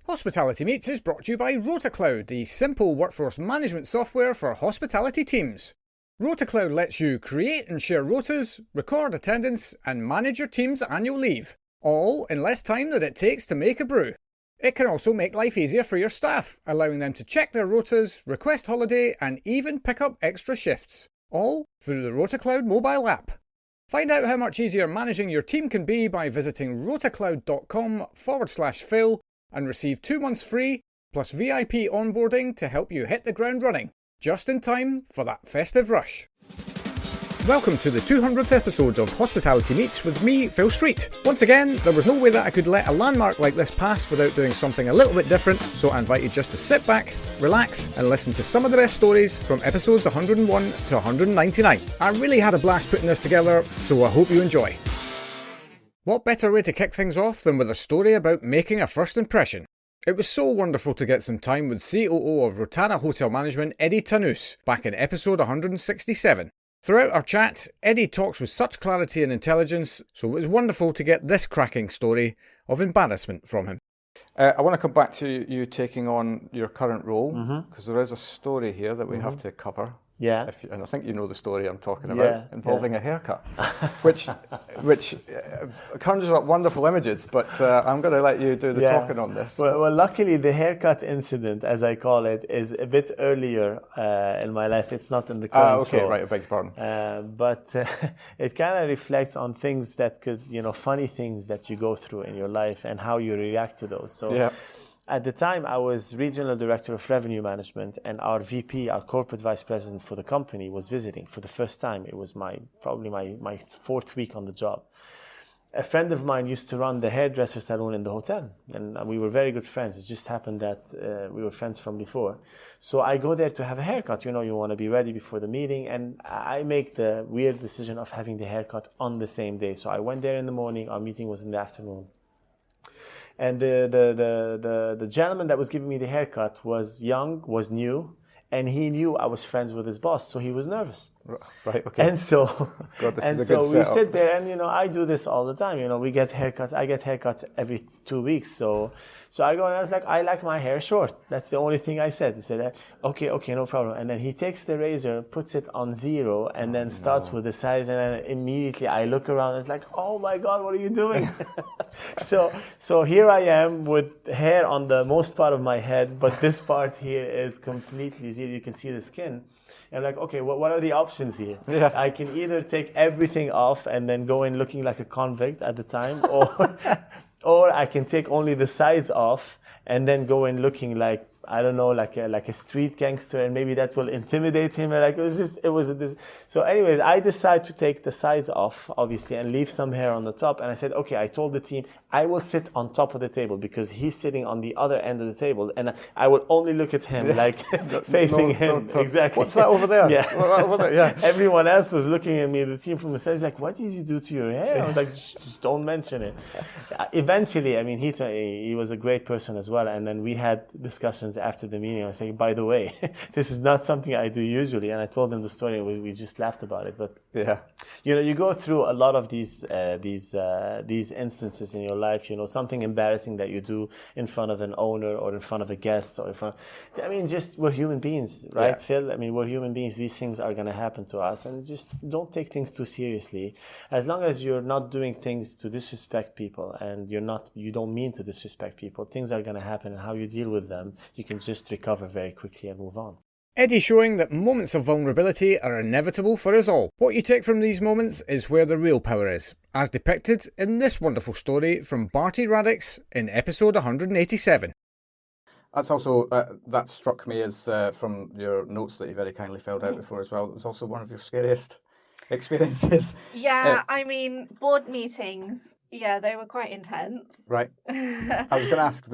Hospitality Meets is brought to you by RotaCloud, the simple workforce management software for hospitality teams. RotaCloud lets you create and share rotas, record attendance, and manage your team's annual leave, all in less time than it takes to make a brew. It can also make life easier for your staff, allowing them to check their rotas, request holiday, and even pick up extra shifts, all through the RotaCloud mobile app. Find out how much easier managing your team can be by visiting rotacloud.com/Phil and receive 2 months free, plus VIP onboarding to help you hit the ground running, just in time for that festive rush. Welcome to the 200th episode of Hospitality Meets with me, Phil Street. Once again, there was no way that I could let a landmark like this pass without doing something a little bit different, so I invite you just to sit back, relax, and listen to some of the best stories from episodes 101 to 199. I really had a blast putting this together, so I hope you enjoy. What better way to kick things off than with a story about making a first impression? It was so wonderful to get some time with COO of Rotana Hotel Management, Eddy Tannous, back in episode 167. Throughout our chat, Eddy talks with such clarity and intelligence, so it was wonderful to get this cracking story of embarrassment from him. I want to come back to you taking on your current role, because there is a story here that we have to cover. Yeah. And I think you know the story I'm talking about, involving a haircut, which conjures up wonderful images, but I'm going to let you do the talking on this. Well, luckily the haircut incident, as I call it, is a bit earlier in my life. It's not in the current role. Right, I beg your pardon. But it kind of reflects on things that could, funny things that you go through in your life and how you react to those. So at the time, I was Regional Director of Revenue Management, and our VP, our Corporate Vice President for the company, was visiting for the first time. It was probably my fourth week on the job. A friend of mine used to run the hairdresser salon in the hotel, and we were very good friends. It just happened that we were friends from before. So I go there to have a haircut. You want to be ready before the meeting, and I make the weird decision of having the haircut on the same day. So I went there in the morning. Our meeting was in the afternoon. And the gentleman that was giving me the haircut was young, was new, and he knew I was friends with his boss, so he was nervous. Right, okay. And so, we sit there, and I do this all the time. We get haircuts. I get haircuts every 2 weeks. So I go and I was like, I like my hair short. That's the only thing I said. He said, okay, no problem. And then he takes the razor, puts it on 0, and then starts with the size. And then immediately I look around and it's like, oh my God, what are you doing? So here I am with hair on the most part of my head, but this part here is completely 0. You can see the skin. And I'm like, okay, what are the options here? Yeah. I can either take everything off and then go in looking like a convict at the time, or I can take only the sides off and then go in looking like, I don't know, like a street gangster, and maybe that will intimidate him. And So anyways, I decide to take the sides off, obviously, and leave some hair on the top. And I said, okay, I told the team, I will sit on top of the table because he's sitting on the other end of the table, and I will only look at him, like facing him. Exactly. What's that over there? Yeah. Over there? Yeah. Everyone else was looking at me. The team from the side is like, what did you do to your hair? I was like, just don't mention it. Eventually, he was a great person as well. And then we had discussions after the meeting. I was saying, by the way, this is not something I do usually. And I told them the story. We just laughed about it. But you go through a lot of these instances in your life. Something embarrassing that you do in front of an owner or in front of a guest or just we're human beings, right, Phil? We're human beings. These things are going to happen to us, and just don't take things too seriously. As long as you're not doing things to disrespect people, and you don't mean to disrespect people, things are going to happen, and how you deal with them, you can just recover very quickly and move on. Eddy showing that moments of vulnerability are inevitable for us all. What you take from these moments is where the real power is, as depicted in this wonderful story from Bharti Radix in episode 187. That's also, that struck me as from your notes that you very kindly filled out before as well. It was also one of your scariest experiences. Yeah, board meetings. Yeah, they were quite intense. Right. I was going to ask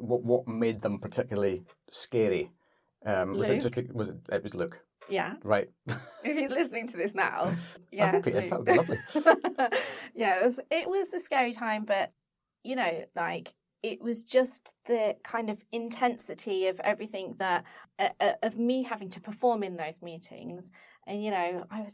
what made them particularly scary. It was Luke? Yeah. Right. If he's listening to this now. Yeah. I hope he is. That would be lovely. Yeah, it was a scary time, but it was just the kind of intensity of everything that of me having to perform in those meetings. And, I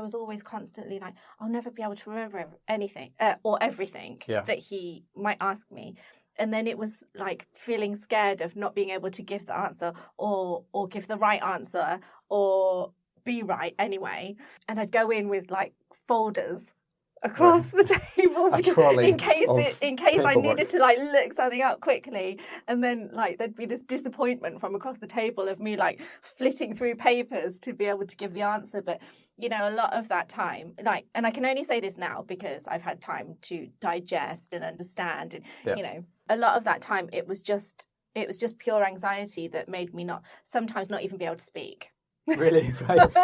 was always constantly like, I'll never be able to remember anything or everything that he might ask me. And then it was like feeling scared of not being able to give the answer or give the right answer or be right anyway. And I'd go in with like folders across the table in case I needed to like look something up quickly. And then like there'd be this disappointment from across the table of me like flitting through papers to be able to give the answer. But you know, a lot of that time, like, and I can only say this now because I've had time to digest and understand, and you know, a lot of that time it was just pure anxiety that made me sometimes not even be able to speak. Really? Right.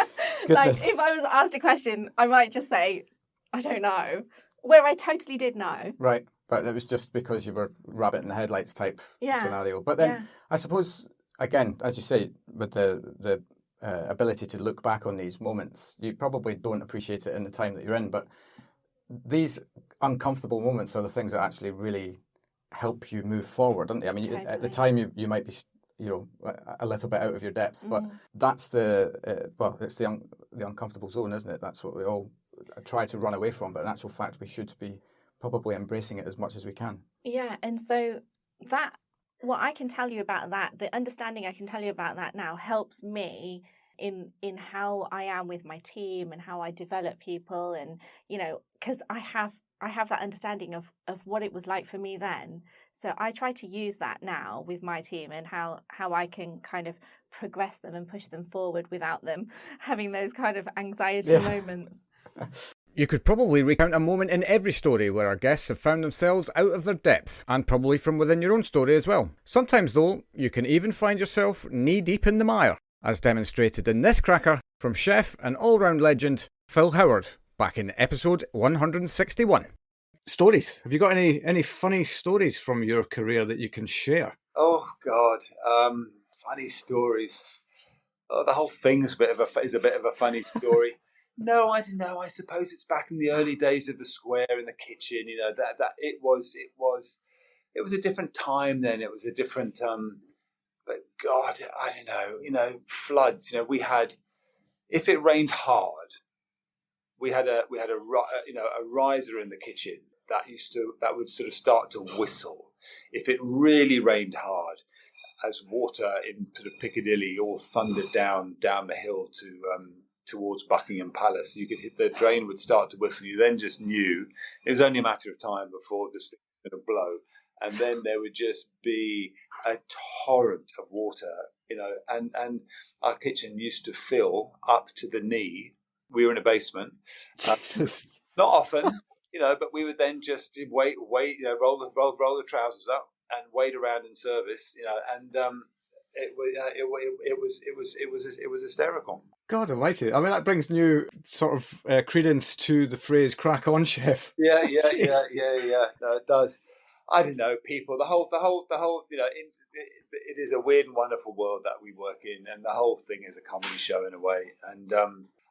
Like if I was asked a question, I might just say, I don't know, where I totally did know. Right. But it was just because you were rabbit in the headlights type scenario. But then I suppose, again, as you say, with the ability to look back on these moments, you probably don't appreciate it in the time that you're in, but these uncomfortable moments are the things that actually really help you move forward, aren't they? I mean, totally. At the time you might be, you know, a little bit out of your depth, but that's it's the uncomfortable zone, isn't it? That's what we all try to run away from, but in actual fact we should be probably embracing it as much as we can. Yeah, and so that, what I can tell you about that, the understanding I can tell you about that now helps me in how I am with my team and how I develop people, and you know, because I have that understanding of what it was like for me then. So I try to use that now with my team and how I can kind of progress them and push them forward without them having those kind of anxiety moments. You could probably recount a moment in every story where our guests have found themselves out of their depth, and probably from within your own story as well. Sometimes, though, you can even find yourself knee-deep in the mire, as demonstrated in this cracker from chef and all-round legend Phil Howard, back in episode 161. Stories. Have you got any funny stories from your career that you can share? Oh, God. Funny stories. Oh, the whole thing is a bit of a funny story. No, I don't know. I suppose it's back in the early days of the square in the kitchen. You know, that it was a different time then. It was a different. But God, I don't know. You know, floods. You know, we had, if it rained hard, we had a riser in the kitchen that would sort of start to whistle if it really rained hard, as water in sort of Piccadilly all thundered down the hill to towards Buckingham Palace. You could hit, the drain would start to whistle. You then just knew it was only a matter of time before this thing was going to blow, and then there would just be a torrent of water, you know. And our kitchen used to fill up to the knee. We were in a basement, not often, you know, but we would then just wait, you know, roll the trousers up and wait around in service, you know, and it was hysterical. God almighty. I mean, that brings new sort of credence to the phrase crack on, chef. Yeah. No, it does. I don't know, people, the whole, you know, it is a weird and wonderful world that we work in, and the whole thing is a comedy show in a way. And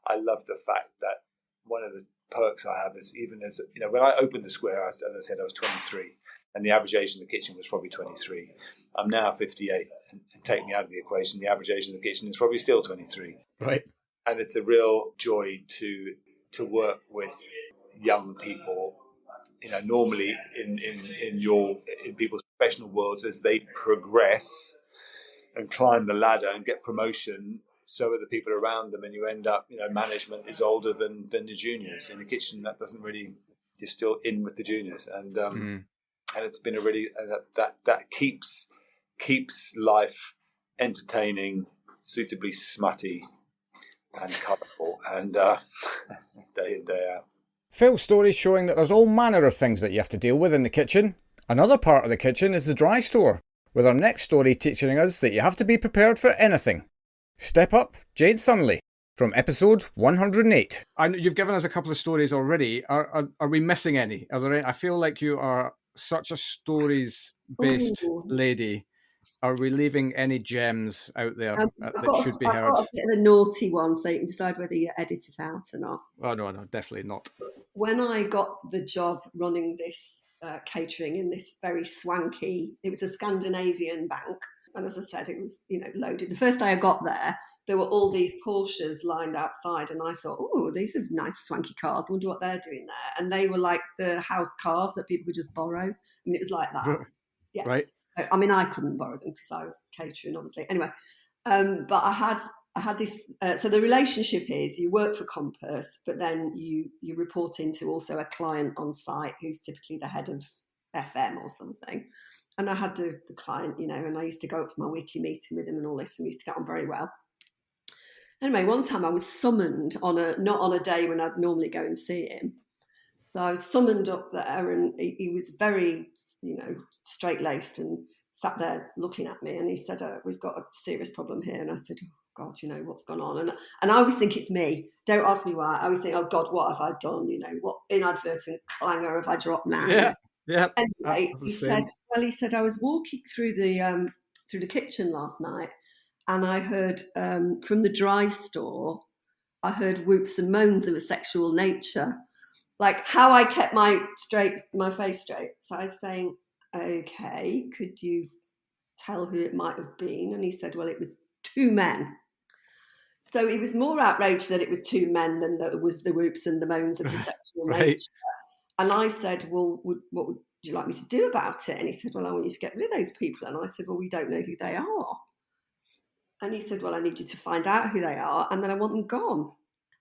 I love the fact that one of the perks I have is, even as, you know, when I opened the square, as I said, I was 23, and the average age in the kitchen was probably 23. I'm now 58, and take me out of the equation, the average age in the kitchen is probably still 23. Right. And it's a real joy to work with young people, you know, normally in people's professional worlds, as they progress and climb the ladder and get promotion, so are the people around them, and you end up, you know, management is older than the juniors. In the kitchen, that doesn't really, you're still in with the juniors, and it's been a really, that keeps life entertaining, suitably smutty and colourful, and day in, day out. Phil's stories showing that there's all manner of things that you have to deal with in the kitchen. Another part of the kitchen is the dry store, with our next story teaching us that you have to be prepared for anything. Step up, Jade Sunley, from episode 108. I know you've given us a couple of stories already. Are we missing any? Are there any? I feel like you are such a stories-based lady. Are we leaving any gems out there that should be heard? I've got a bit of a naughty one, so you can decide whether you edit it out or not. Oh, no, definitely not. When I got the job running this catering in this very swanky, it was a Scandinavian bank. And as I said, it was, you know, loaded. The first day I got there were all these Porsches lined outside, and I thought, oh, these are nice swanky cars. I wonder what they're doing there. And they were like the house cars that people could just borrow. I mean, it was like that. Yeah. Right. I mean, I couldn't borrow them because I was catering, obviously. Anyway, but I had this. So the relationship is you work for Compass, but then you report into also a client on site who's typically the head of FM or something. And I had the client, you know, and I used to go up for my weekly meeting with him and all this, and we used to get on very well. Anyway, one time I was summoned not on a day when I'd normally go and see him. So I was summoned up there, and he was very, you know, straight-laced and sat there looking at me, and he said, we've got a serious problem here. And I said, oh, God, you know, what's gone on? And I always think it's me. Don't ask me why. I always think, oh, God, what have I done? You know, what inadvertent clanger have I dropped now? Yeah. Anyway, he said, I was walking through the kitchen last night, and I heard from the dry store, I heard whoops and moans of a sexual nature. Like how I kept my face straight. So I was saying, okay, could you tell who it might have been? And he said, well, it was two men. So he was more outraged that it was two men than that it was the whoops and the moans of the sexual nature. And I said, well, what would you like me to do about it? And he said, well, I want you to get rid of those people. And I said, well, we don't know who they are. And he said, well, I need you to find out who they are, and then I want them gone.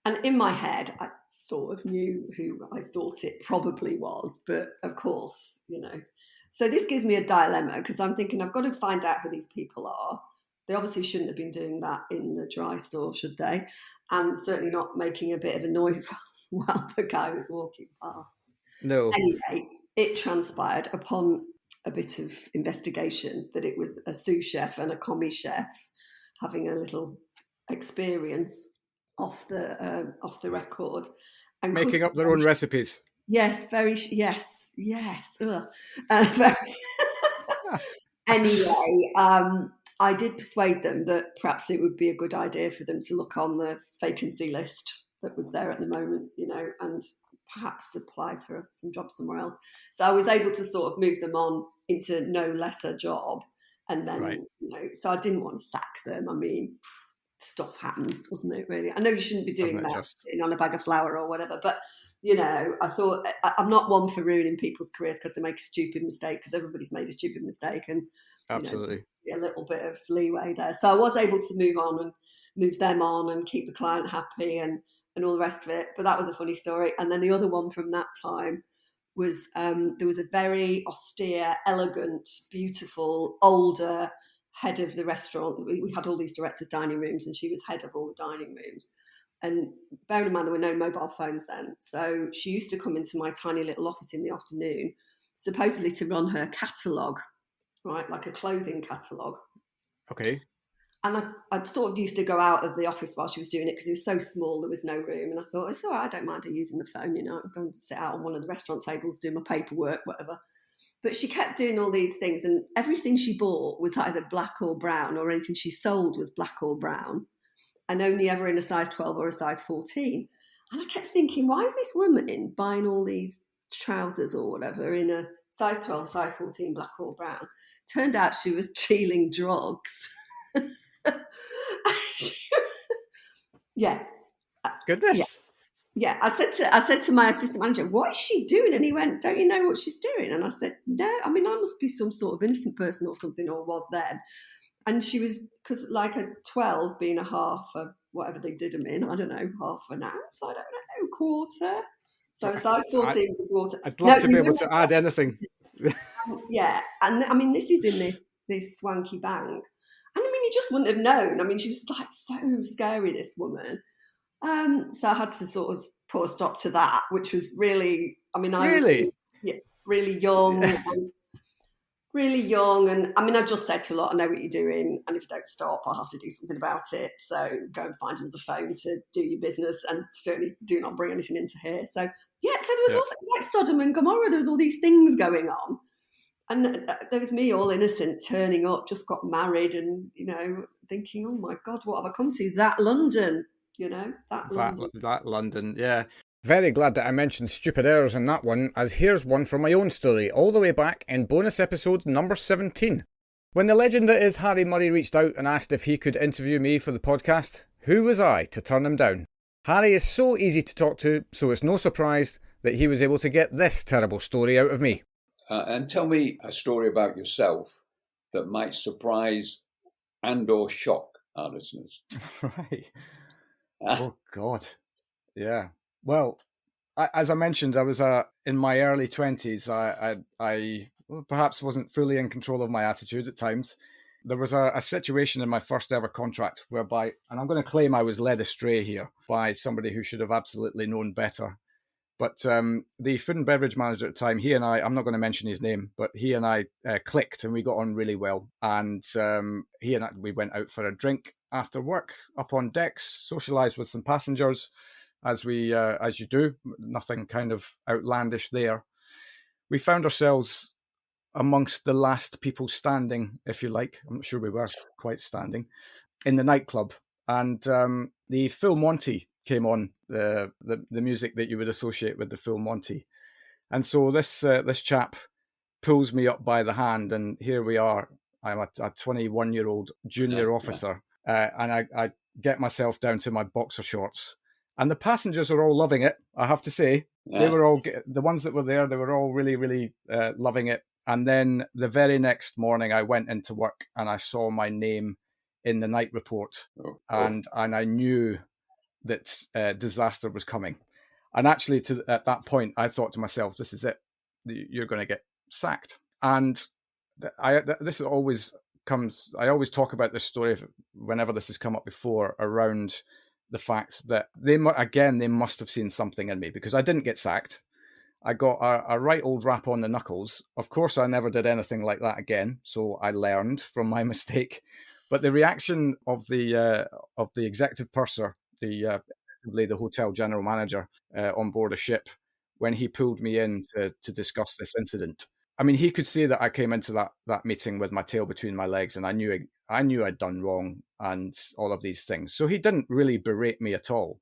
And in my head, I sort of knew who I thought it probably was, but of course, you know. So this gives me a dilemma because I'm thinking I've got to find out who these people are. They obviously shouldn't have been doing that in the dry store, should they? And certainly not making a bit of a noise while the guy was walking past. No. Anyway, it transpired upon a bit of investigation that it was a sous chef and a commis chef having a little experience off the record, and making up their own recipes. Yes, yes. Anyway, I did persuade them that perhaps it would be a good idea for them to look on the vacancy list that was there at the moment, you know, and perhaps apply for some job somewhere else. So I was able to sort of move them on into no lesser job. And then, you know, so I didn't want to sack them. I mean, stuff happens, doesn't it, really? I know you shouldn't be doing that, sitting on a bag of flour or whatever, but, you know, I thought I'm not one for ruining people's careers because they make a stupid mistake, because everybody's made a stupid mistake, and absolutely, you know, a little bit of leeway there. So I was able to move them on and keep the client happy and all the rest of it. But that was a funny story. And then the other one from that time was there was a very austere, elegant, beautiful, older head of the restaurant. We had all these directors' dining rooms, and she was head of all the dining rooms. And bearing in mind, there were no mobile phones then. So she used to come into my tiny little office in the afternoon, supposedly to run her catalogue, right, like a clothing catalogue. Okay. And I sort of used to go out of the office while she was doing it because it was so small, there was no room. And I thought, it's all right, I don't mind her using the phone, you know, I'm going to sit out on one of the restaurant tables, do my paperwork, whatever. But she kept doing all these things, and everything she bought was either black or brown, or anything she sold was black or brown, and only ever in a size 12 or a size 14. And I kept thinking, why is this woman buying all these trousers or whatever in a size 12, size 14, black or brown? Turned out she was dealing drugs. Yeah. Goodness. Yeah. I said to my assistant manager, what is she doing? And he went, don't you know what she's doing? And I said, no, I mean, I must be some sort of innocent person or something, or was then. And she was, because like a 12 being a half of whatever they did them in, I don't know, half an ounce, I don't know, quarter. So a size 14 was a quarter. I'd love to be able to add anything. Yeah. And I mean, this is in this swanky bank. And I mean, you just wouldn't have known. I mean, she was like so scary, this woman. So I had to sort of put a stop to that, which was really, I mean, I was really young. Really young. And I mean, I just said to a lot, I know what you're doing, and if you don't stop, I'll have to do something about it. So go and find another phone to do your business, and certainly do not bring anything into here. So yeah, so there was also, it was like Sodom and Gomorrah, there was all these things going on. And there was me, all innocent, turning up, just got married, and, you know, thinking, oh my God, what have I come to? That London, you know, that London, yeah. Very glad that I mentioned stupid errors in that one, as here's one from my own story, all the way back in bonus episode number 17. When the legend that is Harry Murray reached out and asked if he could interview me for the podcast, who was I to turn him down? Harry is so easy to talk to, so it's no surprise that he was able to get this terrible story out of me. And tell me a story about yourself that might surprise and or shock our listeners. Right. Oh, God. Yeah. Well, as I mentioned, I was in my early 20s. I perhaps wasn't fully in control of my attitude at times. There was a situation in my first ever contract whereby, and I'm going to claim I was led astray here by somebody who should have absolutely known better. But the food and beverage manager at the time, he and I, I'm not going to mention his name, but he and I clicked and we got on really well. And he and I, we went out for a drink after work up on decks, socialised with some passengers, as you do, nothing kind of outlandish there. We found ourselves amongst the last people standing, if you like. I'm not sure we were quite standing, in the nightclub. And the full Monty came on, the music that you would associate with the full Monty. And so this chap pulls me up by the hand, and here we are. I'm a 21-year-old junior officer, and I get myself down to my boxer shorts. And the passengers are all loving it, I have to say. Yeah. They were all, the ones that were there, they were all really, really loving it. And then the very next morning, I went into work and I saw my name in the night report. And I knew that disaster was coming. And actually, at that point, I thought to myself, this is it. You're going to get sacked. And this always comes, I always talk about this story whenever this has come up before, around the fact that they must have seen something in me, because I didn't get sacked. I got a right old rap on the knuckles. Of course, I never did anything like that again, so I learned from my mistake. But the reaction of the executive purser, the hotel general manager on board a ship, when he pulled me in to discuss this incident, I mean, he could see that I came into that meeting with my tail between my legs, and I knew I'd done wrong and all of these things. So he didn't really berate me at all.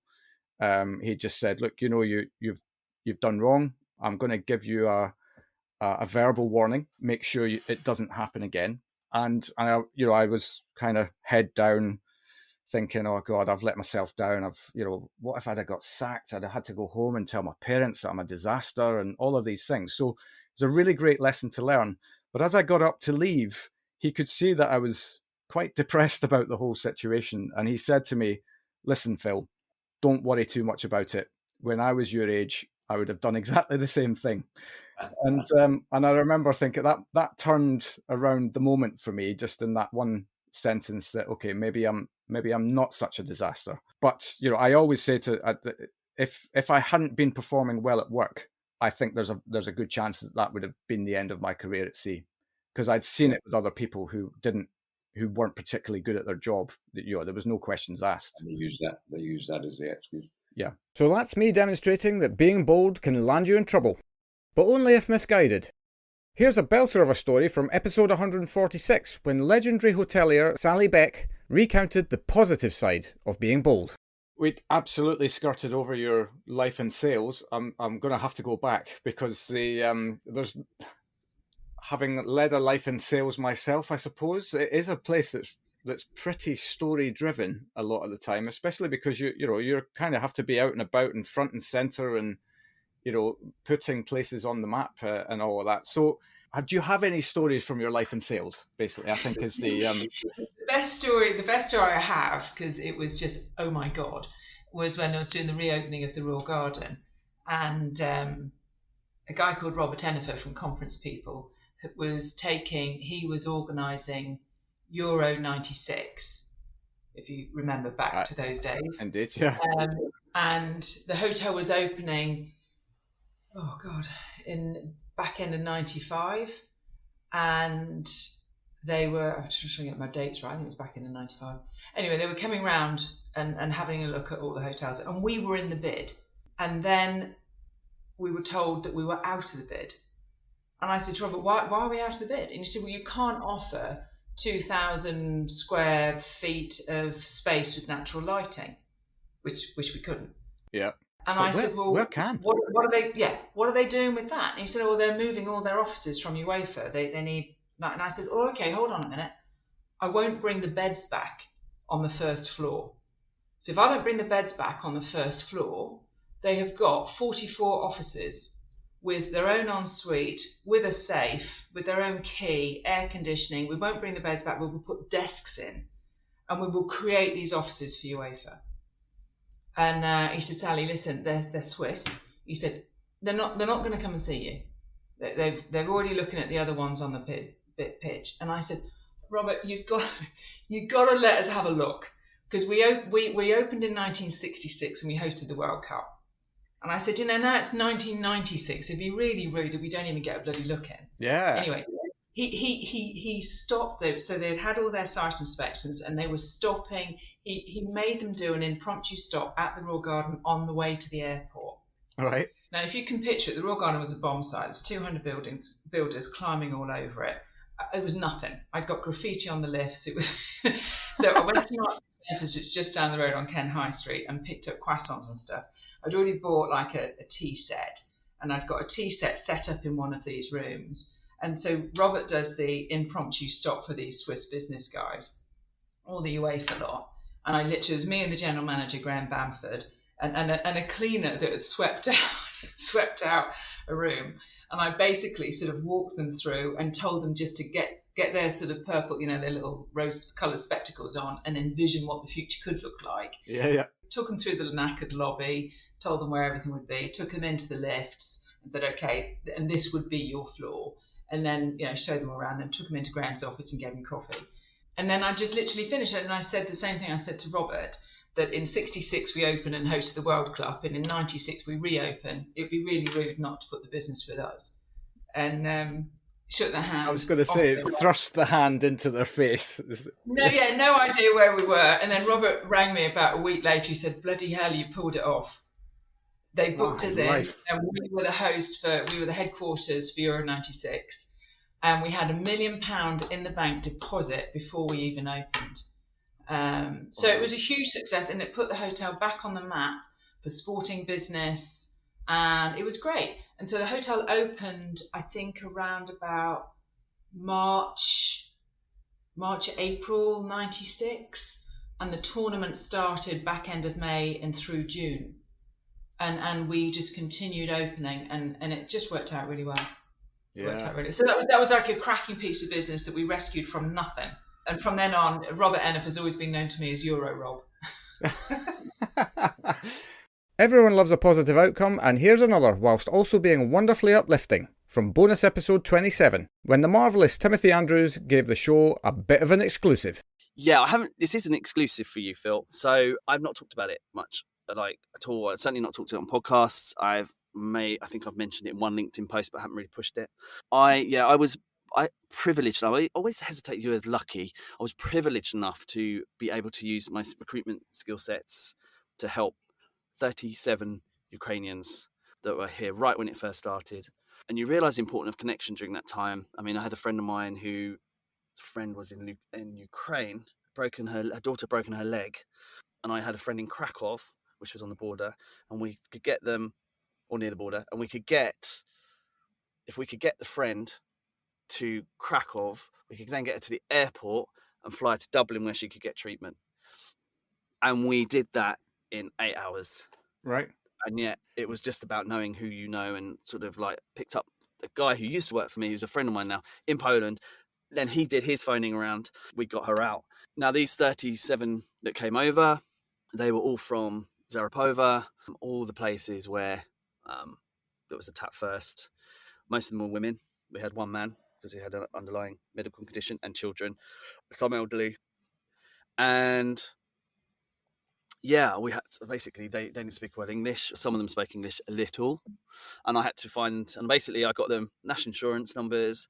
He just said, "Look, you've done wrong. I'm going to give you a verbal warning. Make sure it doesn't happen again." And I was kind of head down, thinking, "Oh God, I've let myself down. What if I'd have got sacked? I'd have had to go home and tell my parents that I'm a disaster and all of these things." So it's a really great lesson to learn. But as I got up to leave, he could see that I was quite depressed about the whole situation. And he said to me, "Listen, Phil, don't worry too much about it. When I was your age, I would have done exactly the same thing." And I remember thinking that turned around the moment for me, just in that one sentence, that, okay, maybe I'm not such a disaster. But I always say if I hadn't been performing well at work, I think there's a good chance that would have been the end of my career at sea, because I'd seen it with other people who weren't particularly good at their job. There was no questions asked. They use that as the excuse. Yeah. So that's me demonstrating that being bold can land you in trouble, but only if misguided. Here's a belter of a story from episode 146, when legendary hotelier Sally Beck recounted the positive side of being bold. We absolutely skirted over your life in sales. I'm going to have to go back, because there's, having led a life in sales myself, I suppose, it is a place that's pretty story driven a lot of the time, especially because you kind of have to be out and about and front and center, and putting places on the map and all of that. So do you have any stories from your life in sales, basically, I think is the best story I have, because it was just, oh my God, was when I was doing the reopening of the Royal Garden, and a guy called Robert Ennifer from Conference People he was organising Euro 96, if you remember back to those days. Indeed, yeah. And the hotel was opening, oh God, in back end of 95, and they were, I'm trying to get my dates right, I think it was back in 95. Anyway, they were coming around and having a look at all the hotels, and we were in the bid. And then we were told that we were out of the bid. And I said to Robert, why are we out of the bid? And he said, well, you can't offer 2,000 square feet of space with natural lighting, which we couldn't. Yeah. And I said, well, where can? What are they doing with that? And he said, well, they're moving all their offices from UEFA. They need that. And I said, oh, okay, hold on a minute. I won't bring the beds back on the first floor. So if I don't bring the beds back on the first floor, they have got 44 offices with their own ensuite, with a safe, with their own key, air conditioning. We won't bring the beds back, we will put desks in, and we will create these offices for UEFA. And he said, Sally, listen, they're Swiss. He said, they're not going to come and see you. They're already looking at the other ones on the pitch. And I said, Robert, you've got to let us have a look, because we opened in 1966 and we hosted the World Cup. And I said, now it's 1996. It'd be really rude if we don't even get a bloody look in. Yeah. Anyway, he stopped them. So they'd had all their site inspections and they were stopping. He made them do an impromptu stop at the Royal Garden on the way to the airport. All right. Now, if you can picture it, the Royal Garden was a bomb site. There's 200 builders climbing all over it. It was nothing. I'd got graffiti on the lifts. It was so I went to Marks and Spencer's, which is just down the road on Ken High Street, and picked up croissants and stuff. I'd already bought like a tea set, and I'd got a tea set up in one of these rooms. And so Robert does the impromptu stop for these Swiss business guys, all the UEFA lot. And I literally, it was me and the general manager, Graham Bamford, and a cleaner that had swept out a room. And I basically sort of walked them through and told them just to get their sort of purple, their little rose-coloured spectacles on and envision what the future could look like. Yeah. Took them through the knackered lobby, told them where everything would be, took them into the lifts and said, okay, and this would be your floor. And then, showed them around, then took them into Graham's office and gave them coffee. And then I just literally finished it. And I said the same thing I said to Robert, that in 66 we opened and hosted the World Cup, and in 96 we reopened. It'd be really rude not to put the business with us. And shook their hand. I was going to say, thrust the hand into their face. No idea where we were. And then Robert rang me about a week later. He said, bloody hell, you pulled it off. They booked us in, and we were the headquarters for Euro 96. And we had £1 million in the bank deposit before we even opened. So it was a huge success, and it put the hotel back on the map for sporting business, and it was great. And so the hotel opened, I think, around about April 96, and the tournament started back end of May and through June. And we just continued opening, and it just worked out really well. Yeah. So that was like a cracking piece of business that we rescued from nothing. And from then on, Robert Enniff has always been known to me as Euro Rob. Everyone loves a positive outcome, and here's another, whilst also being wonderfully uplifting, from bonus episode 27, when the marvellous Timothy Andrews gave the show a bit of an exclusive. Yeah, this is an exclusive for you, Phil. So I've not talked about it much, at all. I've certainly not talked about it on podcasts. I think I've mentioned it in one LinkedIn post, but I haven't really pushed it. I was privileged. I always hesitate to use lucky. I was privileged enough to be able to use my recruitment skill sets to help 37 Ukrainians that were here right when it first started. And you realise the importance of connection during that time. I mean, I had a friend of mine whose friend was in Ukraine, her daughter broken her leg. And I had a friend in Krakow, which was on the border, and we could get them, or near the border, and if we could get the friend to Krakow, we could then get her to the airport and fly to Dublin where she could get treatment. And we did that in 8 hours. Right. And yet it was just about knowing who you know, and sort of picked up a guy who used to work for me, who's a friend of mine now, in Poland. Then he did his phoning around. We got her out. Now, these 37 that came over, they were all from Zarapova, all the places where there was attacked first. Most of them were women. We had one man because he had an underlying medical condition, and children, some elderly. And yeah, we had to, basically, they didn't speak well English. Some of them spoke English a little. And I had to and basically I got them national insurance numbers,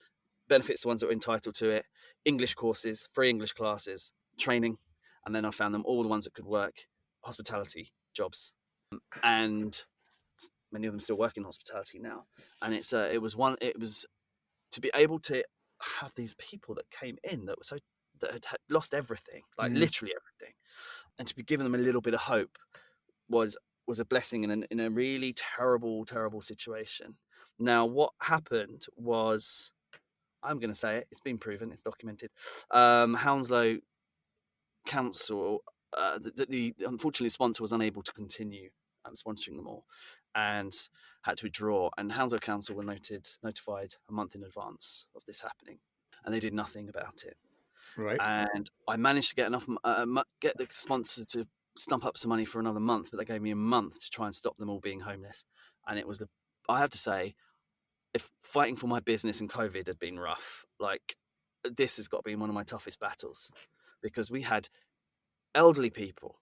benefits to ones that were entitled to it, English courses, free English classes, training. And then I found them all the ones that could work hospitality jobs. And many of them still work in hospitality now. And it was to be able to have these people that came in that had lost everything, literally everything, and to be given them a little bit of hope was a blessing in a really terrible situation. Now, what happened was, I'm going to say it, it's been proven, it's documented. Hounslow Council, the unfortunately sponsor was unable to continue sponsoring them all. and had to withdraw. And Hounslow Council were notified a month in advance of this happening, and they did nothing about it. Right. And I managed to get enough, get the sponsor to stump up some money for another month, but they gave me a month to try and stop them all being homeless. And it was I have to say, if fighting for my business in COVID had been rough, like this has got to be one of my toughest battles, because we had elderly people,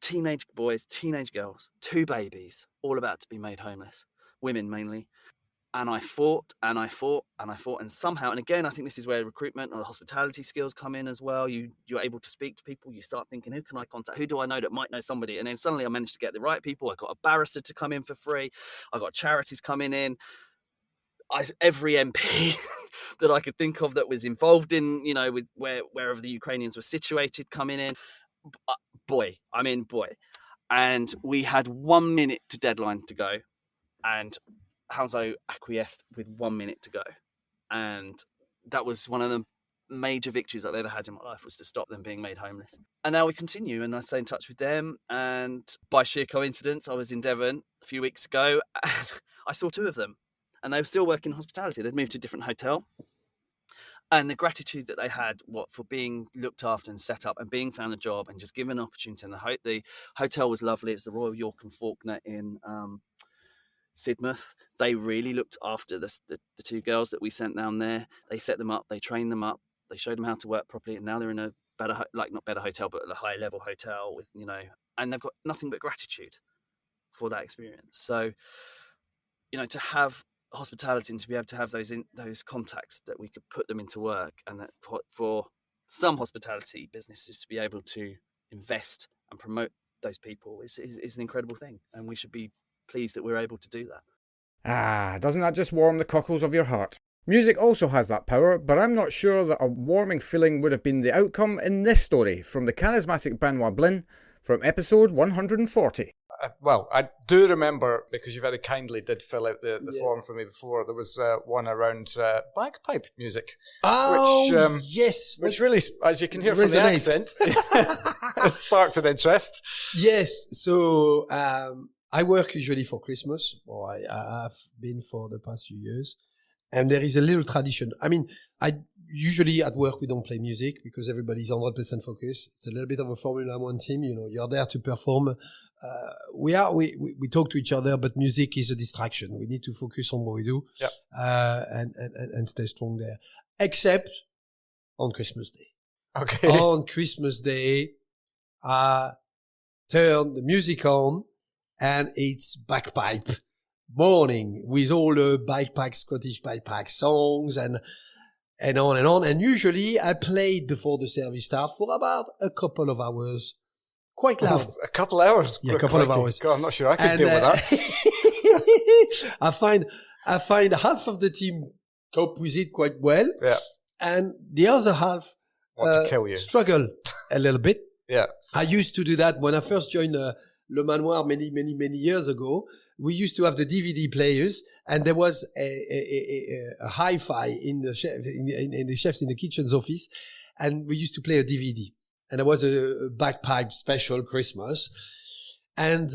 teenage boys, teenage girls, 2 babies, all about to be made homeless, women mainly. And I fought and I fought and I fought, and somehow, and again, I think this is where recruitment or the hospitality skills come in as well. You're able to speak to people. You start thinking, who can I contact? Who do I know that might know somebody? And then suddenly I managed to get the right people. I got a barrister to come in for free. I got charities coming in. Every MP that I could think of that was involved in, with wherever the Ukrainians were situated coming in. Boy. And we had 1 minute to deadline to go, and Hounslow acquiesced with 1 minute to go. And that was one of the major victories I've ever had in my life, was to stop them being made homeless. And now we continue, and I stay in touch with them. And by sheer coincidence, I was in Devon a few weeks ago, and I saw 2 of them, and they were still working in hospitality. They'd moved to a different hotel. And the gratitude that they had for being looked after and set up and being found a job and just given an opportunity. And the hotel was lovely. It was the Royal York and Faulkner in Sidmouth. They really looked after the 2 girls that we sent down there. They set them up, they trained them up, they showed them how to work properly, and now they're in a better, not better hotel, but a high level hotel with, and they've got nothing but gratitude for that experience. So, to have hospitality and to be able to have those contacts that we could put them into work, and that for some hospitality businesses to be able to invest and promote those people is an incredible thing, and we should be pleased that we're able to do that. Doesn't that just warm the cockles of your heart? Music also has that power, but I'm not sure that a warming feeling would have been the outcome in this story from the charismatic Benoit Blin from episode 140. Well, I do remember, because you very kindly did fill out the form for me before, there was one around bagpipe music. Oh, yes. Which really, as you can hear from the accent, has sparked an interest. Yes. So I work usually for Christmas, or I have been for the past few years. And there is a little tradition. I mean, usually at work we don't play music because everybody's 100% focused. It's a little bit of a Formula One team. You're there to perform. We talk to each other, but music is a distraction. We need to focus on what we do, and stay strong there. Except on Christmas Day. Okay. On Christmas Day, turn the music on, and it's bagpipe morning with all the bagpipe, Scottish bagpipe songs and on and on. And usually I played before the service starts for about a couple of hours. Quite loud. A couple of hours? Yeah, a couple of hours. God, I'm not sure I could deal with that. I find half of the team cope with it quite well. Yeah. And the other half want to kill you. Struggle a little bit. Yeah. I used to do that when I first joined Le Manoir many years ago. We used to have the DVD players, and there was a hi-fi in the chefs in the kitchen's office, and we used to play a DVD. And there was a bagpipe special Christmas, and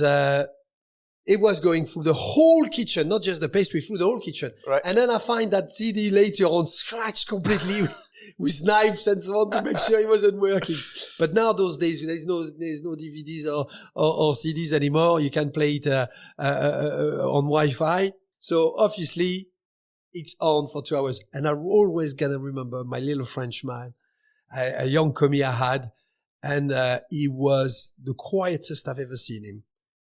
it was going through the whole kitchen, not just the pastry, through the whole kitchen. Right. And then I find that CD later on scratched completely with knives and so on to make sure it wasn't working. But now those days, there's no DVDs or CDs anymore. You can play it on Wi-Fi. So obviously it's on for 2 hours. And I always gotta remember my little Frenchman, a young commie I had, and he was the quietest I've ever seen him.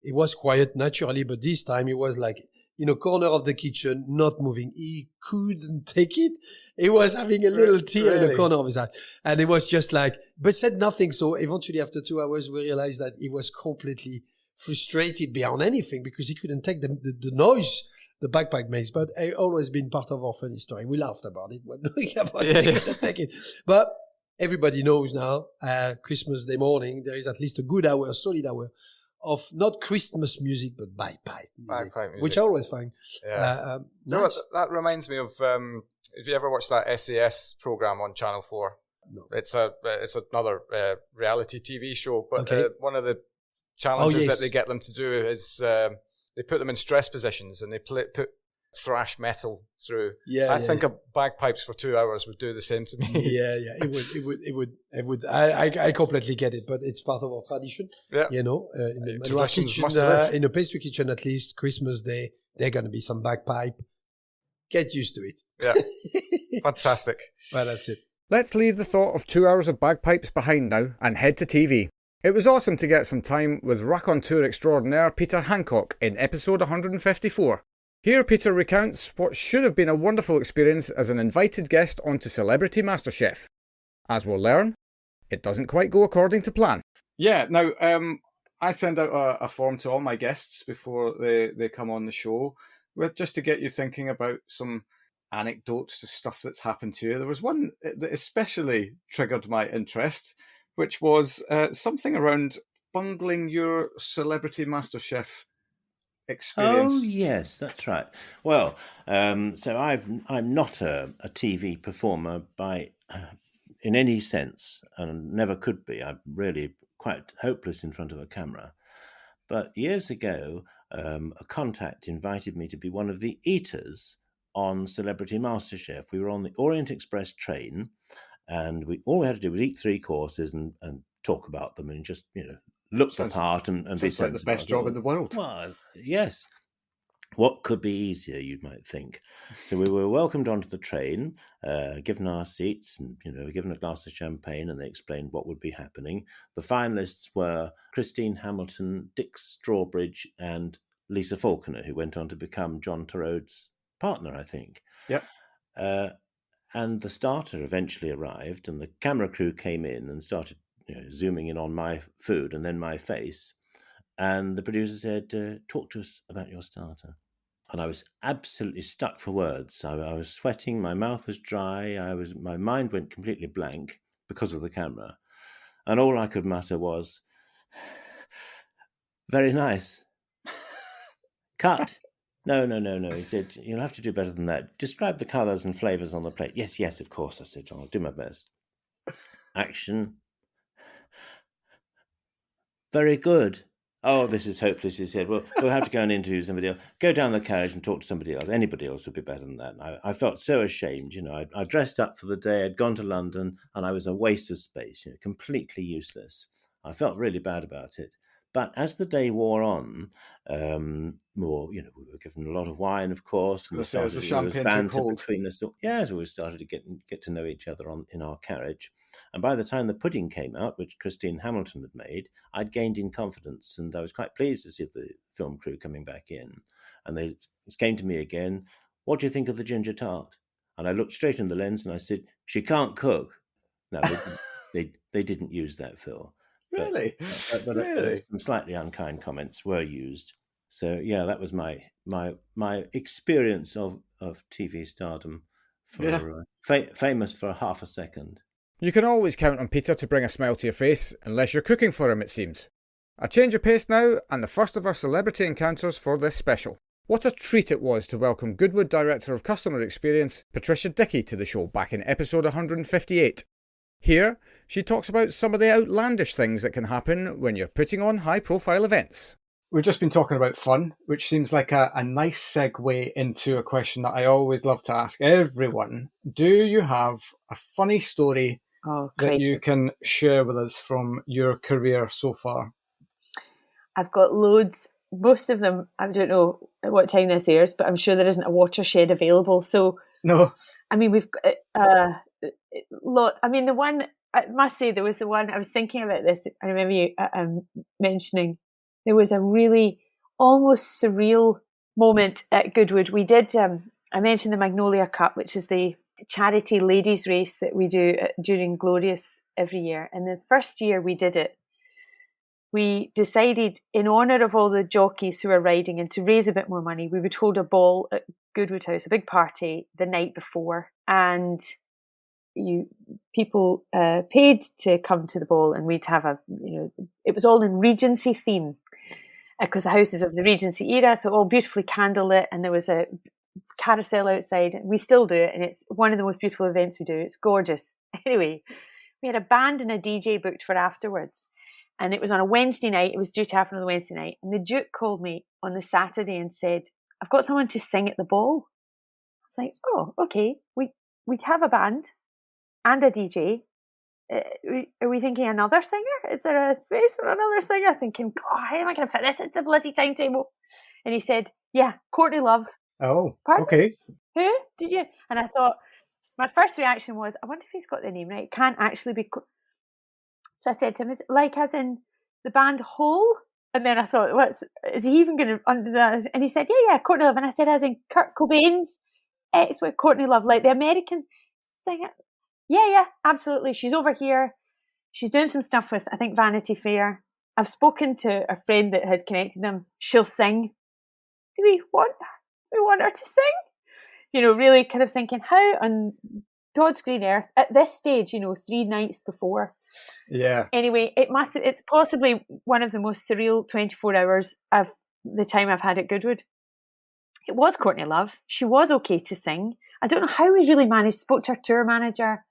He was quiet naturally, but this time he was like in a corner of the kitchen, not moving. He couldn't take it. He was having a little tear in the corner of his eye. And it was just like, but said nothing. So eventually after 2 hours, we realized that he was completely frustrated beyond anything because he couldn't take the noise the bagpipe makes. But it always been part of our funny story. We laughed about it. When knowing about it, he couldn't take it. But everybody knows now, Christmas Day morning, there is at least a good hour, a solid hour of not Christmas music, but bagpipe music, which I always find. Yeah. Nice. That reminds me of, have you ever watched that SAS program on Channel 4? No. It's another reality TV show, but one of the challenges that they get them to do is they put them in stress positions and they put thrash metal through. I think bagpipes for 2 hours would do the same to me. It would. I completely get it, but it's part of our tradition. Yeah. In the Manoir kitchen, in the pastry kitchen, at least Christmas Day, there's going to be some bagpipe. Get used to it. Yeah. Fantastic. Well, that's it. Let's leave the thought of 2 hours of bagpipes behind now and head to TV. It was awesome to get some time with raconteur extraordinaire Peter Hancock in episode 154. Here Peter recounts what should have been a wonderful experience as an invited guest onto Celebrity MasterChef. As we'll learn, it doesn't quite go according to plan. Yeah, now, I send out a form to all my guests before they come on the show, just to get you thinking about some anecdotes to stuff that's happened to you. There was one that especially triggered my interest, which was something around bungling your Celebrity MasterChef experience. Oh yes, that's right. Well, so I'm not a TV performer in any sense, and never could be. I'm really quite hopeless in front of a camera. But years ago, a contact invited me to be one of the eaters on Celebrity MasterChef. We were on the Orient Express train, and all we had to do was eat 3 courses and talk about them and just, look the part and be sensible. Like the best job in the world. Well, yes. What could be easier, you might think? So we were welcomed onto the train, given our seats, and given a glass of champagne, and they explained what would be happening. The finalists were Christine Hamilton, Dick Strawbridge, and Lisa Falconer, who went on to become John Turot's partner, I think. Yep. And the starter eventually arrived, and the camera crew came in and started zooming in on my food and then my face. And the producer said, talk to us about your starter. And I was absolutely stuck for words. I was sweating, my mouth was dry, my mind went completely blank because of the camera. And all I could mutter was, very nice. Cut. No. He said, you'll have to do better than that. Describe the colours and flavours on the plate. Yes, of course. I said, I'll do my best. Action. Very good. Oh, this is hopeless, he said. Well, we'll have to go and interview somebody else. Go down the carriage and talk to somebody else. Anybody else would be better than that. I felt so ashamed. I dressed up for the day. I'd gone to London and I was a waste of space, completely useless. I felt really bad about it. But as the day wore on, we were given a lot of wine, of course. And there was banter between us. Yes, we started to get to know each other in our carriage. And by the time the pudding came out, which Christine Hamilton had made, I'd gained in confidence, and I was quite pleased to see the film crew coming back in. And they came to me again, what do you think of the ginger tart? And I looked straight in the lens and I said, she can't cook. No, they didn't use that, Phil. Really? But really? Some slightly unkind comments were used. So yeah, that was my experience of TV stardom, famous for half a second. You can always count on Peter to bring a smile to your face, unless you're cooking for him, it seems. A change of pace now, and the first of our celebrity encounters for this special. What a treat it was to welcome Goodwood Director of Customer Experience, Patricia Dickey, to the show back in episode 158. Here, she talks about some of the outlandish things that can happen when you're putting on high-profile events. We've just been talking about fun, which seems like a nice segue into a question that I always love to ask everyone. Do you have a funny story that you can share with us from your career so far? I've got loads. Most of them, I don't know at what time this airs, but I'm sure there isn't a watershed available. So, no. I mean, we've got lot. I mean, the one, I must say, there was the one, I was thinking about this. I remember you mentioning there was a really almost surreal moment at Goodwood. We did, I mentioned the Magnolia Cup, which is the charity ladies race that we do during Glorious every year. And the first year we did it, we decided, in honour of all the jockeys who were riding and to raise a bit more money, we would hold a ball at Goodwood House, a big party the night before. And people paid to come to the ball, and we'd have it was all in Regency theme, because the house is of the Regency era, so all beautifully candlelit, and there was a carousel outside. We still do it, and it's one of the most beautiful events we do. It's gorgeous. Anyway, we had a band and a DJ booked for afterwards, And it was on a Wednesday night. It was due to happen on the Wednesday night. And the Duke called me on the Saturday and said, I've got someone to sing at the ball. I was like, oh, okay. We'd have a band and a DJ. Are we thinking another singer? Is there a space for another singer? Thinking, God, how am I going to fit this into the bloody timetable? And he said, yeah, Courtney Love. Oh, pardon? Okay. Who? Did you? And I thought, my first reaction was, I wonder if he's got the name right. It can't actually be. So I said to him, is it like as in the band Hole? And then I thought, is he even going to under that? And he said, yeah, Courtney Love. And I said, as in Kurt Cobain's ex with Courtney Love, like the American singer. Yeah, absolutely. She's over here. She's doing some stuff with, I think, Vanity Fair. I've spoken to a friend that had connected them. She'll sing. Do we want her to sing? You know, really kind of thinking, how on God's green earth at this stage, 3 nights before. Yeah. Anyway, it's possibly one of the most surreal 24 hours of the time I've had at Goodwood. It was Courtney Love. She was okay to sing. I don't know how we really managed. Spoke to her tour manager.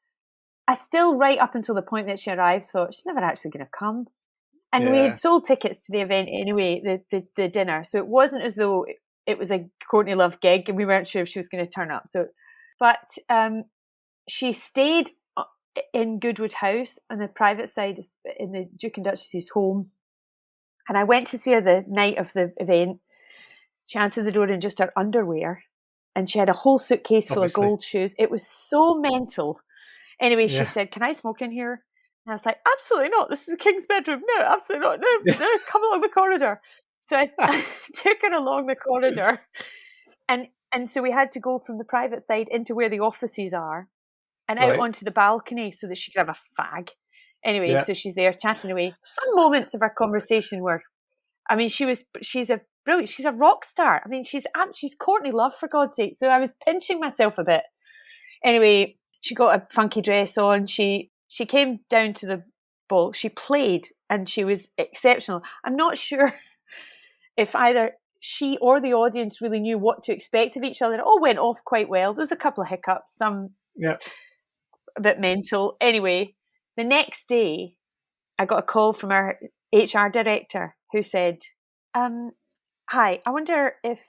I still, right up until the point that she arrived, thought she's never actually going to come. And we had sold tickets to the event anyway, the dinner. So it wasn't as though it was a Courtney Love gig and we weren't sure if she was going to turn up. But she stayed in Goodwood House on the private side in the Duke and Duchess's home. And I went to see her the night of the event. She answered the door in just her underwear. And she had a whole suitcase full of gold shoes. It was so mental. Anyway, she said, can I smoke in here? And I was like, absolutely not. This is the king's bedroom. No, absolutely not. No, come along the corridor. So I took her along the corridor. And so we had to go from the private side into where the offices are and out onto the balcony so that she could have a fag. Anyway, so she's there chatting away. Some moments of our conversation were, I mean, she's a brilliant, she's a rock star. I mean, she's Courtney Love, for God's sake. So I was pinching myself a bit. Anyway, she got a funky dress on. She came down to the ball. She played and she was exceptional. I'm not sure if either she or the audience really knew what to expect of each other. It all went off quite well. There was a couple of hiccups, some a bit mental. Anyway, the next day, I got a call from our HR director who said, hi, I wonder if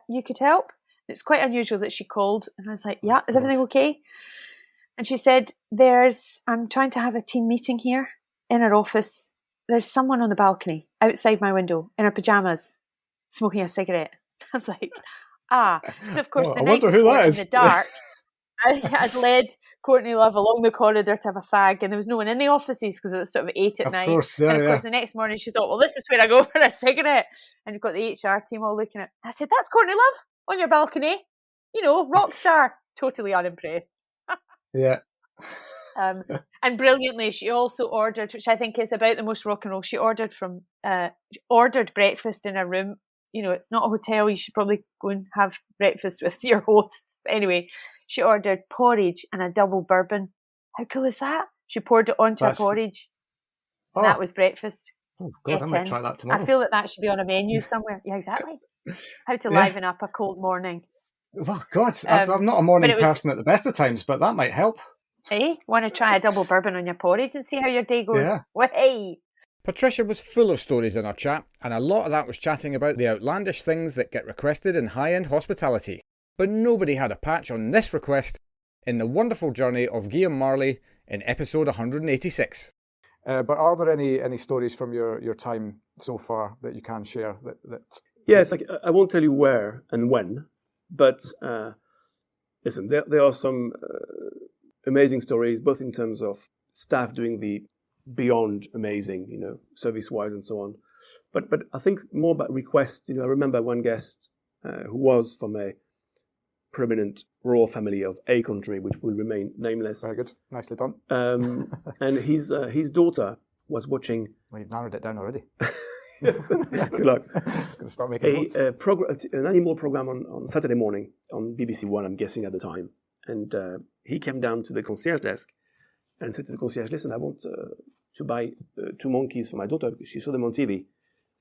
you could help. It's quite unusual that she called. And I was like, yeah, is everything okay? And she said, I'm trying to have a team meeting here in her office. There's someone on the balcony outside my window in her pajamas smoking a cigarette. I was like, because of course the night before in the dark, I had led Courtney Love along the corridor to have a fag and there was no one in the offices because it was sort of 8 at night. And of course the next morning she thought, well, this is where I go for a cigarette. And you've got the HR team all looking at it. I said, that's Courtney Love on your balcony. Rock star. Totally unimpressed. Yeah. And brilliantly, she also ordered, which I think is about the most rock and roll. She ordered breakfast in her room. It's not a hotel. You should probably go and have breakfast with your hosts. Anyway, she ordered porridge and a double bourbon. How cool is that? She poured it onto her porridge. And that was breakfast. Oh God, I might try that tomorrow. I feel that should be on a menu somewhere. Yeah, exactly. How to liven up a cold morning. Oh God, I'm not a morning person at the best of times, but that might help. Hey, want to try a double bourbon on your porridge and see how your day goes? Yeah. Way. Patricia was full of stories in our chat, and a lot of that was chatting about the outlandish things that get requested in high-end hospitality. But nobody had a patch on this request in the wonderful journey of Guillaume Marley in episode 186. But are there any stories from your time so far that you can share? Yes, I won't tell you where and when, but listen, there are some amazing stories, both in terms of staff doing the beyond amazing, service-wise and so on. But I think more about requests. I remember one guest who was from a prominent royal family of a country, which will remain nameless. Very good. Nicely done. And his daughter was watching... Well, you've narrowed it down already. Good luck. Gonna start making an animal program on Saturday morning on BBC One, I'm guessing at the time. And he came down to the concierge desk and said to the concierge, listen, I want to buy 2 monkeys for my daughter because she saw them on TV.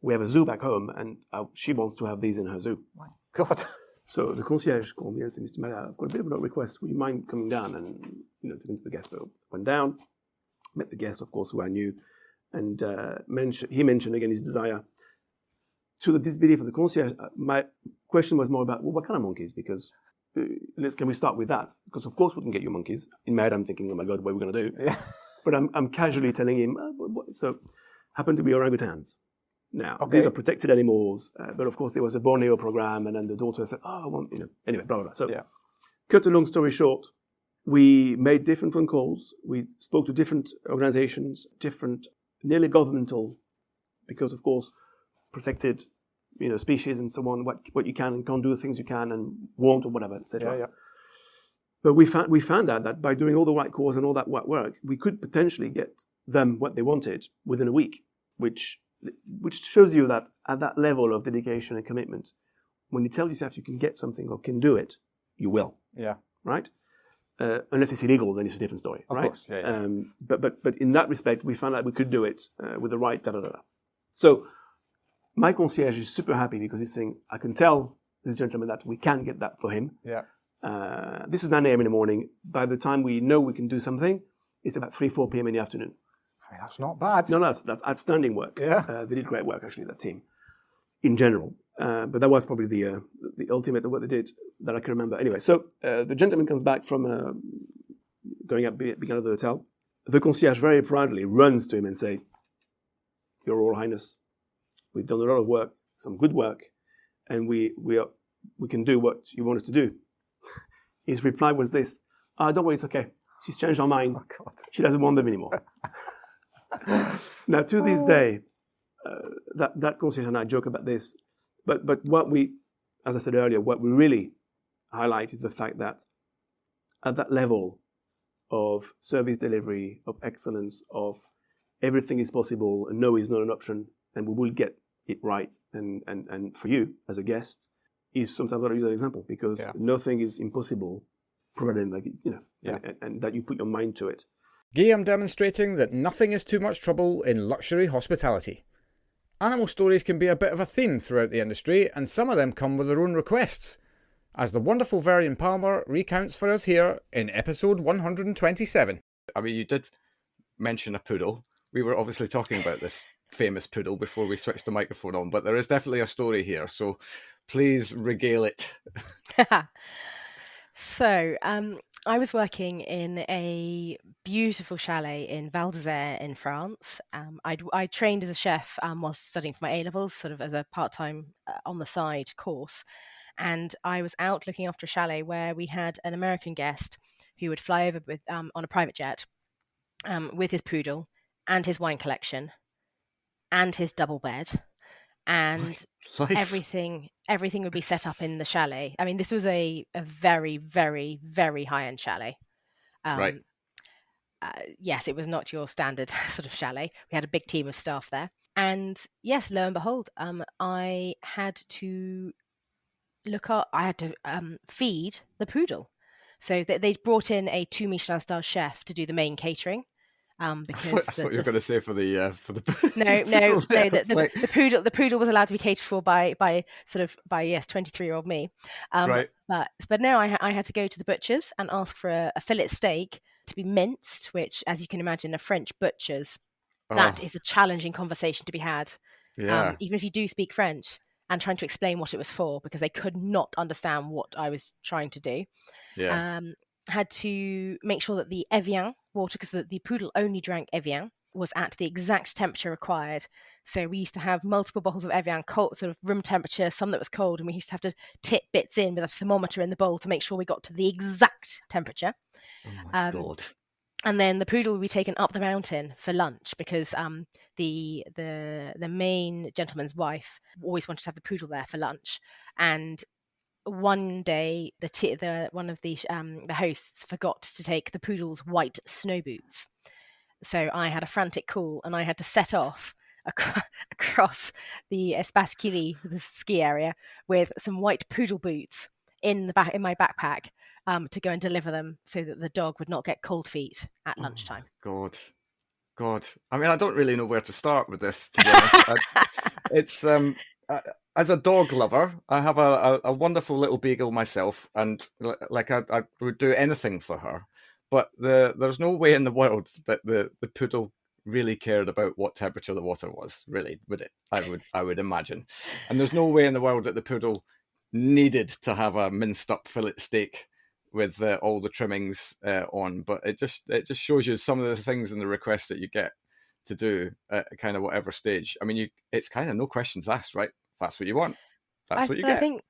We have a zoo back home and she wants to have these in her zoo. My God. So the concierge called me and said, Mr. Miller, I've got a bit of a request. Would you mind coming down and taking to the guest? So I went down, met the guest, of course, who I knew. And he mentioned again his desire. To the disbelief of the concierge, my question was more about, well, what kind of monkeys? Because can we start with that? Because of course we can get you monkeys. In my head, I'm thinking, oh my God, what are we going to do? Yeah. But I'm casually telling him, so happen to be orangutans. Now, these are protected animals, but of course there was a Borneo program, and then the daughter said, I want, anyway, blah, blah, blah. So, cut a long story short, we made different phone calls. We spoke to different organizations, different, nearly governmental, because of course, protected, species and so on, what you can and can't do, things you can and won't or whatever, etc. Yeah. But we found out that by doing all the right calls and all that work, we could potentially get them what they wanted within a week, which shows you that at that level of dedication and commitment, when you tell yourself you can get something or can do it, you will. Yeah. Right? Unless it's illegal, then it's a different story. Of right? course. Yeah. But in that respect, we found out we could do it with the right da-da-da-da. So my concierge is super happy because he's saying, I can tell this gentleman that we can get that for him. Yeah. This is 9 a.m. in the morning. By the time we know we can do something, it's about 3-4 p.m. in the afternoon. I mean, that's not bad. No, that's outstanding work. Yeah. They did great work, actually, that team, in general. But that was probably the ultimate of what they did that I can remember. Anyway, so the gentleman comes back from going up beginning of the hotel. The concierge very proudly runs to him and say, Your Royal Highness, we've done a lot of work, some good work, and we can do what you want us to do. His reply was this: don't worry, it's okay. She's changed her mind. Oh, God. She doesn't want them anymore. Now, to this day, that concierge and I joke about this, but what we, as I said earlier, what we really highlight is the fact that at that level of service delivery, of excellence, of everything is possible and no is not an option, and we will get it right. And for you as a guest, is sometimes what I use as an example, because nothing is impossible, provided and that you put your mind to it. Guillaume demonstrating that nothing is too much trouble in luxury hospitality. Animal stories can be a bit of a theme throughout the industry, and some of them come with their own requests, as the wonderful Varian Palmer recounts for us here in episode 127. I mean, you did mention a poodle. We were obviously talking about this famous poodle before we switched the microphone on, but there is definitely a story here, so please regale it. So, I was working in a beautiful chalet in Val d'Isère in France. I trained as a chef whilst studying for my A-levels, sort of as a part-time on the side course. And I was out looking after a chalet where we had an American guest who would fly over with on a private jet with his poodle and his wine collection and his double bed. And everything would be set up in the chalet. I mean, this was a very, very, very high-end chalet. Right. Yes, it was not your standard sort of chalet. We had a big team of staff there. And yes, lo and behold, I had to feed the poodle. So they brought in a 2 Michelin star chef to do the main catering. Because I thought you were going to say for the the poodle was allowed to be catered for by 23-year-old me. Right. But no, I had to go to the butcher's and ask for a fillet steak to be minced, which, as you can imagine, a French butcher's, that is a challenging conversation to be had. Yeah. Even if you do speak French, and trying to explain what it was for, because they could not understand what I was trying to do. Yeah. Had to make sure that the Evian water, because the poodle only drank Evian, was at the exact temperature required. So we used to have multiple bottles of Evian, cold, sort of room temperature, some that was cold, and we used to have to tip bits in with a thermometer in the bowl to make sure we got to the exact temperature. Oh my God. And then the poodle would be taken up the mountain for lunch, because the main gentleman's wife always wanted to have the poodle there for lunch. And one day, one of the hosts forgot to take the poodle's white snow boots. So I had a frantic call, and I had to set off across the Espace Kili, the ski area, with some white poodle boots in my backpack to go and deliver them, so that the dog would not get cold feet at lunchtime. God. I mean, I don't really know where to start with this, to be honest. It's as a dog lover, I have a wonderful little beagle myself, and I would do anything for her. But there's no way in the world that the poodle really cared about what temperature the water was, really, would it? I would imagine. And there's no way in the world that the poodle needed to have a minced up fillet steak with all the trimmings on, but it just shows you some of the things in the requests that you get to do at kind of whatever stage. I mean, it's kind of no questions asked, right? If that's what you want, that's what you get. I think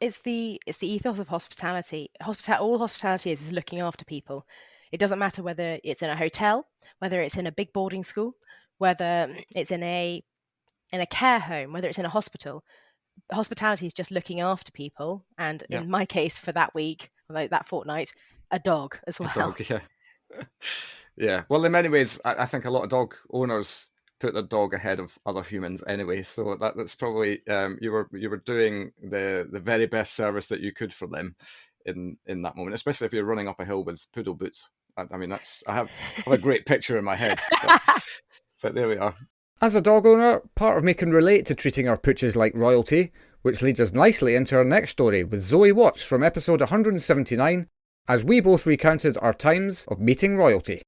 it's the ethos of hospitality. All hospitality is looking after people. It doesn't matter whether it's in a hotel, whether it's in a big boarding school, whether it's in a care home, whether it's in a hospital. Hospitality is just looking after people, and in my case, for that week, like that fortnight, a dog as well. A dog, yeah. Yeah. Well, in many ways, I think a lot of dog owners put their dog ahead of other humans anyway. So that's probably you were doing the very best service that you could for them in that moment, especially if you're running up a hill with poodle boots. I mean, I have a great picture in my head, but there we are. As a dog owner, part of me can relate to treating our pooches like royalty, which leads us nicely into our next story with Zoe Watts from episode 179, as we both recounted our times of meeting royalty.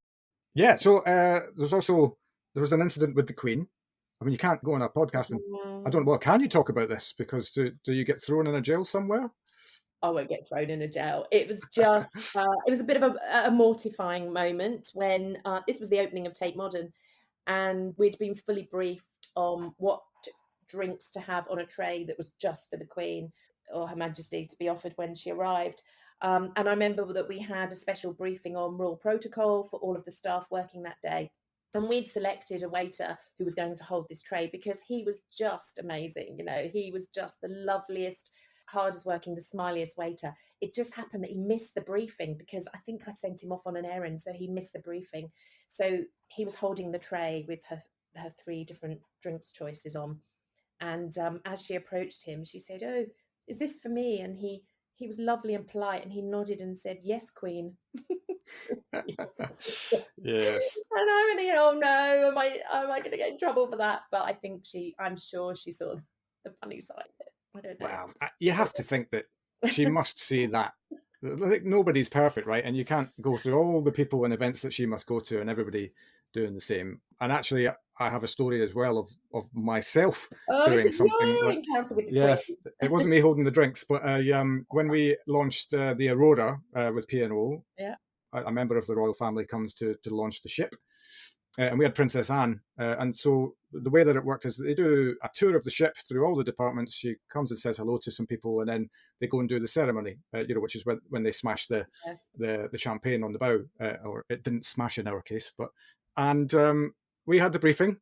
Yeah, so there was an incident with the Queen. I mean, you can't go on a podcast and can you talk about this? Because do you get thrown in a jail somewhere? I won't get thrown in a jail. It was just, it was a bit of a mortifying moment when this was the opening of Tate Modern, and we'd been fully briefed on what drinks to have on a tray that was just for the Queen or Her Majesty to be offered when she arrived. And I remember that we had a special briefing on royal protocol for all of the staff working that day. And we'd selected a waiter who was going to hold this tray because he was just amazing. You know, he was just the loveliest, hardest working, the smiliest waiter. It just happened that he missed the briefing because I think I sent him off on an errand, so he missed the briefing. So he was holding the tray with her 3 different drinks choices on. And as she approached him, she said, "Oh, is this for me?" And he was lovely and polite, and he nodded and said, "Yes, Queen." Yes. And I'm thinking, oh no, am I going to get in trouble for that? But I'm sure she saw the funny side of it. I don't know. Wow, you have to think that she must see that. Like, nobody's perfect, right? And you can't go through all the people and events that she must go to and everybody doing the same. And actually, I have a story as well of myself doing something. Encounter with the yes, Queen? It wasn't me holding the drinks, but when we launched the Aurora with P&O, a member of the royal family comes to launch the ship. And we had Princess Anne. And so the way that it worked is they do a tour of the ship through all the departments. She comes and says hello to some people, and then they go and do the ceremony, which is when they smash the champagne on the bow. Or it didn't smash in our case. And we had the briefing,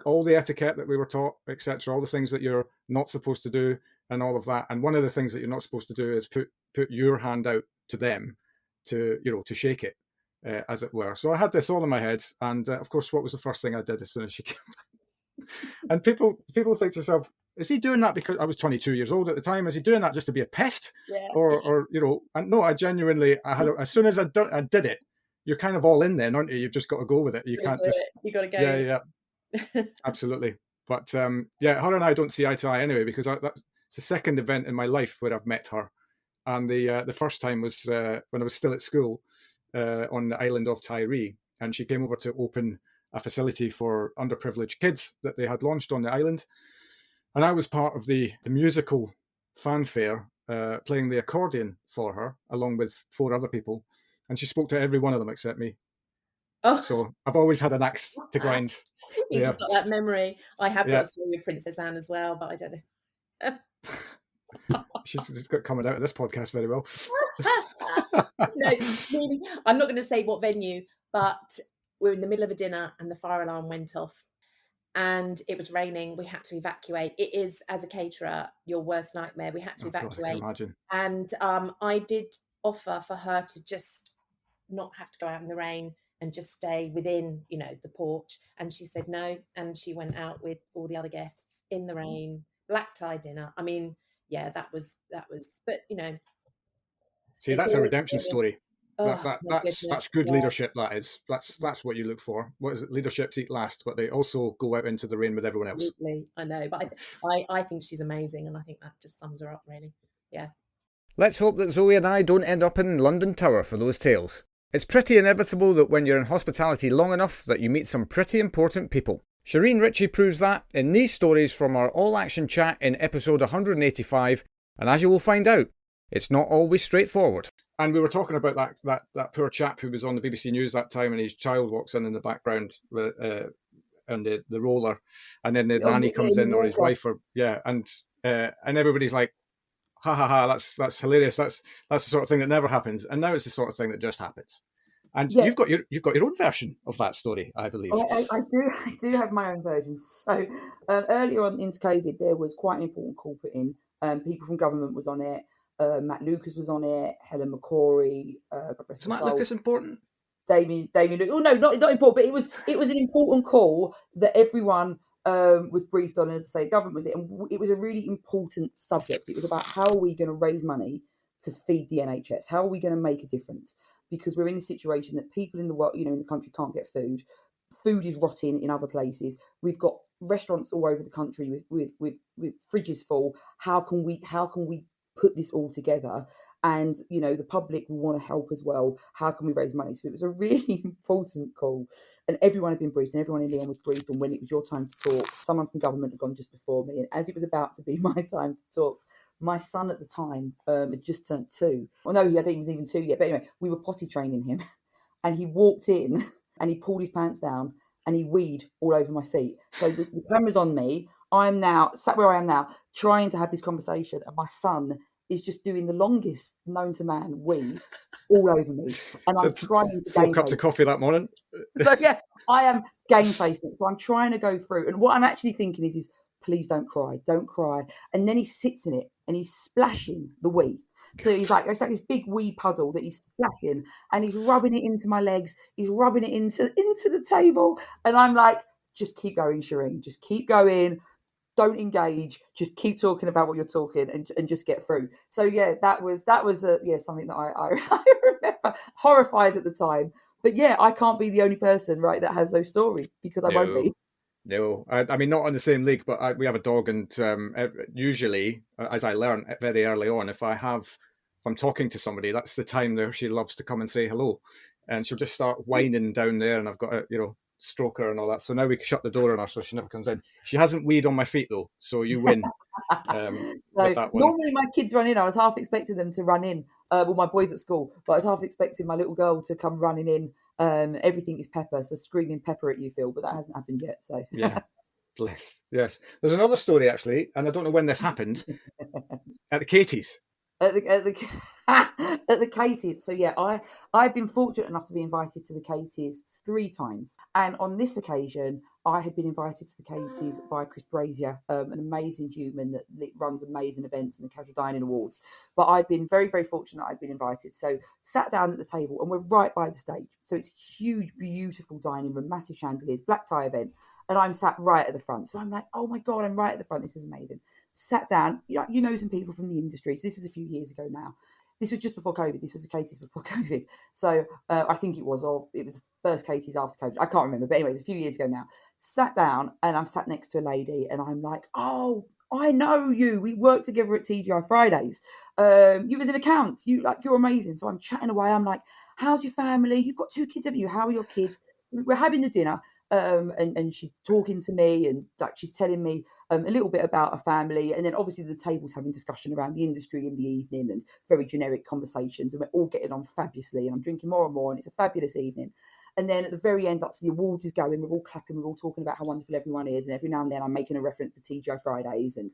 all the etiquette that we were taught, etc., all the things that you're not supposed to do and all of that. And one of the things that you're not supposed to do is put your hand out to them to shake it. As it were. So I had this all in my head, and of course, what was the first thing I did as soon as she came? And people think to themselves, is he doing that because I was 22 years old at the time? Is he doing that just to be a pest? Yeah. Or and no, I genuinely, as soon as I did it, you're kind of all in then, aren't you? You've just got to go with it. You can't just. You got to go. Yeah, absolutely. But her and I don't see eye to eye anyway, because that's the second event in my life where I've met her, and the first time was when I was still at school. On the island of Tiree, and she came over to open a facility for underprivileged kids that they had launched on the island, and I was part of the musical fanfare playing the accordion for her along with 4 other people, and she spoke to every one of them except me. So I've always had an axe to grind. You've just got that memory. I have got a story with Princess Anne as well, but I don't know. She's got coming out of this podcast very well. No, really, I'm not going to say what venue, but we're in the middle of a dinner and the fire alarm went off and it was raining. We had to evacuate. It is, as a caterer, your worst nightmare. We had to evacuate. God, I can imagine. And I did offer for her to just not have to go out in the rain and just stay within, the porch. And she said no. And she went out with all the other guests in the rain, black tie dinner. I mean, yeah, that was, but See, that's a redemption story. Oh, That's good leadership. That's what you look for. What is it? Leaderships eat last, but they also go out into the rain with everyone else. Absolutely, I know, but I think she's amazing, and I think that just sums her up, really. Yeah. Let's hope that Zoe and I don't end up in London Tower for those tales. It's pretty inevitable that when you're in hospitality long enough that you meet some pretty important people. Shireen Ritchie proves that in these stories from our all-action chat in episode 185, and as you will find out, it's not always straightforward. And we were talking about that poor chap who was on the BBC News that time, and his child walks in the background and the roller, and then the nanny comes in, or his wife, and everybody's like, ha ha ha, that's hilarious. That's the sort of thing that never happens, and now it's the sort of thing that just happens. And you've got your own version of that story, I believe. I do have my own version. So earlier on into COVID, there was quite an important call put in. People from government was on it. Matt Lucas was on it. Helen McCrory. Is Matt Lucas important? Damien. Oh no, not important. But it was an important call that everyone was briefed on. As I say, government was it, and it was a really important subject. It was about how are we going to raise money to feed the NHS? How are we going to make a difference? Because we're in a situation that people in the world, in the country can't get food. Food is rotting in other places. We've got restaurants all over the country with fridges full. How can we put this all together? And the public will want to help as well. How can we raise money? So it was a really important call, and everyone had been briefed, and everyone in Lyon was briefed. And when it was your time to talk, someone from government had gone just before me, and as it was about to be my time to talk, my son at the time had just turned 2. Well, no, he wasn't even 2 yet. But anyway, we were potty training him, and he walked in and he pulled his pants down and he weed all over my feet. So the camera's on me. I'm now sat where I am now, trying to have this conversation, and my son is just doing the longest known to man wee all over me. And I'm trying to 4 cups of coffee that morning. So yeah, I am game facing. So I'm trying to go through. And what I'm actually thinking is please don't cry. And then he sits in it and he's splashing the wee. So it's like this big wee puddle that he's splashing, and he's rubbing it into my legs. He's rubbing it into the table. And I'm like, just keep going, Shireen. Just keep going. Don't engage. Just keep talking about what you're talking, and just get through. So yeah, that was something that I remember, horrified at the time. But yeah, I can't be the only person, right, that has those stories, because I won't be. No, I mean, not on the same league, but we have a dog, and usually, as I learned very early on, if I'm talking to somebody, that's the time there she loves to come and say hello, and she'll just start whining down there, and I've got to, stroke her and all that. So now we shut the door on her, so she never comes in. She hasn't weed on my feet though, so you win. So normally my kids run in. I was half expecting them to run in. My boys at school, but I was half expecting my little girl to come running in. Everything is pepper, so screaming pepper at you, Phil, but that hasn't happened yet. So yeah, bless. Yes, there's another story actually, and I don't know when this happened at the Katie's. At the Katie's. So yeah, I've been fortunate enough to be invited to the Katie's 3 times, and on this occasion I had been invited to the Katie's by Chris Brazier, an amazing human that runs amazing events in the Casual Dining Awards. But I've been very, very fortunate I'd been invited. So sat down at the table, and we're right by the stage. So it's a huge, beautiful dining room, massive chandeliers, black tie event. And I'm sat right at the front. So I'm like, oh my God, I'm right at the front. This is amazing. Sat down, some people from the industry. So this was a few years ago now. This was just before COVID. This was the Katie's before COVID. So I think it was the first Katie's after COVID. I can't remember. But anyway, it's a few years ago now. Sat down, and I'm sat next to a lady, and I'm like, oh, I know you. We worked together at TGI Fridays. You was in accounts. You're amazing. So I'm chatting away. I'm like, how's your family? You've got 2 kids, haven't you? How are your kids? We're having the dinner. And she's talking to me, and she's telling me a little bit about her family, and then obviously the table's having discussion around the industry in the evening, and very generic conversations, and we're all getting on fabulously, and I'm drinking more and more, and it's a fabulous evening. And then at the very end, that's the awards is going, we're all clapping, we're all talking about how wonderful everyone is, and every now and then I'm making a reference to TGI Fridays and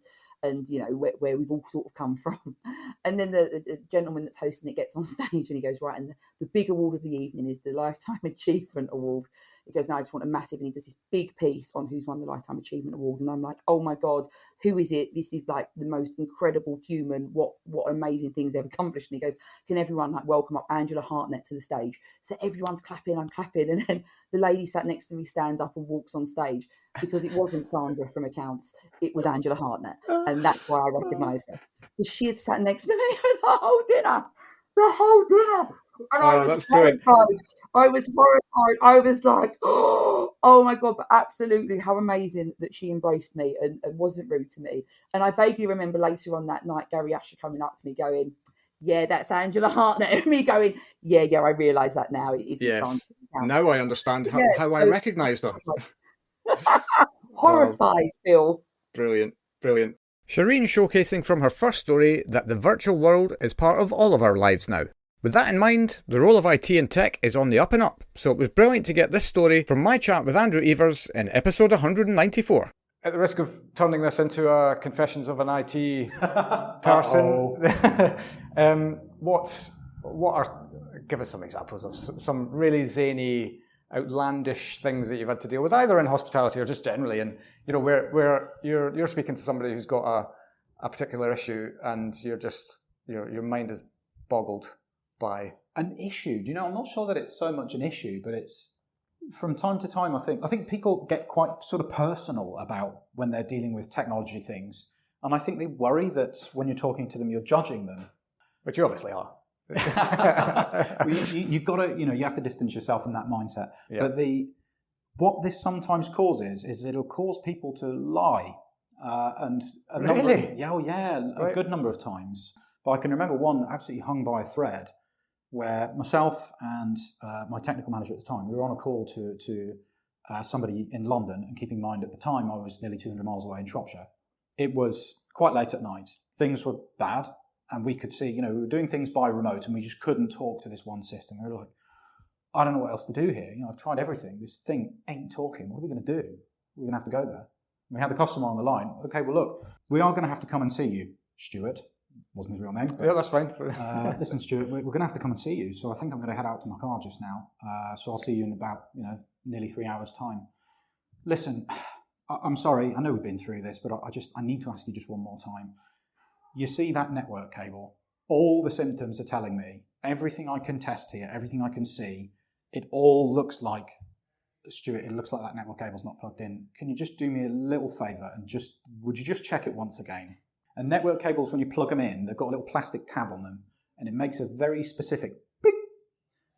where we've all sort of come from. And then the gentleman that's hosting it gets on stage, and he goes, right, and the big award of the evening is the Lifetime Achievement Award. He goes, no, I just want a massive, and he does this big piece on who's won the Lifetime Achievement Award. And I'm like, oh my God, who is it? This is like the most incredible human. What amazing things they've accomplished. And he goes, can everyone welcome up Angela Hartnett to the stage? So everyone's clapping, I'm clapping. And then the lady sat next to me stands up and walks on stage, because it wasn't Sandra from accounts. It was Angela Hartnett. And that's why I recognised her. Because she had sat next to me for the whole dinner. And I was horrified. I was horrified. I was like, oh my God, but absolutely how amazing that she embraced me and wasn't rude to me. And I vaguely remember later on that night, Gary Asher coming up to me going, yeah, that's Angela Hart now. Me going, yeah, I realise that now. It isn't. Yes, now I understand how I recognised her. Horrified, Phil. Brilliant, brilliant. Shireen showcasing from her first story that the virtual world is part of all of our lives now. With that in mind, the role of IT and tech is on the up and up, so it was brilliant to get this story from my chat with Andrew Evers in episode 194. At the risk of turning this into a Confessions of an IT person, give us some examples of some really zany, outlandish things that you've had to deal with, either in hospitality or just generally, and where you're speaking to somebody who's got a particular issue, and your mind is boggled by an issue. I'm not sure that it's so much an issue, but it's from time to time. I think people get quite sort of personal about when they're dealing with technology things, and I think they worry that when you're talking to them, you're judging them, which you obviously are. You've got to, you have to distance yourself from that mindset. Yeah. But what this sometimes causes is it'll cause people to lie, and a good number of times. But I can remember one absolutely hung by a thread, where myself and my technical manager at the time, we were on a call to somebody in London, and keep in mind at the time I was nearly 200 miles away in Shropshire. It was quite late at night. Things were bad, and we could see, we were doing things by remote, and we just couldn't talk to this one system. We were like, I don't know what else to do here. I've tried everything. This thing ain't talking. What are we going to do? We're going to have to go there. We had the customer on the line. Okay, well, look, we are going to have to come and see you, Stuart. Wasn't his real name. Yeah, that's fine. Listen, Stuart, we're going to have to come and see you. So I think I'm going to head out to my car just now. So I'll see you in about, nearly 3 hours' time. Listen, I'm sorry. I know we've been through this, but I need to ask you just one more time. You see that network cable? All the symptoms are telling me. Everything I can test here, everything I can see, it all looks like, Stuart, it looks like that network cable's not plugged in. Can you just do me a little favour and would you just check it once again? And network cables, when you plug them in, they've got a little plastic tab on them, and it makes a very specific beep.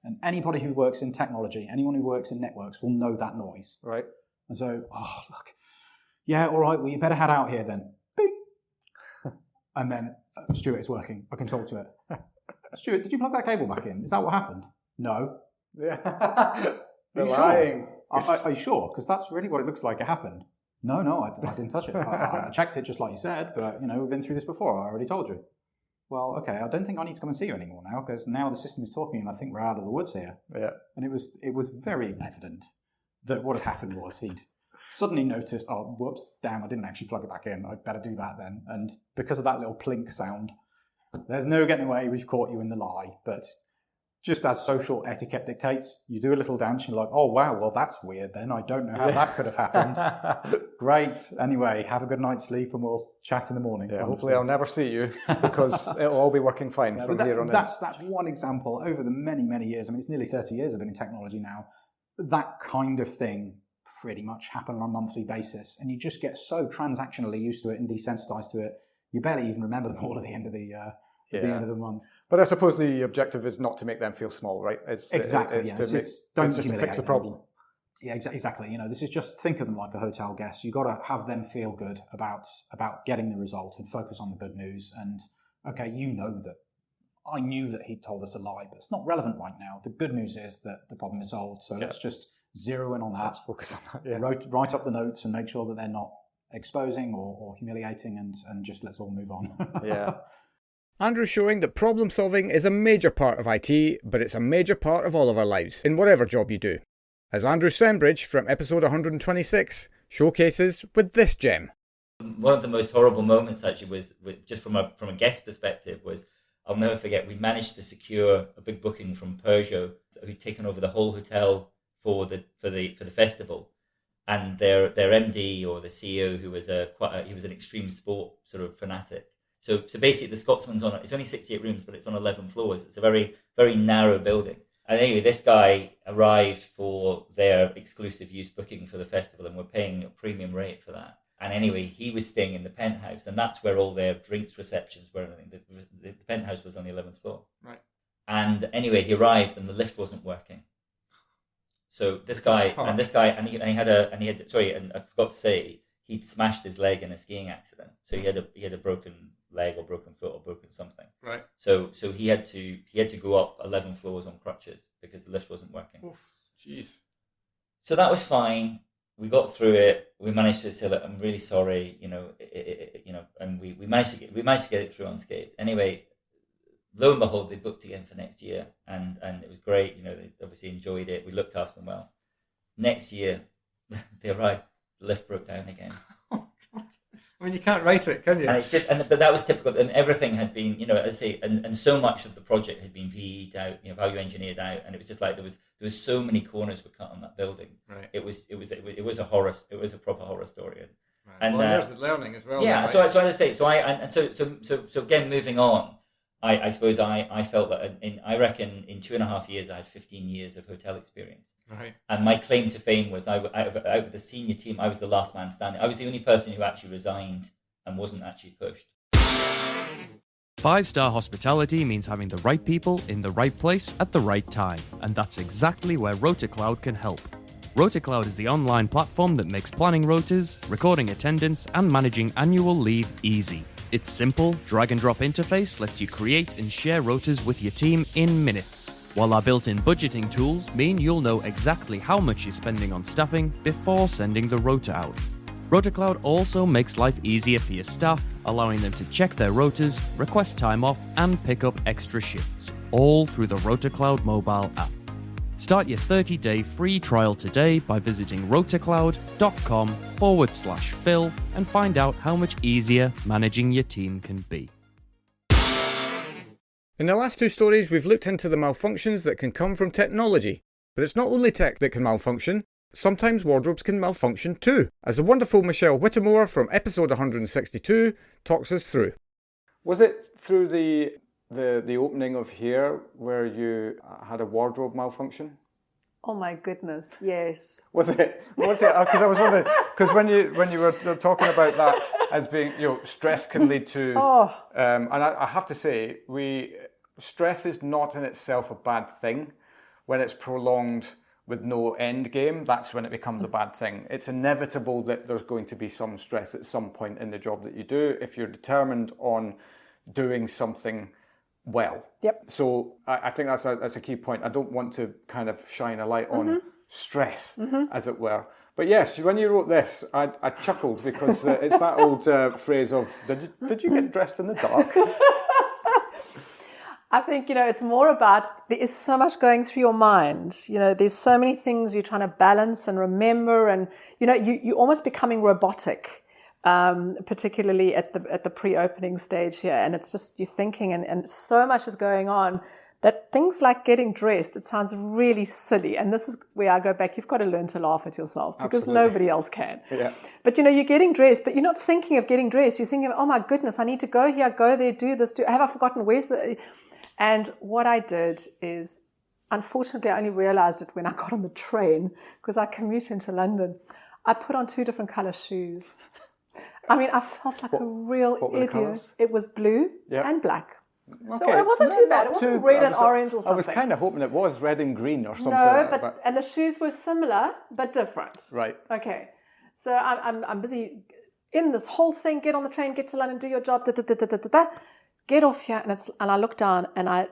And anybody who works in technology, anyone who works in networks will know that noise. Right. And so, look, yeah, all right, well, you better head out here then. Beep. And then, Stuart, it's working. I can talk to it. Stuart, did you plug that cable back in? Is that what happened? No. Yeah. They're lying. Sure? Are you sure? Because that's really what it looks like it happened. No, I didn't touch it. I checked it just like you said, but, we've been through this before. I already told you. Well, okay, I don't think I need to come and see you anymore now, because now the system is talking and I think we're out of the woods here. Yeah. And it was very evident that what had happened was he'd suddenly noticed, oh, whoops, damn, I didn't actually plug it back in. I'd better do that then. And because of that little plink sound, there's no getting away. We've caught you in the lie. But just as social etiquette dictates, you do a little dance, you're like, oh, wow, well, that's weird then. I don't know how that could have happened. Great. Anyway, have a good night's sleep and we'll chat in the morning. Yeah, hopefully I'll never see you, because it'll all be working fine from here on in. That's one example over the many, many years. I mean, it's nearly 30 years I've been in technology now. That kind of thing pretty much happen on a monthly basis. And you just get so transactionally used to it and desensitized to it, you barely even remember them all at the end of the end of the month. But I suppose the objective is not to make them feel small, right? Exactly. It's just to fix the problem. Yeah, exactly. This is just, think of them like a hotel guest. You've got to have them feel good about getting the result and focus on the good news. And okay, that I knew that he told us a lie, but it's not relevant right now. The good news is that the problem is solved. So let's just zero in on that. Let's focus on that. Yeah. Write up the notes and make sure that they're not exposing or humiliating, and just let's all move on. Yeah. Andrew's showing that problem solving is a major part of IT, but it's a major part of all of our lives, in whatever job you do. As Andrew Stembridge from episode 126 showcases with this gem. One of the most horrible moments actually was just from a guest perspective was, I'll never forget, we managed to secure a big booking from Peugeot, who'd taken over the whole hotel for the festival, and their MD or the CEO, who was he was an extreme sport sort of fanatic. So basically, the Scotsman's it's only 68 rooms, but it's on 11 floors. It's a very, very narrow building. And anyway, this guy arrived for their exclusive use booking for the festival, and we're paying a premium rate for that. And anyway, he was staying in the penthouse, and that's where all their drinks receptions were. The penthouse was on the 11th floor. Right. And anyway, he arrived, and the lift wasn't working. So this guy, and I forgot to say, he'd smashed his leg in a skiing accident. So he had a broken leg or broken foot or broken something. Right. So he had to go up 11 floors on crutches because the lift wasn't working. Oof, jeez. So that was fine. We got through it. We managed to say, "Look, I'm really sorry," and we managed to get it through unscathed. Anyway, lo and behold, they booked again for next year, and it was great. They obviously enjoyed it. We looked after them well. Next year, they arrived. The lift broke down again. I mean, you can't write it, can you? And it's just, but that was typical, and everything had been, as I say, and so much of the project had been VE'd out, value engineered out, and it was just like there was so many corners were cut on that building. Right. It was a horror. It was a proper horror story. Right. And there's the learning as well. Yeah. Then, right? So as I say, so again, moving on. I suppose I felt that I reckon in 2.5 years I had 15 years of hotel experience. Right. And my claim to fame was out of the senior team, I was the last man standing. I was the only person who actually resigned and wasn't actually pushed. 5-star hospitality means having the right people in the right place at the right time. And that's exactly where RotaCloud can help. RotaCloud is the online platform that makes planning rotas, recording attendance, and managing annual leave easy. Its simple, drag-and-drop interface lets you create and share rotas with your team in minutes, while our built-in budgeting tools mean you'll know exactly how much you're spending on staffing before sending the rota out. RotaCloud also makes life easier for your staff, allowing them to check their rotas, request time off, and pick up extra shifts, all through the RotaCloud mobile app. Start your 30-day free trial today by visiting rotacloud.com/Phil and find out how much easier managing your team can be. In the last two stories, we've looked into the malfunctions that can come from technology. But it's not only tech that can malfunction. Sometimes wardrobes can malfunction too, as the wonderful Michelle Whittemore from episode 162 talks us through. Was it through the opening of here where you had a wardrobe malfunction? Oh my goodness, yes. Was it? Because I was wondering, because when you were talking about that as being, stress can lead to, and I have to say, stress is not in itself a bad thing. When it's prolonged with no end game, that's when it becomes a bad thing. It's inevitable that there's going to be some stress at some point in the job that you do if you're determined on doing something well. Yep. So I think that's a key point. I don't want to kind of shine a light on stress, as it were. But yes, when you wrote this, I chuckled because it's that old phrase of, did you get dressed in the dark? I think, it's more about, there is so much going through your mind. There's so many things you're trying to balance and remember, and, you're almost becoming robotic, particularly at the pre-opening stage here. And it's just, you're thinking, and so much is going on that things like getting dressed, it sounds really silly. And this is where I go back, you've got to learn to laugh at yourself because nobody else can. Yeah. But, you're getting dressed, but you're not thinking of getting dressed. You're thinking, oh my goodness, I need to go here, go there, do this, have I forgotten, where's the... And what I did is, unfortunately, I only realized it when I got on the train because I commute into London. I put on 2 different color shoes. I mean, I felt like a real idiot. It was blue and black. Okay. So it wasn't too bad. It wasn't red and orange or something. I was kind of hoping it was red and green or something. No, but and the shoes were similar but different. Right. Okay. So I'm busy in this whole thing. Get on the train, get to London, do your job. Get off here, and I looked down, and I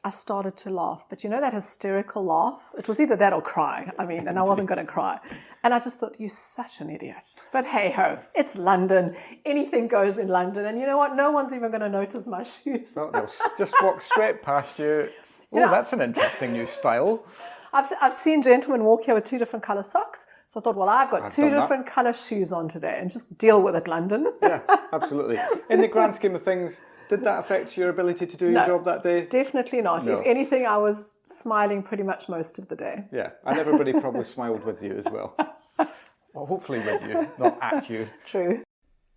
started to laugh. But that hysterical laugh, it was either that or cry. I mean, and I wasn't going to cry. And I just thought, you're such an idiot. But hey-ho, it's London. Anything goes in London. And you know what? No one's even going to notice my shoes. No, they'll just walk straight past you. That's an interesting new style. I've seen gentlemen walk here with 2 different colour socks. So I thought, well, I've got 2 different colour shoes on today, and just deal with it, London. Yeah, absolutely. In the grand scheme of things, did that affect your ability to do your job that day? Definitely not. No. If anything, I was smiling pretty much most of the day. Yeah, and everybody probably smiled with you as well. Well, hopefully with you, not at you. True.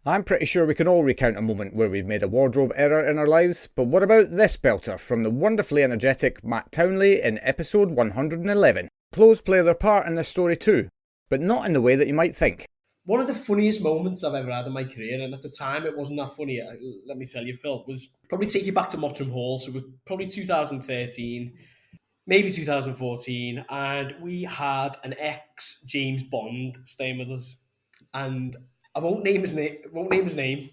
I'm pretty sure we can all recount a moment where we've made a wardrobe error in our lives, but what about this belter from the wonderfully energetic Matt Townley in episode 111? Clothes play their part in this story too, but not in the way that you might think. One of the funniest moments I've ever had in my career, and at the time it wasn't that funny, let me tell you, Phil, was probably take you back to Mottram Hall. So it was probably 2013, maybe 2014, and we had an ex-James Bond staying with us. And I won't name his name,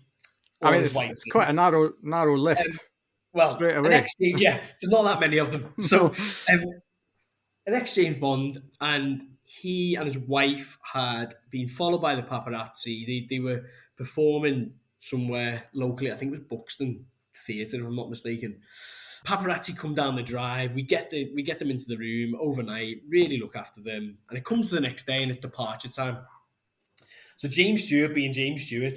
I mean, it's quite a narrow list. Well, straight an away. exchange, yeah, there's not that many of them. So, an exchange bond, and he and his wife had been followed by the paparazzi. They were performing somewhere locally. I think it was Buxton Theatre, if I'm not mistaken. Paparazzi come down the drive. We get them into the room overnight. Really look after them, and it comes to the next day, and it's departure time. So James Stewart, being James Stewart,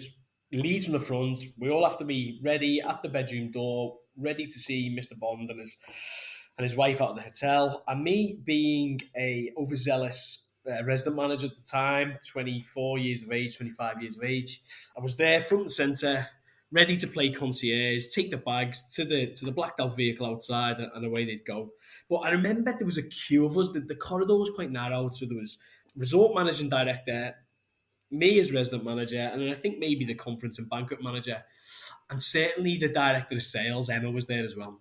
leads from the front. We all have to be ready at the bedroom door, ready to see Mr. Bond and his wife out of the hotel. And me, being a overzealous resident manager at the time, 24 years of age, 25 years of age, I was there front and centre, ready to play concierge, take the bags to the blacked out vehicle outside, and away they'd go. But I remember there was a queue of us. The corridor was quite narrow, so there was resort managing director, me as resident manager, and then I think maybe the conference and banquet manager, and certainly the director of sales, Emma, was there as well.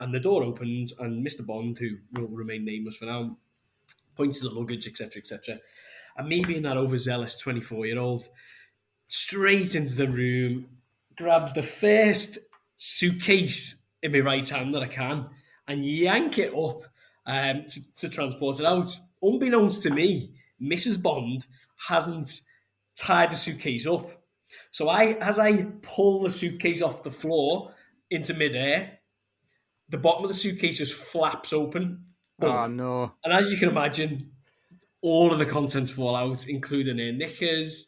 And the door opens, and Mr. Bond, who will remain nameless for now, points to the luggage, etc., etc. And me, being that overzealous 24-year-old, straight into the room, grabs the first suitcase in my right hand that I can, and yank it up to transport it out. Unbeknownst to me, Mrs. Bond hasn't tied the suitcase up. So as I pull the suitcase off the floor into midair, the bottom of the suitcase just flaps open. Oh, no. And as you can imagine, all of the contents fall out, including her knickers,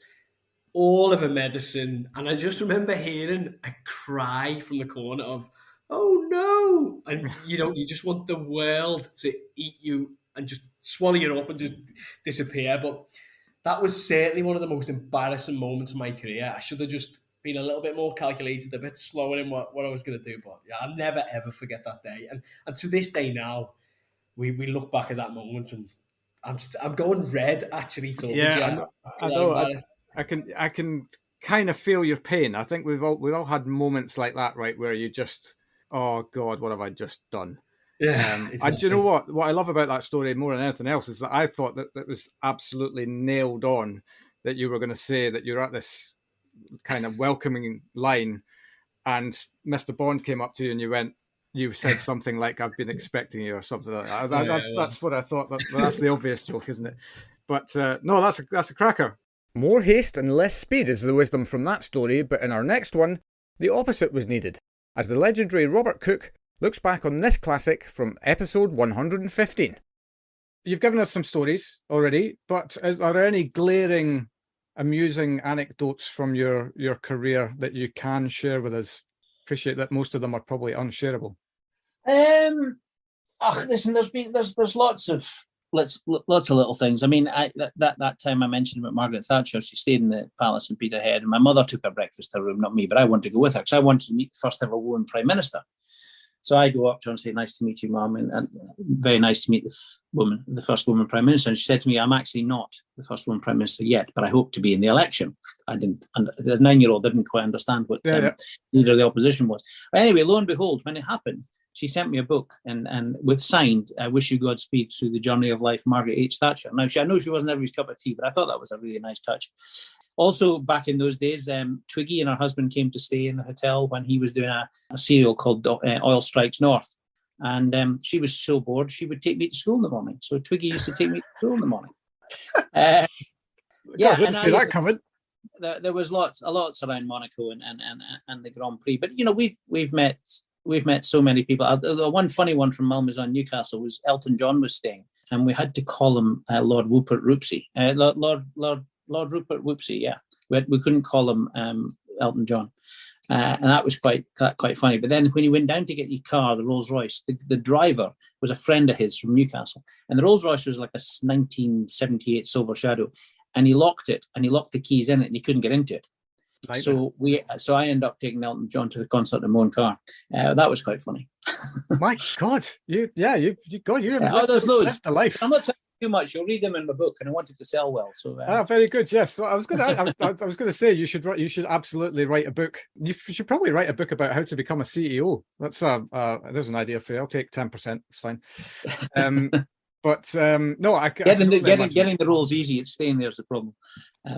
all of her medicine. And I just remember hearing a cry from the corner of, oh no. And you just want the world to eat you and just swallow you up and just disappear. But that was certainly one of the most embarrassing moments of my career. I should have just been a little bit more calculated, a bit slower in what I was going to do. But yeah, I'll never, ever forget that day. And to this day now, we look back at that moment, and I'm going red, actually. Yeah, I know. I can kind of feel your pain. I think we've all had moments like that, right, where you just, oh God, what have I just done? Yeah. And do you know what I love about that story more than anything else is that I thought that was absolutely nailed on, that you were going to say that you're at this kind of welcoming line, and Mr. Bond came up to you and you said something like, I've been expecting you, or something like that. That's what I thought. That's the obvious joke, isn't it? But no, that's a cracker. More haste and less speed is the wisdom from that story, but in our next one, the opposite was needed, as the legendary Robert Cook looks back on this classic from episode 115. You've given us some stories already, but are there any glaring, amusing anecdotes from your career that you can share with us? Appreciate that most of them are probably unshareable. Listen, there's lots of little things. I mean, that time I mentioned about Margaret Thatcher, she stayed in the palace in Peterhead, and my mother took her breakfast to her room, not me, but I wanted to go with her because I wanted to meet the first ever woman Prime Minister. So I go up to her and say, nice to meet you, Mum, and very nice to meet the first woman Prime Minister. And she said to me, I'm actually not the first woman Prime Minister yet, but I hope to be in the election. I didn't, and the 9-year-old didn't quite understand what leader of the opposition was. But anyway, lo and behold, when it happened, she sent me a book and with signed, I wish you Godspeed through the journey of life, Margaret H. Thatcher. Now, I know she wasn't everybody's cup of tea, but I thought that was a really nice touch. Also, back in those days, Twiggy and her husband came to stay in the hotel when he was doing a serial called Oil Strikes North. And she was so bored, she would take me to school in the morning. So Twiggy used to take me to school in the morning. I didn't see that coming. There was lots around Monaco and the Grand Prix. But, we've met so many people. The one funny one from Malmaison Newcastle was Elton John was staying, and we had to call him Lord Rupert Whoopsie. Lord Rupert Whoopsie, yeah. We couldn't call him Elton John. And that was quite funny. But then when he went down to get his car, the Rolls Royce, the driver was a friend of his from Newcastle. And the Rolls Royce was like a 1978 Silver Shadow. And he locked it, and he locked the keys in it, and he couldn't get into it. Right. So I ended up taking Elton John to the concert in my own car. That was quite funny. My God, there's loads. The life. I'm not telling you too much. You'll read them in my book, and I wanted to sell well. So very good. Yes, well, I was going to say you should absolutely write a book. You should probably write a book about how to become a CEO. That's there's an idea for you. I'll take 10%. It's fine. But no, getting the roles easy. It's staying there's the problem.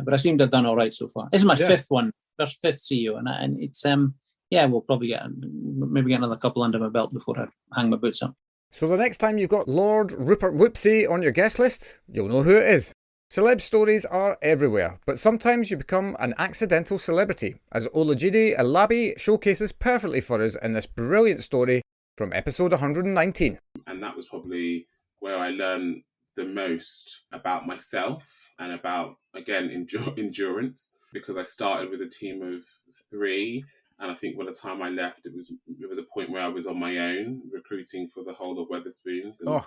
But I seem to have done all right so far. This is my fifth one. first fifth CEO, and it's we'll probably get another couple under my belt before I hang my boots up. So the next time you've got Lord Rupert Whoopsie on your guest list, you'll know who it is. Celeb stories are everywhere, but sometimes you become an accidental celebrity, as Olajide Alabi showcases perfectly for us in this brilliant story from episode 119. And that was probably where I learned the most about myself and about, again, endurance, because I started with a team of 3. And I think by the time I left, it was a point where I was on my own, recruiting for the whole of Wetherspoons. And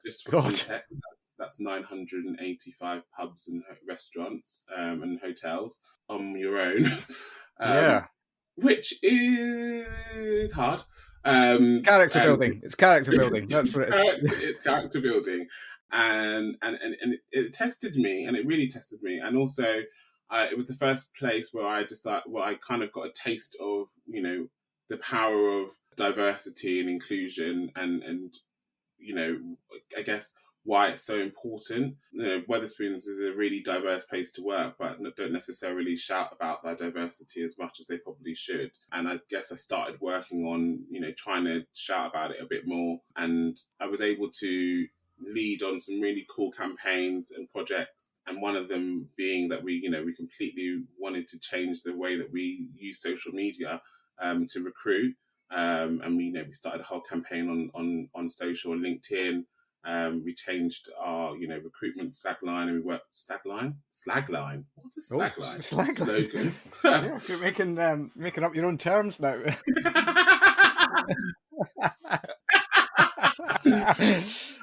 just for context, that's 985 pubs and restaurants and hotels on your own. Which is hard. Character building. It's character building. That's what it is. It's character building. And it tested me, and it really tested me. And also, it was the first place where I kind of got a taste of, the power of diversity and inclusion, and I guess why it's so important. Wetherspoons is a really diverse place to work, but don't necessarily shout about their diversity as much as they probably should. And I guess I started working on, trying to shout about it a bit more. And I was able to lead on some really cool campaigns and projects. And one of them being that we completely wanted to change the way that we use social media to recruit. And we started a whole campaign on social and LinkedIn. We changed our, recruitment slagline, and we worked slagline. What's a slagline? Slagline. Slogan. You're making up your own terms now.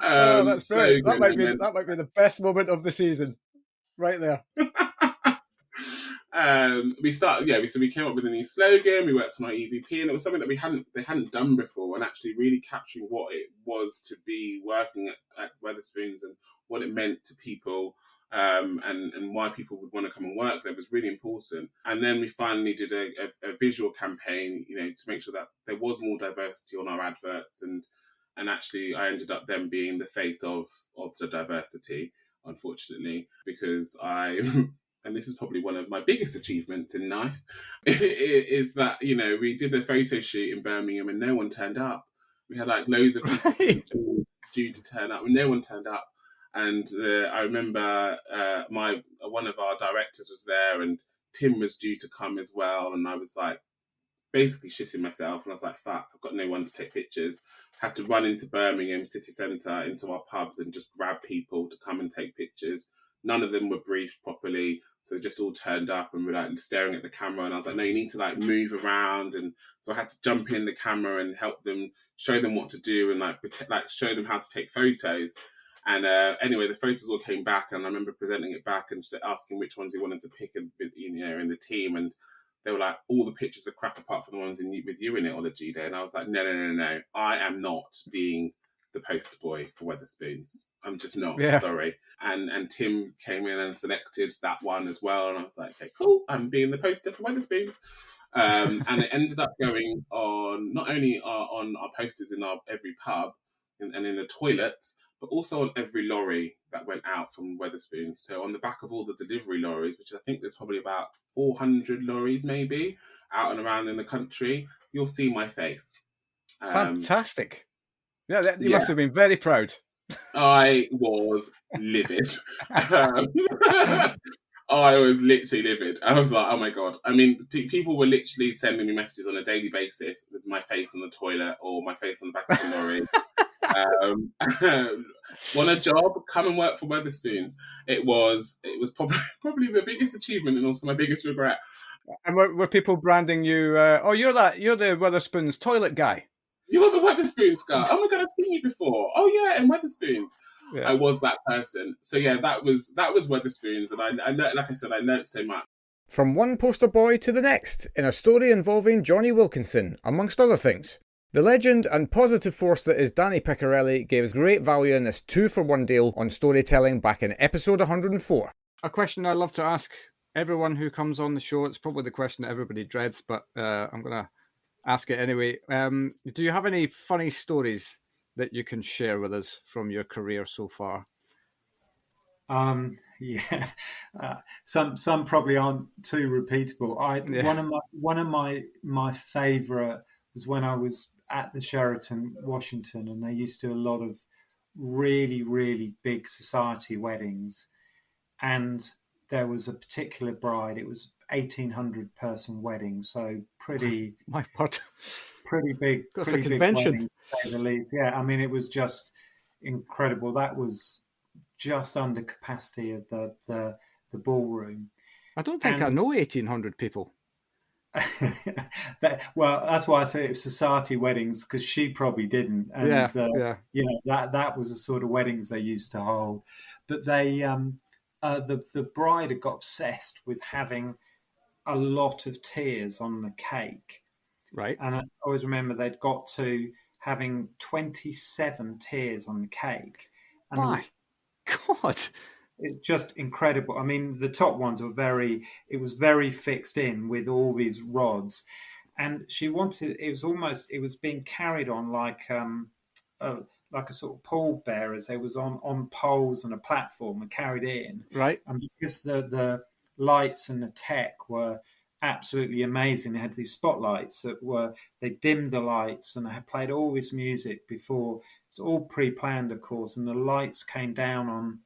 That's brilliant. That might be the best moment of the season, right there. We came up with a new slogan. We worked on our EVP, and it was something that they hadn't done before, and actually really capturing what it was to be working at Wetherspoons and what it meant to people, and why people would want to come and work there was really important. And then we finally did a visual campaign, to make sure that there was more diversity on our adverts, and actually I ended up then being the face of the diversity, unfortunately, because and this is probably one of my biggest achievements in life, is that, we did a photo shoot in Birmingham and no one turned up. We had loads of people due to turn up and no one turned up. And I remember one of our directors was there, and Tim was due to come as well. And I was basically shitting myself. And I was like, fuck, I've got no one to take pictures. Had to run into Birmingham city centre, into our pubs, and just grab people to come and take pictures. None of them were briefed properly, so they just all turned up and were staring at the camera. And I was like, no, you need to move around. And so I had to jump in the camera and help them, show them what to do, and show them how to take photos. And anyway, the photos all came back, and I remember presenting it back and asking which ones he wanted to pick in the team. And they were like, all the pictures are crap apart from the ones with you in it, Olajide. And I was like, no, I am not being the poster boy for Wetherspoons. I'm just not. Sorry. And Tim came in and selected that one as well, and I was like, okay, cool, I'm being the poster for Wetherspoons. And it ended up going on not only on our posters in every pub and in the toilets, but also on every lorry that went out from Wetherspoons. So on the back of all the delivery lorries, which I think there's probably about 400 lorries maybe out and around in the country, you'll see my face. Fantastic. Yeah, you must have been very proud. I was livid. I was literally livid. I was like, oh my God. I mean, people were literally sending me messages on a daily basis with my face on the toilet or my face on the back of the lorry. Want a job? Come and work for Wetherspoons. It was probably the biggest achievement and also my biggest regret. And were people branding you, you're the Wetherspoons toilet guy? You're the Wetherspoons guy. Oh my God, I've seen you before. Oh yeah, in Wetherspoons. Yeah. I was that person. So yeah, that was Wetherspoons, and I learned, like I said, I learned so much. From one poster boy to the next, in a story involving Johnny Wilkinson, amongst other things. The legend and positive force that is Danny Piccarelli gave us great value in this 2-for-1 deal on storytelling back in episode 104. A question I love to ask everyone who comes on the show. It's probably the question that everybody dreads, but I'm going to ask it anyway. Do you have any funny stories that you can share with us from your career so far? Yeah, some probably aren't too repeatable. One of my favourite was when I was at the Sheraton, Washington, and they used to do a lot of really, really big society weddings, and there was a particular bride. It was 1,800 person wedding, so pretty pretty big, That's pretty a big convention. wedding, to say the least. Yeah, I mean, it was just incredible. That was just under capacity of the ballroom. I don't think I know 1,800 people. Well, that's why I say it was society weddings, because she probably didn't. And you know, that was the sort of weddings they used to hold. But they the bride had got obsessed with having a lot of tears on the cake. Right. And I always remember they'd got to having 27 tears on the cake. And My God. It's just incredible. I mean, the top ones were it was very fixed in with all these rods. And she wanted, it was being carried on like a sort of pallbearers. They was on poles and a platform and carried in. Right. And because the lights and the tech were absolutely amazing, they had these spotlights they dimmed the lights and they had played all this music before. It's all pre-planned, of course, and the lights came down on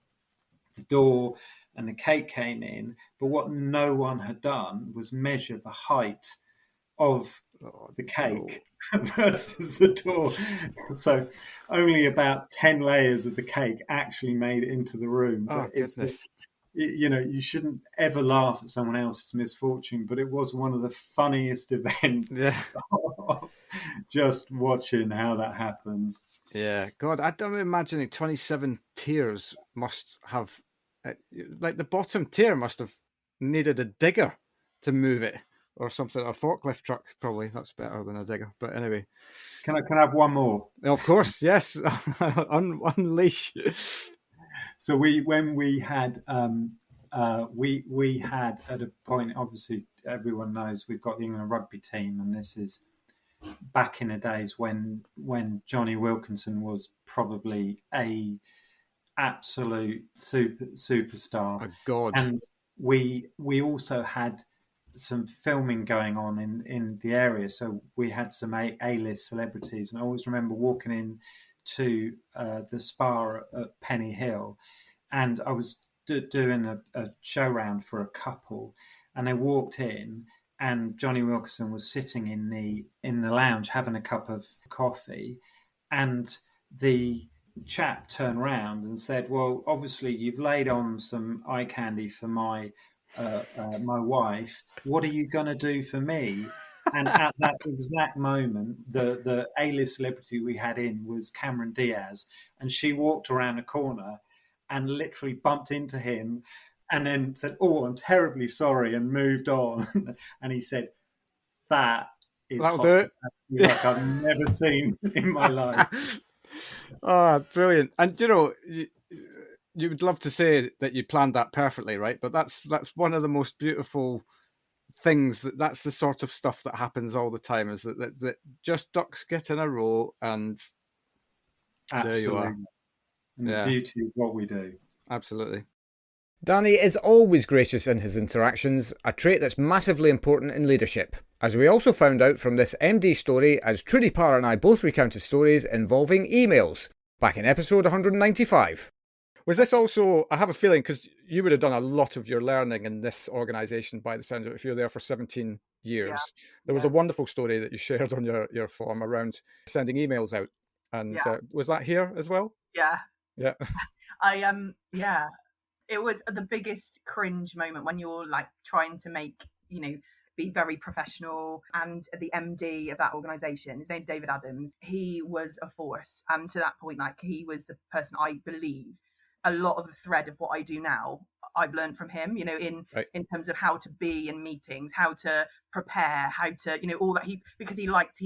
the door and the cake came in. But what no one had done was measure the height of the cake versus the door. So only about 10 layers of the cake actually made it into the room. But goodness. You know, you shouldn't ever laugh at someone else's misfortune, but it was one of the funniest events. Just watching how that happens. Yeah, God, I'm imagining 27 tiers must have, like the bottom tier must have needed a digger to move it or something. A forklift truck, probably. That's better than a digger. But anyway. Can I have one more? Of course, yes. Unleash. So we had at a point, obviously everyone knows we've got the England rugby team, and this is back in the days when Johnny Wilkinson was probably a absolute superstar. Oh, God. And we also had some filming going on in the area, so we had some A-list celebrities, and I always remember walking in to the spa at Penny Hill, and I was doing a show round for a couple, and they walked in, and Johnny Wilkinson was sitting in the lounge having a cup of coffee, and the chap turned round and said, "Well, obviously you've laid on some eye candy for my wife. What are you going to do for me?" And at that exact moment, the A-list celebrity we had in was Cameron Diaz, and she walked around a corner and literally bumped into him and then said, "Oh, I'm terribly sorry," and moved on. And he said, "That is hospitality like I've never seen in my life." Oh, brilliant. And, you know, you would love to say that you planned that perfectly, right? But that's one of the most beautiful things. That's the sort of stuff that happens all the time, is that just ducks get in a row, and Absolutely. there you are. And the beauty of what we do. Absolutely. Danny is always gracious in his interactions, a trait that's massively important in leadership, as we also found out from this MD story, as Trudy Parr and I both recounted stories involving emails, back in episode 195. Was this also, I have a feeling, because you would have done a lot of your learning in this organisation by the sound of it, if you're there for 17 years. There was a wonderful story that you shared on your forum around sending emails out. And was that here as well? Yeah. Yeah. It was the biggest cringe moment when you're like trying to make, be very professional, and the MD of that organisation, his name's David Adams, he was a force. And to that point, like, he was the person, I believe, a lot of the thread of what I do now, I've learned from him, in terms of how to be in meetings, how to prepare, how to, all that because he liked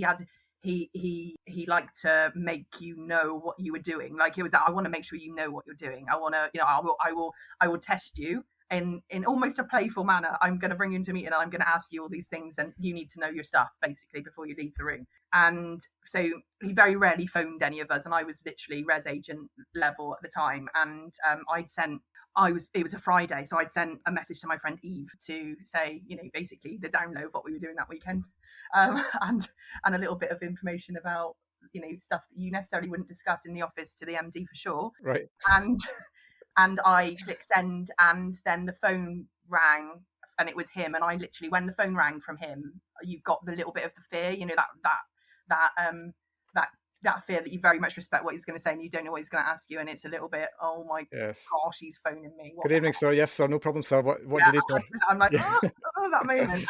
to make you know what you were doing. Like, it was that, I want to make sure you know what you're doing. I want to, I will test you in almost a playful manner. I'm going to bring you into a meeting and I'm going to ask you all these things, and you need to know your stuff basically before you leave the room. And so he very rarely phoned any of us, and I was literally res agent level at the time. And I'd sent it was a Friday, so I'd sent a message to my friend Eve to say, basically the download of what we were doing that weekend, and a little bit of information about, stuff that you necessarily wouldn't discuss in the office to the MD for sure. Right. And I clicked send, and then the phone rang, and it was him. And I literally, when the phone rang from him, you got the little bit of the fear, that fear that you very much respect what he's going to say and you don't know what he's going to ask you, and it's a little bit, oh my gosh, he's phoning me. Good evening, sir. Yes, sir. No problem, sir. What do you need? I'm like, oh, that moment,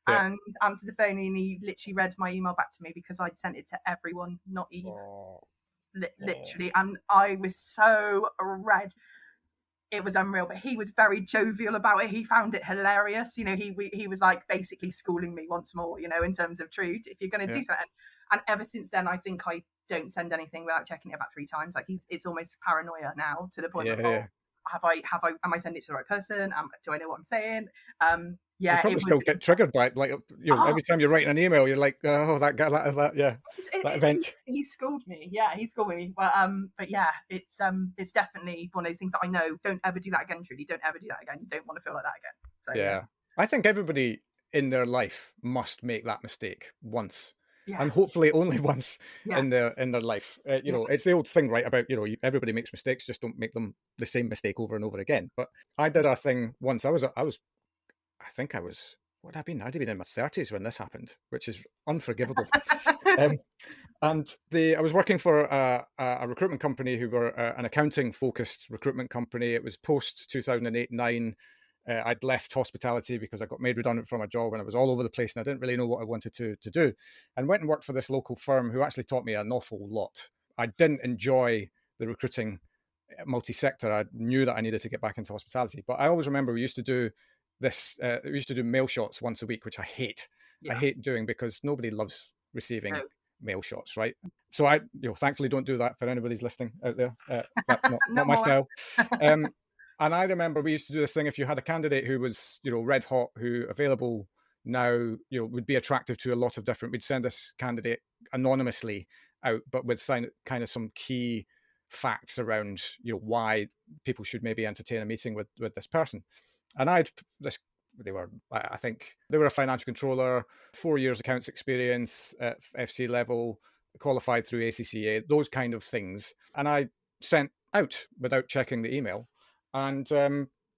and answered the phone, and he literally read my email back to me because I'd sent it to everyone, not Eve. Literally, and I was so red. It was unreal, but he was very jovial about it. He found it hilarious. He was like basically schooling me once more, in terms of truth. If you're going to do something, and ever since then, I think I don't send anything without checking it about 3 times. Like it's almost paranoia now, to the point of, am I sending it to the right person? Do I know what I'm saying? You probably still get triggered by it. Like, every time you're writing an email, you're like, oh, that guy, that event. He schooled me. Yeah, he schooled me. But yeah, it's definitely one of those things that I know. Don't ever do that again, Trudy. Don't ever do that again. You don't want to feel like that again. So, yeah. I think everybody in their life must make that mistake once. Yeah. And hopefully only once in their life. It's the old thing, right, about, everybody makes mistakes, just don't make them the same mistake over and over again. But I did a thing once. I think I was, what had I been? I'd have been in my 30s when this happened, which is unforgivable. And I was working for a recruitment company who were an accounting-focused recruitment company. It was post 2008-9. I'd left hospitality because I got made redundant from a job, and I was all over the place, and I didn't really know what I wanted to do. And went and worked for this local firm who actually taught me an awful lot. I didn't enjoy the recruiting multi-sector. I knew that I needed to get back into hospitality. But I always remember we used to do mail shots once a week, which I hate. I hate doing, because nobody loves receiving mail shots, right? So I, thankfully don't do that for anybody's listening out there. That's not my style. And I remember we used to do this thing. If you had a candidate who was, red hot, who available now, would be attractive to a lot of different, we'd send this candidate anonymously out, but with kind of some key facts around, why people should maybe entertain a meeting with this person. And I think they were a financial controller, 4 years accounts experience at FC level, qualified through ACCA, those kind of things. And I sent out without checking the email, and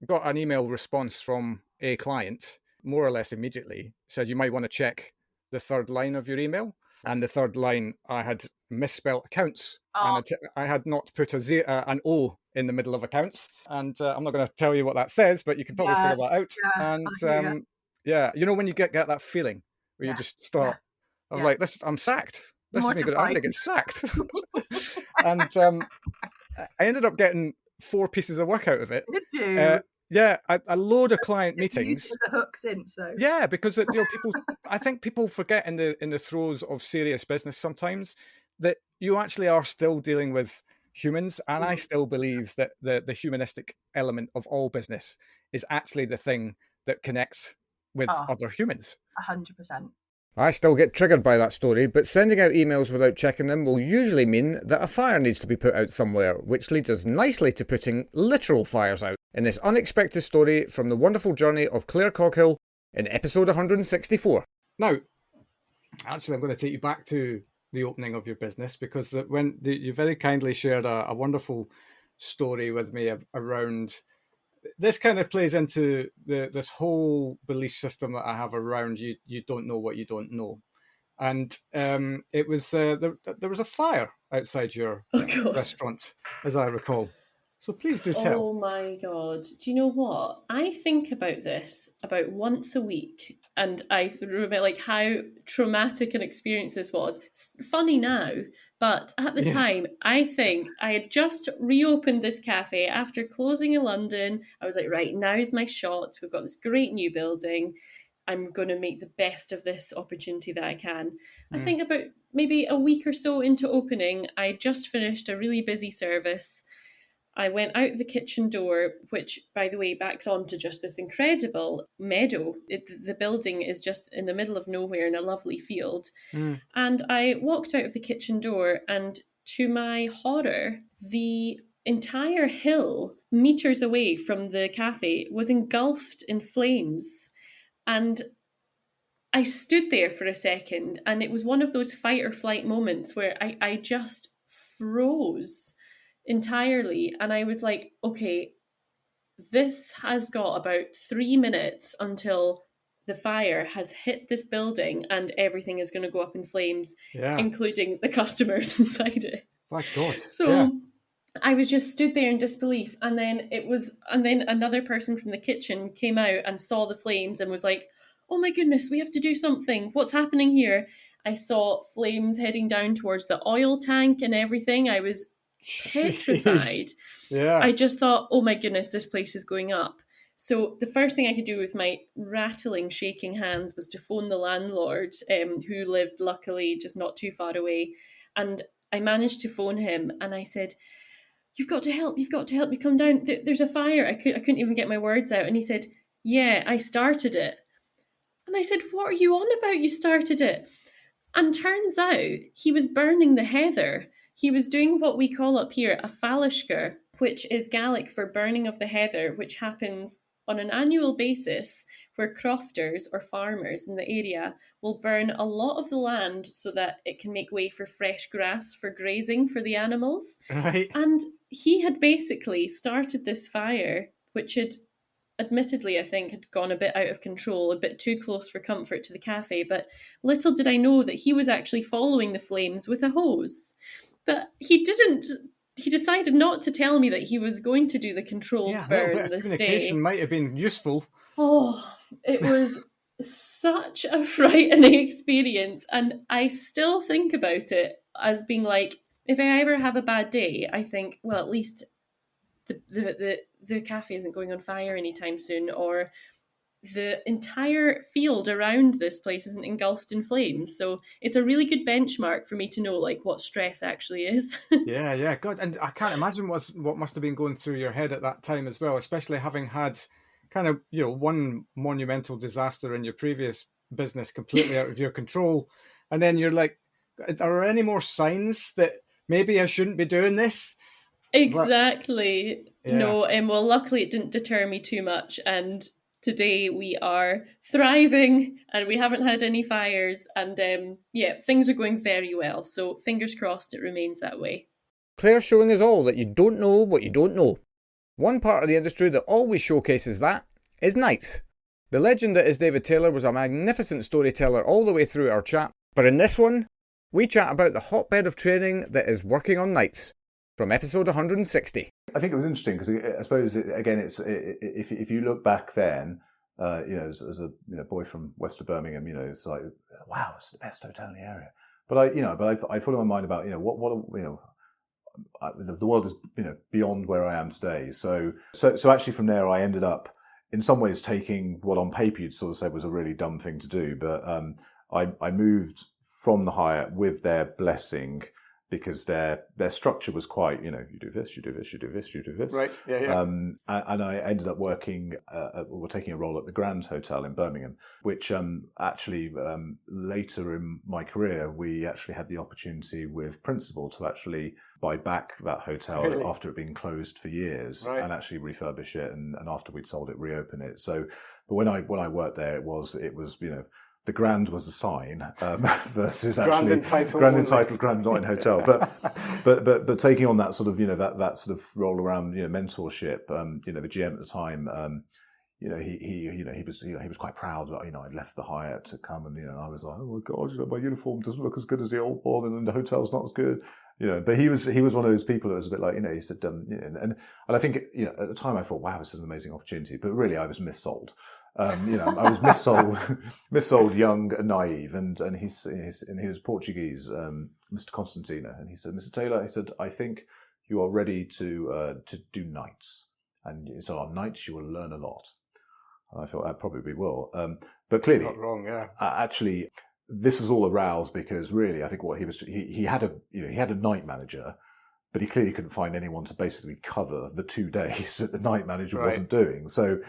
got an email response from a client more or less immediately. Said, you might want to check the third line of your email. And the third line, I had misspelled accounts. And I had not put an O in the middle of accounts. And I'm not going to tell you what that says, but you can probably figure that out. And when you get that feeling where you just start, I'm like, I'm sacked. I'm going to get sacked. And I ended up getting 4 pieces of work out of it. Did you? A load of client meetings. The hook since, so. Yeah, because people, I think people forget in the throes of serious business sometimes that you actually are still dealing with humans, and I still believe that the humanistic element of all business is actually the thing that connects with other humans. 100%. I still get triggered by that story, but sending out emails without checking them will usually mean that a fire needs to be put out somewhere, which leads us nicely to putting literal fires out in this unexpected story from the wonderful journey of Claire Coghill in episode 164. Now, actually, I'm going to take you back to the opening of your business, because you very kindly shared a wonderful story with me around. This kind of plays into this whole belief system that I have around you don't know what you don't know. And it was there was a fire outside your restaurant, as I recall. So please do tell. Oh my God. Do you know what? I think about this about once a week, and I remember like how traumatic an experience this was. It's funny now, but at the time, I think I had just reopened this cafe after closing in London. I was like, right, now's my shot. We've got this great new building. I'm going to make the best of this opportunity that I can. I think about maybe a week or so into opening, I just finished a really busy service. I went out the kitchen door, which, by the way, backs onto just this incredible meadow. The building is just in the middle of nowhere in a lovely field. And I walked out of the kitchen door, and to my horror, the entire hill meters away from the cafe was engulfed in flames. And I stood there for a second, and it was one of those fight or flight moments where I just froze entirely. And I was like, okay, this has got about 3 minutes until the fire has hit this building and everything is going to go up in flames, including the customers inside it. My God. So I was just stood there in disbelief. And then another person from the kitchen came out and saw the flames and was like, oh my goodness, we have to do something. What's happening here? I saw flames heading down towards the oil tank and everything. I was petrified. Yeah. I just thought, oh my goodness, this place is going up. So the first thing I could do with my rattling, shaking hands was to phone the landlord, who lived luckily just not too far away. And I managed to phone him and I said, you've got to help me come down. There's a fire. I couldn't even get my words out. And he said, yeah, I started it. And I said, what are you on about? You started it. And turns out he was burning the heather. He was doing what we call up here a fallishker, which is Gaelic for burning of the heather, which happens on an annual basis where crofters or farmers in the area will burn a lot of the land so that it can make way for fresh grass for grazing for the animals. Right. And he had basically started this fire, which had admittedly, I think, had gone a bit out of control, a bit too close for comfort to the cafe. But little did I know that he was actually following the flames with a hose. But he didn't. He decided not to tell me that he was going to do the controlled burn this day. Communication might have been useful. Oh, it was such a frightening experience. And I still think about it as being like, if I ever have a bad day, I think, well, at least the cafe isn't going on fire anytime soon, or the entire field around this place isn't engulfed in flames. So it's a really good benchmark for me to know like what stress actually is. Yeah, God, and I can't imagine what must have been going through your head at that time as well, especially having had kind of, one monumental disaster in your previous business completely out of your control, and then you're like, are there any more signs that maybe I shouldn't be doing this? Exactly. No, well, luckily it didn't deter me too much, and today we are thriving and we haven't had any fires, and things are going very well. So fingers crossed it remains that way. Claire's showing us all that you don't know what you don't know. One part of the industry that always showcases that is nights. The legend that is David Taylor was a magnificent storyteller all the way through our chat, but in this one, we chat about the hotbed of training that is working on nights, from episode 160. I think it was interesting because I suppose if you look back then, as a boy from west of Birmingham, it's like, wow, it's the best hotel in the area. But I follow my mind about the world is beyond where I am today. So actually from there I ended up in some ways taking what on paper you'd sort of say was a really dumb thing to do, but I moved from the Hyatt with their blessing, because their structure was quite, you do this, you do this, you do this, you do this. Right, yeah. And I ended up working, taking a role at the Grand Hotel in Birmingham, which actually later in my career, we actually had the opportunity with Principal to actually buy back that hotel after it being closed for years, and actually refurbish it, and after we'd sold it, reopen it. So, but when I worked there, it was the Grand was a sign versus actually Grand entitled Grand Not in Hotel, but taking on that sort of that sort of role around mentorship. The GM at the time, he was quite proud that I'd left the Hyatt to come, and I was like, oh my God, my uniform doesn't look as good as the old one, and the hotel's not as good. But he was one of those people that was a bit like, he said, and I think at the time I thought, wow, this is an amazing opportunity, but really I was missold. I was missold, young and naive, and he was Portuguese, Mr. Constantino, and he said, Mr. Taylor, he said, I think you are ready to do nights, and so on nights you will learn a lot. And I thought I probably will, but clearly, not wrong, yeah. Actually, this was all aroused because really, I think what he had a night manager, but he clearly couldn't find anyone to basically cover the 2 days that the night manager wasn't doing. So.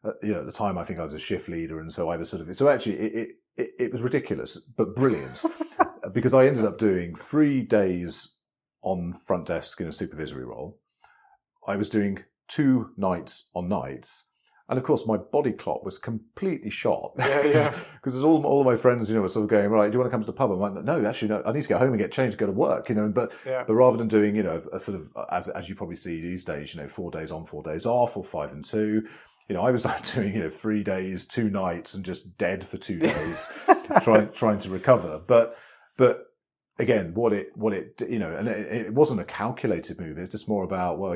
At the time, I think I was a shift leader, and so I was so actually it was ridiculous but brilliant because I ended up doing 3 days on front desk in a supervisory role, I was doing 2 nights on nights. And of course, my body clock was completely shot because all of my friends, were sort of going, right, do you want to come to the pub? I'm like, no, actually, no, I need to go home and get changed to go to work, But rather than doing, a sort of, as you probably see these days, 4 days on, 4 days off, or 5 and 2. I was like doing, 3 days, 2 nights, and just dead for 2 days, trying to recover. But again, what it, and it wasn't a calculated move. It's just more about, well,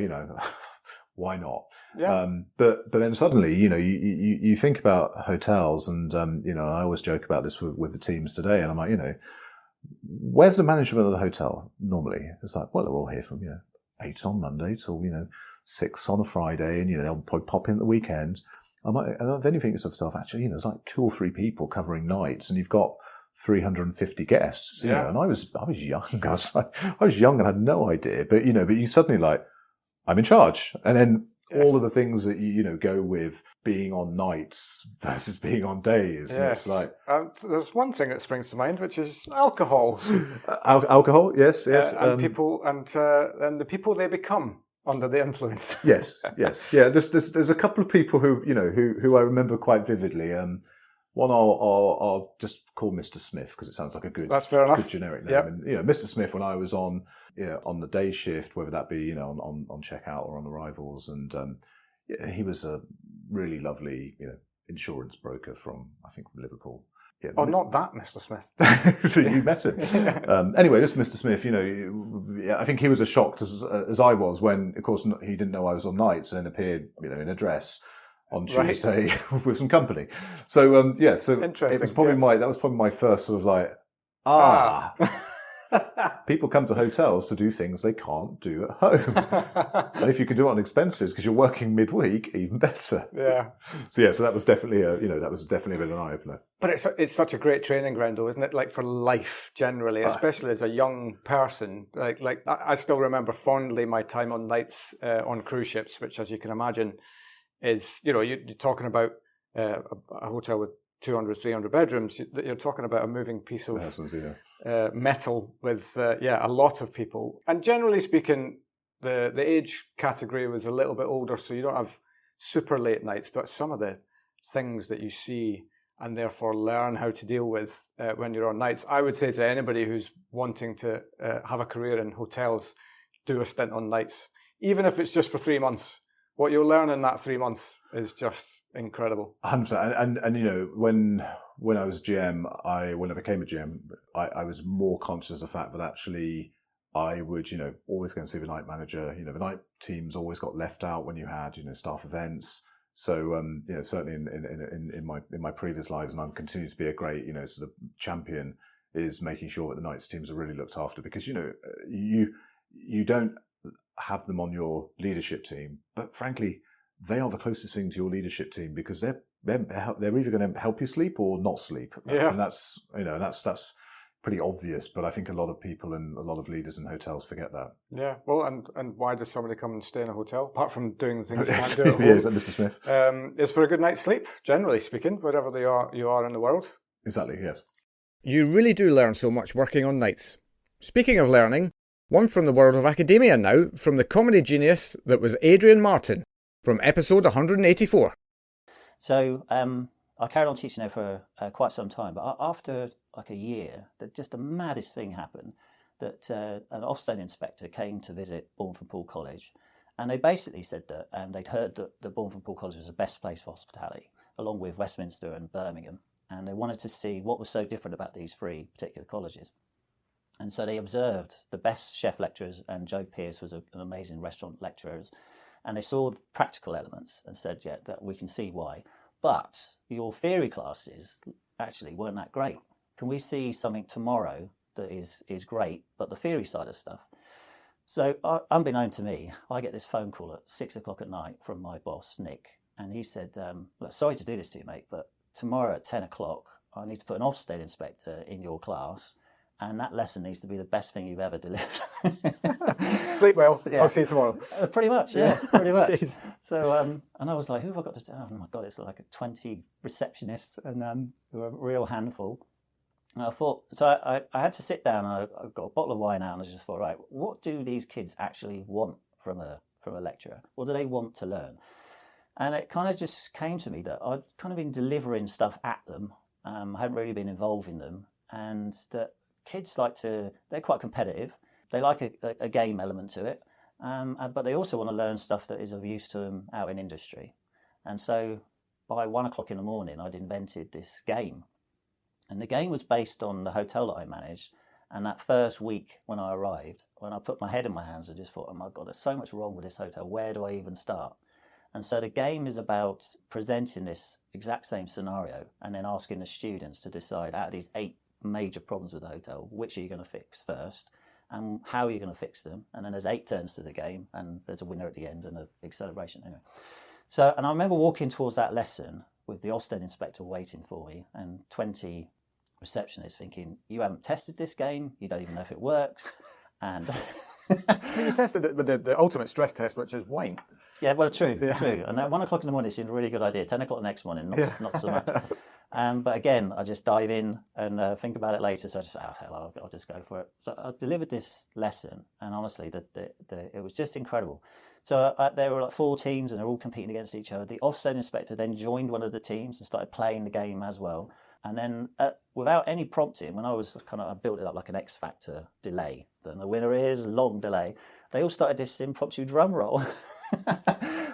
why not? Yeah. But then suddenly, you think about hotels, and I always joke about this with the teams today, and I'm like, where's the management of the hotel normally? It's like, well, they're all here from 8 on Monday till 6 on a Friday, and they'll probably pop in at the weekend. I'm like, and then you think to yourself, actually, there's like 2 or 3 people covering nights, and you've got 350 guests. And I was young. I was young and had no idea. But but you suddenly like, I'm in charge. And then all of the things that go with being on nights versus being on days. Yes. It's like there's one thing that springs to mind, which is alcohol. Alcohol, yes. And people and the people they become under the influence. yes. Yeah. There's a couple of people who I remember quite vividly. One I'll just call Mr. Smith because it sounds like a good, that's fair enough. Good generic name. Yep. And Mr. Smith, when I was on the day shift, whether that be on checkout or on arrivals, and he was a really lovely insurance broker from Liverpool. Yeah. Oh, not that Mr. Smith. So you met him. Anyway, this Mr. Smith, I think he was as shocked as I was when, of course, he didn't know I was on nights and then appeared, in a dress on Tuesday with some company. So so it was probably that was probably my first sort of like, people come to hotels to do things they can't do at home. And if you can do it on expenses because you're working midweek, even better. Yeah. So that was definitely a bit of an eye opener. But it's such a great training ground, though, isn't it? Like for life generally, especially as a young person. Like I still remember fondly my time on nights on cruise ships, which, as you can imagine, is you're talking about a hotel with 200, 300 bedrooms. You're talking about a moving piece of metal with a lot of people. And generally speaking, the age category was a little bit older, so you don't have super late nights. But some of the things that you see and therefore learn how to deal with when you're on nights, I would say to anybody who's wanting to have a career in hotels, do a stint on nights, even if it's just for 3 months. What you'll learn in that 3 months is just incredible. 100%. And when I was GM, when I became a GM, I was more conscious of the fact that actually I would, always go and see the night manager. The night teams always got left out when you had, staff events. So, certainly in my previous lives, and I'm continuing to be a great, sort of champion, is making sure that the nights teams are really looked after because, you don't have them on your leadership team, but frankly, they are the closest thing to your leadership team because they're either going to help you sleep or not sleep. Yeah. And that's pretty obvious, but I think a lot of people and a lot of leaders in hotels forget that. Yeah, well, and why does somebody come and stay in a hotel apart from doing the things you can't do at home? Yes, Mr. Smith. Is for a good night's sleep, generally speaking, wherever you are in the world. Exactly. Yes. You really do learn so much working on nights. Speaking of learning, one from the world of academia now, from the comedy genius that was Adrian Martin, from episode 184. So I carried on teaching there for quite some time, but after like a year, just the maddest thing happened, that an Ofsted inspector came to visit Bournemouth Pool College, and they basically said that they'd heard that Bournemouth Pool College was the best place for hospitality, along with Westminster and Birmingham, and they wanted to see what was so different about these 3 particular colleges. And so they observed the best chef lecturers, and Joe Pearce was an amazing restaurant lecturer, and they saw the practical elements and said, yeah, that we can see why. But your theory classes actually weren't that great. Can we see something tomorrow that is great, but the theory side of stuff? So unbeknown to me, I get this phone call at 6 o'clock at night from my boss, Nick, and he said, look, sorry to do this to you, mate, but tomorrow at 10 o'clock, I need to put an Ofsted inspector in your class, and that lesson needs to be the best thing you've ever delivered. Sleep well. Yeah. I'll see you tomorrow. Pretty much, yeah, pretty much. So, and I was like, who have I got to tell? Oh my God, it's like 20 receptionists and a real handful. And I thought, so I had to sit down and I got a bottle of wine out and I just thought, right, what do these kids actually want from a from a lecturer? What do they want to learn? And it kind of just came to me that I'd kind of been delivering stuff at them. I hadn't really been involved in them. And that kids they're quite competitive. They like a game element to it. But they also want to learn stuff that is of use to them out in industry. And so by 1 o'clock in the morning, I'd invented this game. And the game was based on the hotel that I managed. And that first week when I arrived, when I put my head in my hands, I just thought, oh my God, there's so much wrong with this hotel. Where do I even start? And so the game is about presenting this exact same scenario and then asking the students to decide out of these 8 major problems with the hotel, which are you going to fix first and how are you going to fix them? And then there's 8 turns to the game and there's a winner at the end and a big celebration. Anyway. So, and I remember walking towards that lesson with the Ofsted inspector waiting for me and 20 receptionists thinking, you haven't tested this game, you don't even know if it works. And you tested it with the ultimate stress test, which is wine. Yeah, well, true. And at 1 o'clock in the morning, it seemed a really good idea. 10 o'clock the next morning, not so much. But again, I just dive in and think about it later. So I just, hell, I'll just go for it. So I delivered this lesson, and honestly, it was just incredible. So there were like 4 teams, and they're all competing against each other. The Ofsted inspector then joined one of the teams and started playing the game as well. And then, without any prompting, when I built it up like an X Factor delay. Then the winner is long delay. They all started this impromptu drum roll,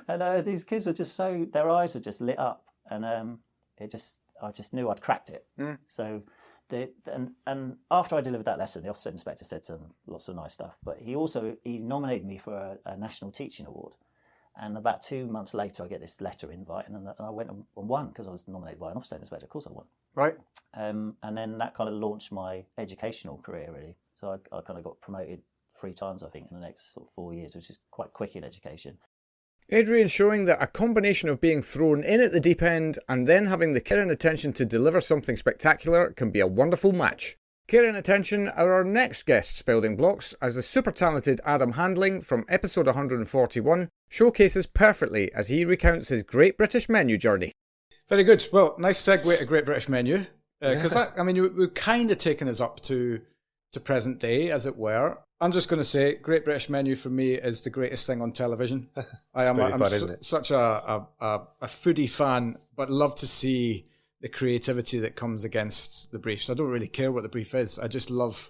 and these kids were just their eyes were just lit up, and I just knew I'd cracked it. Mm. So, and after I delivered that lesson, the Ofsted inspector said lots of nice stuff, but he nominated me for a national teaching award. And about 2 months later, I get this letter invite, and I went and won because I was nominated by an Ofsted inspector. Of course, I won. Right. And then that kind of launched my educational career, really. So I kind of got promoted 3 times, I think, in the next sort of 4 years, which is quite quick in education. Adrian showing that a combination of being thrown in at the deep end and then having the care and attention to deliver something spectacular can be a wonderful match. Care and attention are our next guest's building blocks, as the super talented Adam Handling from episode 141 showcases perfectly as he recounts his Great British Menu journey. Very good. Well, nice segue to Great British Menu. Because, we've kind of taken us up to present day, as it were. I'm just going to say, Great British Menu for me is the greatest thing on television. I'm such a foodie fan, but love to see the creativity that comes against the briefs. I don't really care what the brief is. I just love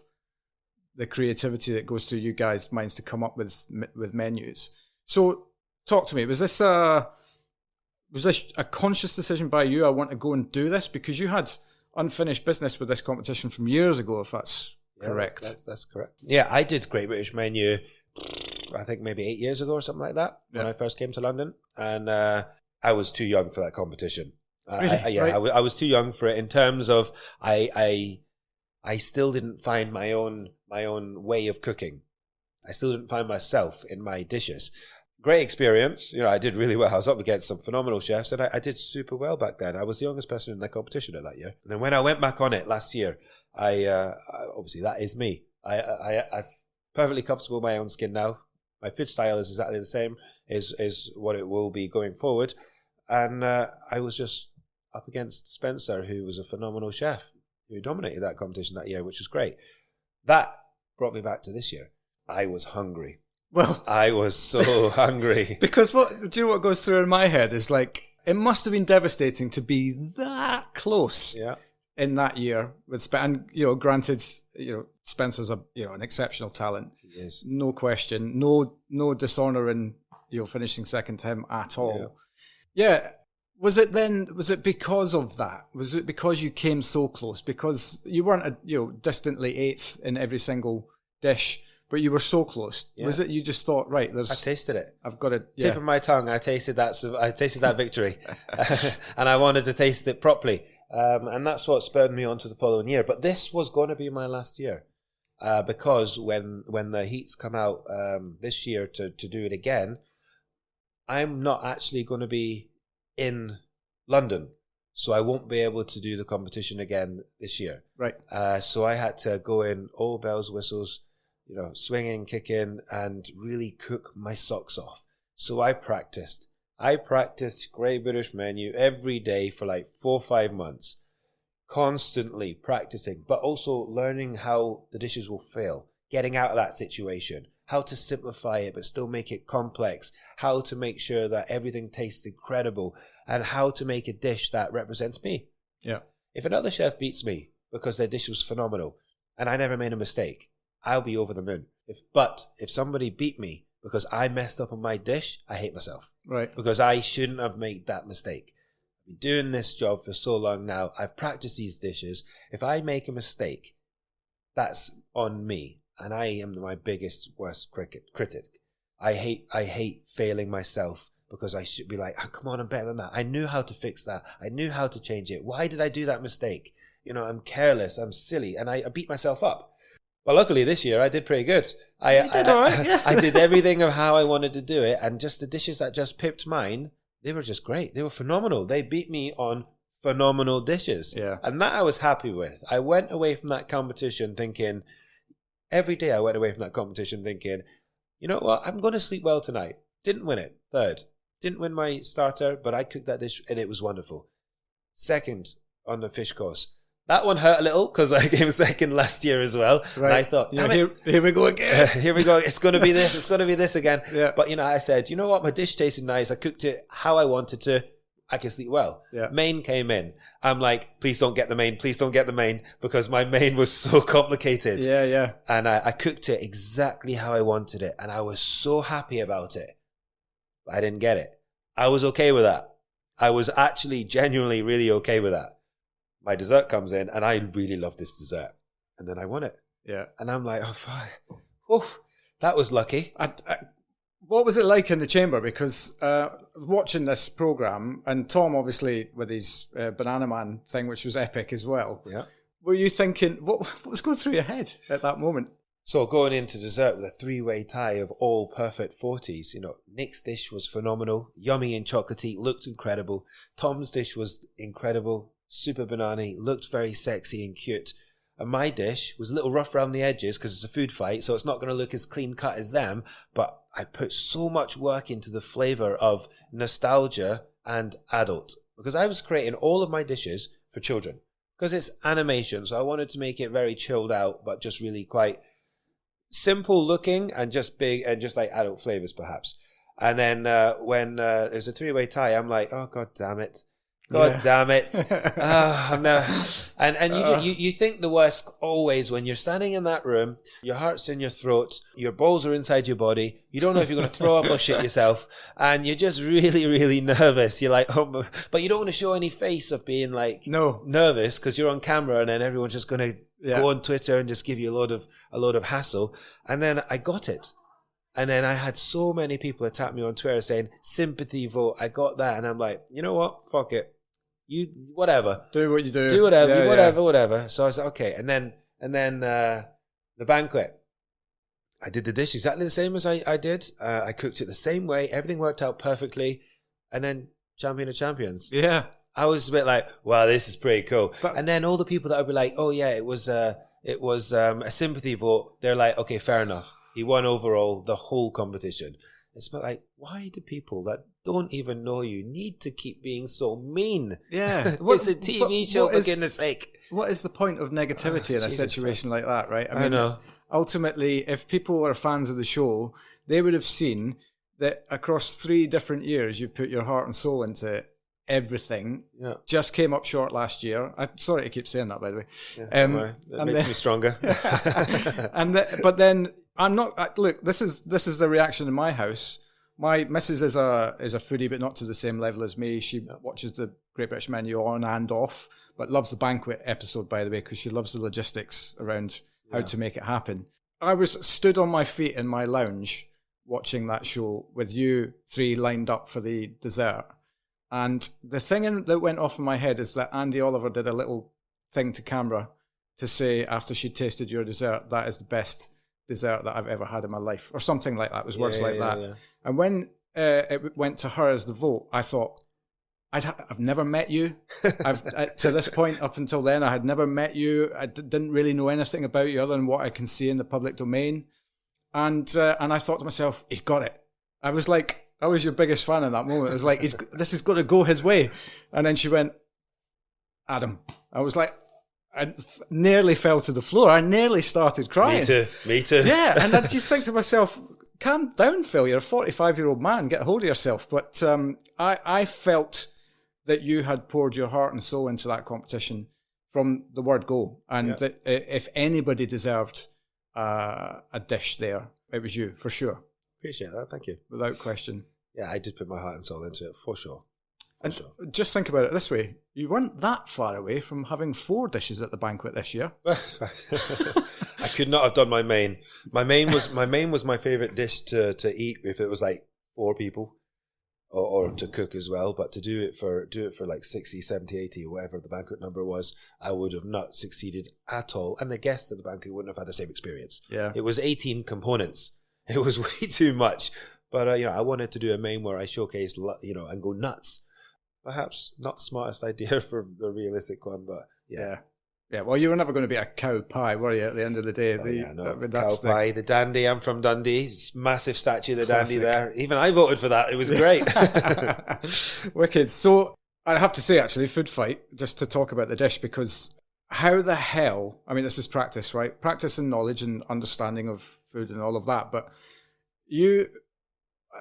the creativity that goes through you guys' minds to come up with menus. So, talk to me. Was this a conscious decision by you? I want to go and do this because you had unfinished business with this competition from years ago, if that's correct. That's correct. Yeah, I did Great British Menu, I think maybe 8 years ago or something like that, when I first came to London. And I was too young for that competition. Really? I was too young for it in terms of I still didn't find my own way of cooking. I still didn't find myself in my dishes. Great experience. I did really well. I was up against some phenomenal chefs, and I did super well back then. I was the youngest person in the competition at that year. And then when I went back on it last year, I obviously that is me. I'm perfectly comfortable in my own skin now. My food style is exactly the same is what it will be going forward. And I was just up against Spencer, who was a phenomenal chef, who dominated that competition that year, which was great. That brought me back to this year. I was hungry. Well, I was so hungry. Because do you know what goes through in my head is like, it must have been devastating to be that close in that year with Spencer. And, granted, Spencer's an exceptional talent. He is. No question. No dishonour in, finishing second to him at all. Yeah. Was it because of that? Was it because you came so close? Because you weren't distantly 8th in every single dish, but you were so close. Yeah. Was it you just thought, right, I tasted it. I've got it. Tip of my tongue, I tasted that victory. And I wanted to taste it properly. And that's what spurred me on to the following year. But this was going to be my last year. Because when the heats come out this year to do it again, I'm not actually going to be in London. So I won't be able to do the competition again this year. Right. So I had to go in all bells, whistles, swinging, kicking, and really cook my socks off. So I practiced Great British Menu every day for like 4 or 5 months, constantly practicing, but also learning how the dishes will fail, getting out of that situation, how to simplify it but still make it complex, how to make sure that everything tastes incredible, and how to make a dish that represents me. Yeah. If another chef beats me because their dish was phenomenal and I never made a mistake, I'll be over the moon. But if somebody beat me because I messed up on my dish, I hate myself. Right. Because I shouldn't have made that mistake. I've been doing this job for so long now. I've practiced these dishes. If I make a mistake, that's on me. And I am my biggest, worst critic. I hate failing myself because I should be like, oh, come on, I'm better than that. I knew how to fix that. I knew how to change it. Why did I do that mistake? You know, I'm careless. I'm silly. And I beat myself up. Well, luckily this year I did pretty good. You did all right. Yeah. I did everything of how I wanted to do it. And just the dishes that just pipped mine, they were just great. They were phenomenal. They beat me on phenomenal dishes. Yeah. And that I was happy with. I went away from that competition thinking, every day I went away from that competition thinking, you know what, I'm going to sleep well tonight. Didn't win it. Third. Didn't win my starter, but I cooked that dish and it was wonderful. Second on the fish course. That one hurt a little because I came second last year as well. Right. And I thought, here we go again. Here we go. It's going to be this. It's going to be this again. Yeah. But, I said, you know what? My dish tasted nice. I cooked it how I wanted to. I can sleep well. Yeah. Main came in. I'm like, please don't get the main. Please don't get the main because my main was so complicated. Yeah, yeah. And I cooked it exactly how I wanted it. And I was so happy about it. But I didn't get it. I was okay with that. I was actually genuinely really okay with that. My dessert comes in and I really love this dessert. And then I won it. Yeah. And I'm like, oh, fuck. Oof, that was lucky. What was it like in the chamber? Because watching this program, and Tom obviously with his Banana Man thing, which was epic as well. Yeah. Were you thinking, what was going through your head at that moment? So going into dessert with a three-way tie of all perfect 40s, Nick's dish was phenomenal, yummy and chocolatey, looked incredible. Tom's dish was incredible, super banana, looked very sexy and cute. And my dish was a little rough around the edges because it's a food fight, so it's not going to look as clean cut as them. But I put so much work into the flavour of nostalgia and adult because I was creating all of my dishes for children because it's animation. So I wanted to make it very chilled out, but just really quite simple looking and just big and just like adult flavours perhaps. And then when there's a three-way tie, I'm like, oh, God damn it. God damn it. And you think the worst always when you're standing in that room, your heart's in your throat, your balls are inside your body, you don't know if you're going to throw up or shit yourself, and you're just really, really nervous. You're like, oh, but you don't want to show any face of being like nervous because you're on camera and then everyone's just going to go on Twitter and just give you a load of hassle. And then I got it. And then I had so many people attack me on Twitter saying, sympathy vote, I got that. And I'm like, you know what? Fuck it. You, whatever. Do what you do. Do whatever, whatever. So I was like, okay. And then the banquet. I did the dish exactly the same as I did. I cooked it the same way. Everything worked out perfectly. And then Champion of Champions. Yeah. I was a bit like, wow, this is pretty cool. And then all the people that would be like, oh yeah, it was a sympathy vote. They're like, okay, fair enough. He won overall the whole competition. It's about like, why do people that don't even know you need to keep being so mean? Yeah. It's a TV show, for goodness sake. What is the point of negativity in a situation like that, right? I know. Ultimately, if people were fans of the show, they would have seen that across 3 different years, you've put your heart and soul into everything. Yeah. Just came up short last year. I'm sorry to keep saying that, by the way. Yeah, that makes me stronger. But then I'm not. Look, this is the reaction in my house. My missus is a foodie, but not to the same level as me. She watches the Great British Menu on and off, but loves the banquet episode, by the way, because she loves the logistics around how to make it happen. I was stood on my feet in my lounge watching that show with you 3 lined up for the dessert. And the thing that went off in my head is that Andy Oliver did a little thing to camera to say after she tasted your dessert, that is the best dessert that I've ever had in my life, or something like that. It was words like that. Yeah. And when it went to her as the vote, I thought, I've never met you. To this point, up until then, I had never met you. I didn't really know anything about you other than what I can see in the public domain. And I thought to myself, he's got it. I was like, I was your biggest fan in that moment. It was like, this is going to go his way. And then she went, Adam. I was like, and nearly fell to the floor. I nearly started crying. Me too. Yeah, and I just think to myself, calm down, Phil. You're a 45-year-old man. Get a hold of yourself. But I felt that you had poured your heart and soul into that competition from the word go. And that if anybody deserved a dish there, it was you, for sure. Appreciate that. Thank you. Without question. Yeah, I did put my heart and soul into it, for sure. And just think about it this way. You weren't that far away from having 4 dishes at the banquet this year. I could not have done my main. My main was my favourite dish to eat if it was like 4 people. Or to cook as well, but to do it for like 60, 70, 80 or whatever the banquet number was, I would have not succeeded at all, and the guests at the banquet wouldn't have had the same experience. Yeah, it was 18 components. It was way too much, but I wanted to do a main where I showcase, and go nuts. Perhaps not the smartest idea for the realistic one, but yeah. Yeah, well, you were never going to be a cow pie, were you, at the end of the day? Cow pie, the dandy. I'm from Dundee. Massive statue of the dandy there. Even I voted for that. It was great. Wicked. So I have to say, actually, food fight, just to talk about the dish, because how the hell, I mean, this is practice, right? Practice and knowledge and understanding of food and all of that. But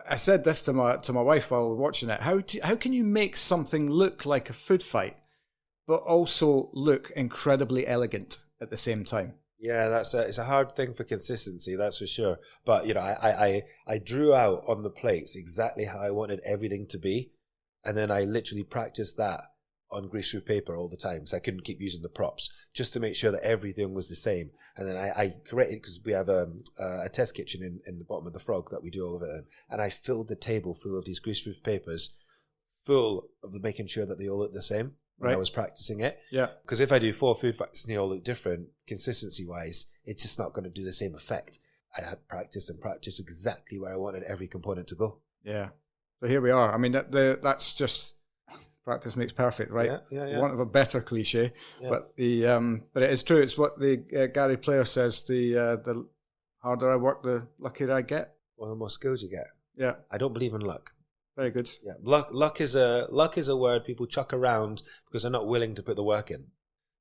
I said this to my wife while watching it. How can you make something look like a food fight, but also look incredibly elegant at the same time? Yeah, it's a hard thing for consistency, that's for sure. But I drew out on the plates exactly how I wanted everything to be, and then I literally practiced that on greaseproof paper all the time, so I couldn't keep using the props, just to make sure that everything was the same. And then I corrected, because we have a test kitchen in the bottom of the Frog that we do all of it in, and I filled the table full of these greaseproof papers, full of making sure that they all look the same. When I was practicing it. Yeah. Because if I do 4 food fights and they all look different, consistency-wise, it's just not going to do the same effect. I had practiced exactly where I wanted every component to go. Yeah. So here we are. I mean, that's just practice makes perfect, right? Yeah. Want of a better cliche. Yeah. But but it is true. It's what the Gary Player says, the harder I work, the luckier I get. Well, the more skills you get. Yeah. I don't believe in luck. Very good. Yeah, luck is a word people chuck around because they're not willing to put the work in.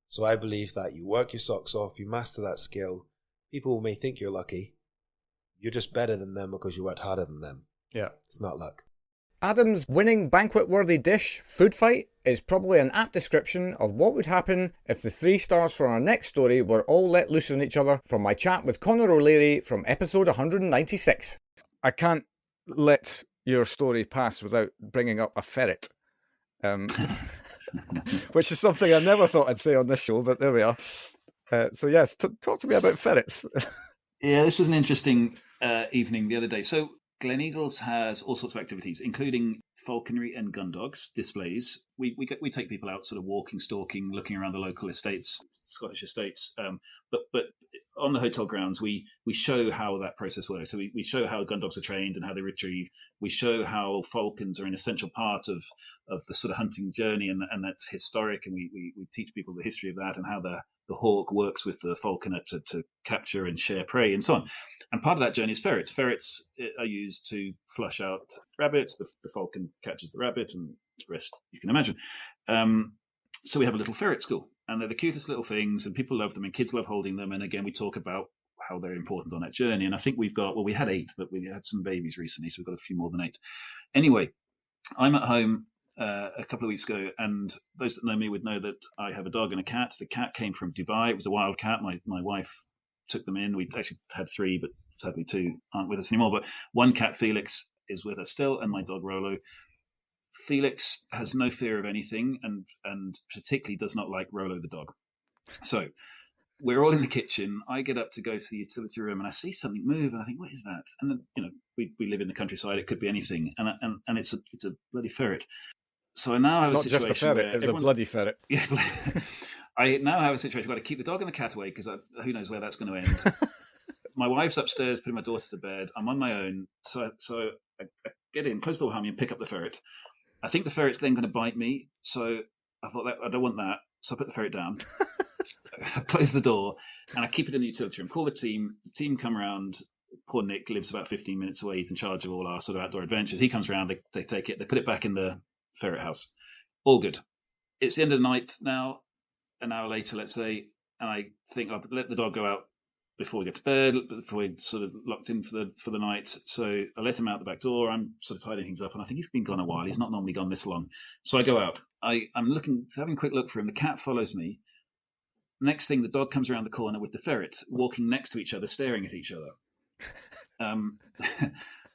So I believe that you work your socks off, you master that skill. People may think you're lucky. You're just better than them because you worked harder than them. Yeah. It's not luck. Adam's winning banquet-worthy dish, food fight, is probably an apt description of what would happen if the 3 stars for our next story were all let loose on each other from my chat with Conor O'Leary from episode 196. I can't let your story pass without bringing up a ferret, which is something I never thought I'd say on this show, but there we are. So yes, talk to me about ferrets. Yeah, this was an interesting evening the other day. So Gleneagles has all sorts of activities, including falconry and gun dogs displays. We take people out sort of walking, stalking, looking around the local estates, Scottish estates. But on the hotel grounds, we show how that process works. So we show how gun dogs are trained and how they retrieve. We show how falcons are an essential part of the sort of hunting journey, and that's historic. And we teach people the history of that and how the hawk works with the falconer to capture and share prey and so on. And part of that journey is ferrets. Ferrets are used to flush out rabbits. The falcon catches the rabbit, and the rest you can imagine. So we have a little ferret school, and they're the cutest little things, and people love them, and kids love holding them. And again, we talk about how they're important on that journey. And I think we had 8, but we had some babies recently, so we've got a few more than 8. Anyway, I'm at home a couple of weeks ago, and those that know me would know that I have a dog and a cat. The cat came from Dubai. It was a wild cat. My wife took them in. We actually had 3, but sadly 2 aren't with us anymore. But one cat, Felix, is with us still, and my dog Rolo. Felix has no fear of anything, and particularly does not like Rolo the dog. So we're all in the kitchen. I get up to go to the utility room, and I see something move, and I think, what is that? And then, we live in the countryside. It could be anything, and it's a bloody ferret. So I now have a situation. Not just a ferret; it was a bloody ferret. I now have a situation where I keep the dog and the cat away because who knows where that's going to end. My wife's upstairs putting my daughter to bed. I'm on my own, so I get in, close the door behind me, and pick up the ferret. I think the ferret's then going to bite me, so I thought I don't want that. So I put the ferret down, I close the door, and I keep it in the utility room. Call the team. The team come around. Poor Nick lives about 15 minutes away. He's in charge of all our sort of outdoor adventures. He comes around. They take it. They put it back in the ferret house. All good. It's the end of the night now. an hour later, let's say, and I think I'll let the dog go out before we get to bed, before we're sort of locked in for the night. So I let him out the back door. I'm sort of tidying things up, and I think he's been gone a while. He's not normally gone this long. So I go out. I'm looking, having a quick look for him. The cat follows me. Next thing, the dog comes around the corner with the ferret, walking next to each other, staring at each other.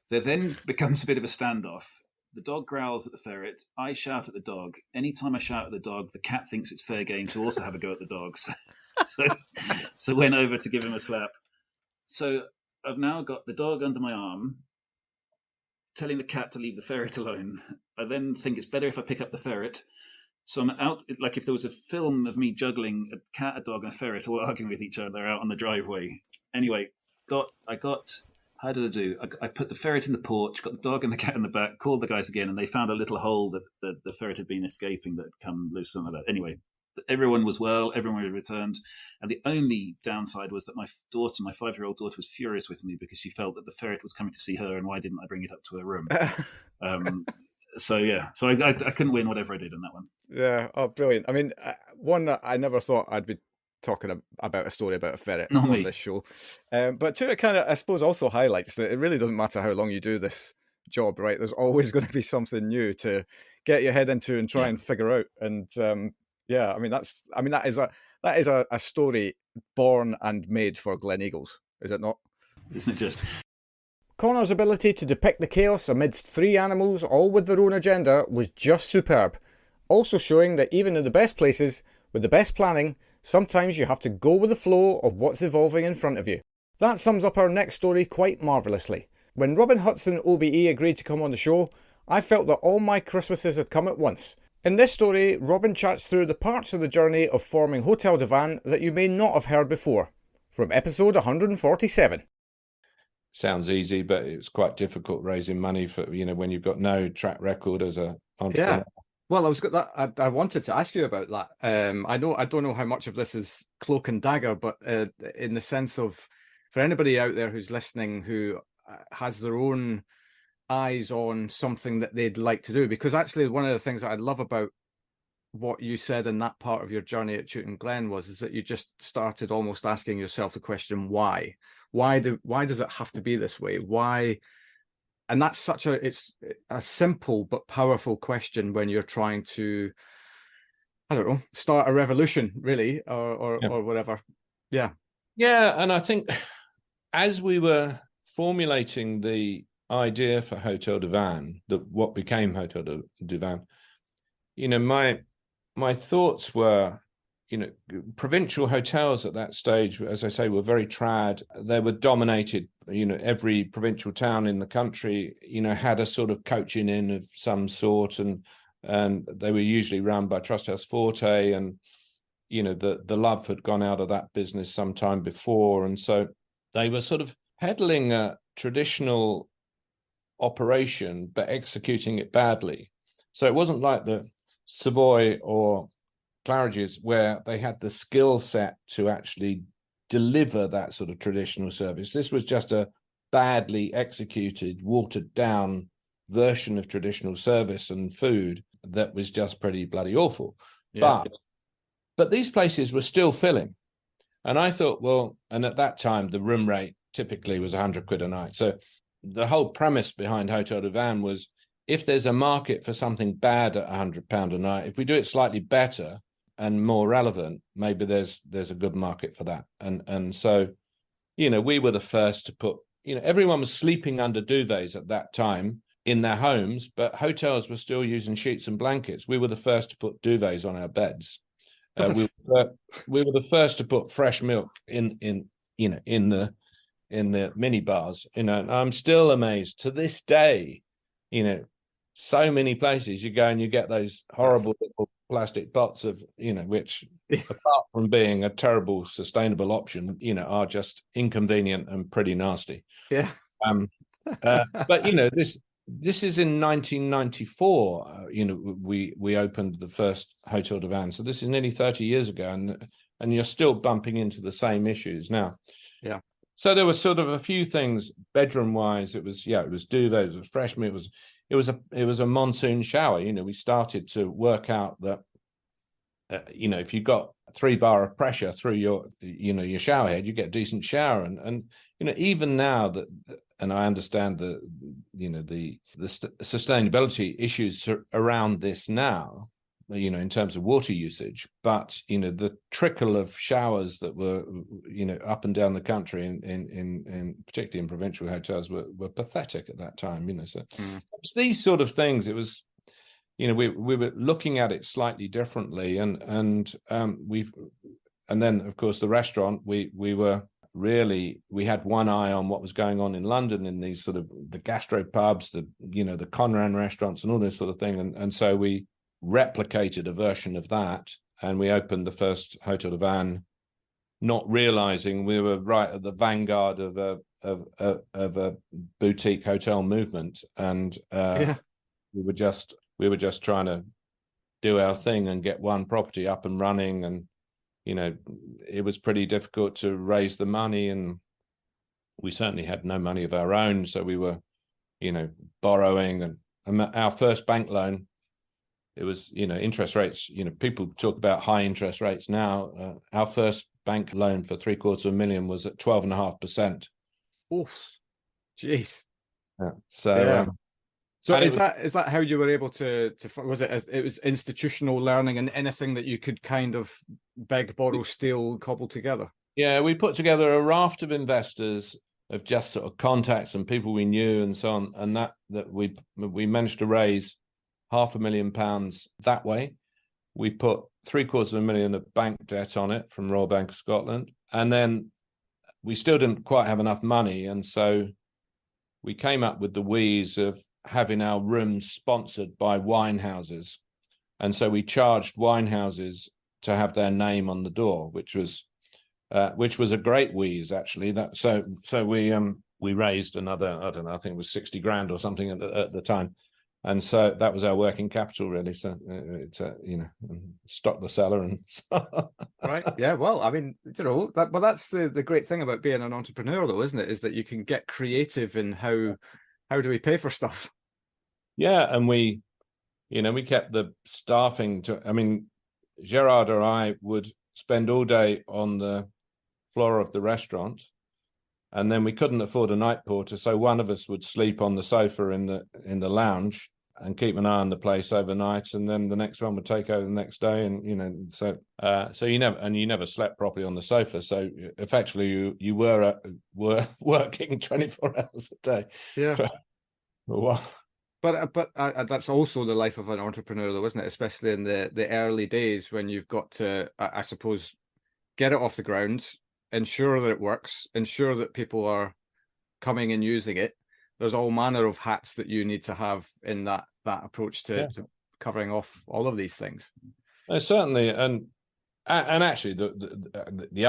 There then becomes a bit of a standoff. The dog growls at the ferret. I shout at the dog. Anytime I shout at the dog, the cat thinks it's fair game to also have a go at the dogs. So went over to give him a slap. So I've now got the dog under my arm, telling the cat to leave the ferret alone. I then think it's better if I pick up the ferret. So I'm out, like if there was a film of me juggling a cat, a dog, and a ferret all arguing with each other out on the driveway. Anyway, how did I do? I put the ferret in the porch, got the dog and the cat in the back, called the guys again, and they found a little hole that the ferret had been escaping that had come loose, something like that. Anyway, everyone was well, everyone had returned, and the only downside was that my 5-year-old daughter, was furious with me because she felt that the ferret was coming to see her, and why didn't I bring it up to her room? So I couldn't win whatever I did in that one. Yeah, oh, brilliant. I mean, one that I never thought I'd be talking about a story about a ferret on this show. But two, it kind of, I suppose, also highlights that it really doesn't matter how long you do this job, right? There's always going to be something new to get your head into and try and figure out. And yeah, that is a story born and made for Gleneagles, is it not? Isn't it just? Connor's ability to depict the chaos amidst 3 animals, all with their own agenda, was just superb. Also showing that even in the best places, with the best planning, sometimes you have to go with the flow of what's evolving in front of you. That sums up our next story quite marvellously. When Robin Hudson OBE agreed to come on the show, I felt that all my Christmases had come at once. In this story, Robin chats through the parts of the journey of forming Hotel du Vin that you may not have heard before. From episode 147. Sounds easy, but it's quite difficult raising money for, when you've got no track record as an entrepreneur. Yeah. Well, I wanted to ask you about that. I don't know how much of this is cloak and dagger, but in the sense of, for anybody out there who's listening who has their own eyes on something that they'd like to do, because actually one of the things that I love about what you said in that part of your journey at Chewton Glen is that you just started almost asking yourself the question, why? Why does it have to be this way? Why? And that's it's a simple but powerful question when you're trying to, I don't know, start a revolution, really, or whatever. Yeah. Yeah, and I think as we were formulating the idea for Hotel du Vin, what became Hotel du Vin, my thoughts were, provincial hotels at that stage, as I say, were very trad. They were dominated, every provincial town in the country, had a sort of coaching inn of some sort, and they were usually run by Trusthouse Forte, and, the love had gone out of that business some time before. And so they were sort of peddling a traditional operation, but executing it badly. So it wasn't like the Savoy or Claridge's, where they had the skill set to actually deliver that sort of traditional service. This was just a badly executed, watered down version of traditional service and food that was just pretty bloody awful. Yeah. But these places were still filling. And I thought, well, and at that time, the room rate typically was 100 quid a night. So the whole premise behind Hotel du Vin was, if there's a market for something bad at £100 a night, if we do it slightly better and more relevant, maybe there's a good market for that. And so, we were the first to put, everyone was sleeping under duvets at that time in their homes, but hotels were still using sheets and blankets. We were the first to put duvets on our beds. We were the first to put fresh milk in the mini bars. And I'm still amazed to this day. So many places you go and you get those horrible little plastic pots of, which apart from being a terrible sustainable option, are just inconvenient and pretty nasty. Yeah. But this is in 1994. We opened the first Hotel du Vin, so this is nearly 30 years ago, and you're still bumping into the same issues now. Yeah. So there was sort of a few things bedroom wise. It was duvets, it was fresh meat, it was a monsoon shower. We started to work out that if you got 3 bar of pressure through your shower head, you get a decent shower. And even now that, and I understand the sustainability issues around this now, in terms of water usage, but the trickle of showers that were up and down the country in particularly in provincial hotels were pathetic at that time. So it's these sort of things. It was, we were looking at it slightly differently, and then of course the restaurant, we had one eye on what was going on in London in these sort of the gastro pubs, the Conran restaurants and all this sort of thing, and so we replicated a version of that, and we opened the first Hotel de Vannes, not realizing we were right at the vanguard of a boutique hotel movement, and we were just trying to do our thing and get one property up and running, and it was pretty difficult to raise the money, and we certainly had no money of our own, so we were borrowing, and our first bank loan, it was, interest rates, people talk about high interest rates now. Our first bank loan for $750,000 was at 12.5%. Oof, jeez. Yeah. So, so is that how you were able to was it was institutional learning and anything that you could kind of beg, borrow, steal, cobble together? Yeah, we put together a raft of investors, of just sort of contacts and people we knew and so on, and that we managed to raise £500,000 that way. We put $750,000 of bank debt on it from Royal Bank of Scotland, and then we still didn't quite have enough money, and so we came up with the wheeze of having our rooms sponsored by wine houses, and so we charged wine houses to have their name on the door, which was a great wheeze actually. So we raised another, I don't know, I think it was 60 grand or something at the time. And so that was our working capital, really. So it's stock the cellar and right. Yeah. Well, I mean, that's the great thing about being an entrepreneur, though, isn't it? Is that you can get creative in how do we pay for stuff? Yeah, and we kept the staffing to. I mean, Gerard or I would spend all day on the floor of the restaurant, and then we couldn't afford a night porter, so one of us would sleep on the sofa in the lounge and keep an eye on the place overnight, and then the next one would take over the next day, and so you never slept properly on the sofa. So effectively, you were working 24 hours a day. Yeah. For a while. But that's also the life of an entrepreneur, though, isn't it? Especially in the early days when you've got to, I suppose, get it off the ground, ensure that it works, ensure that people are coming and using it. There's all manner of hats that you need to have in that approach to covering off all of these things. Certainly, and actually, the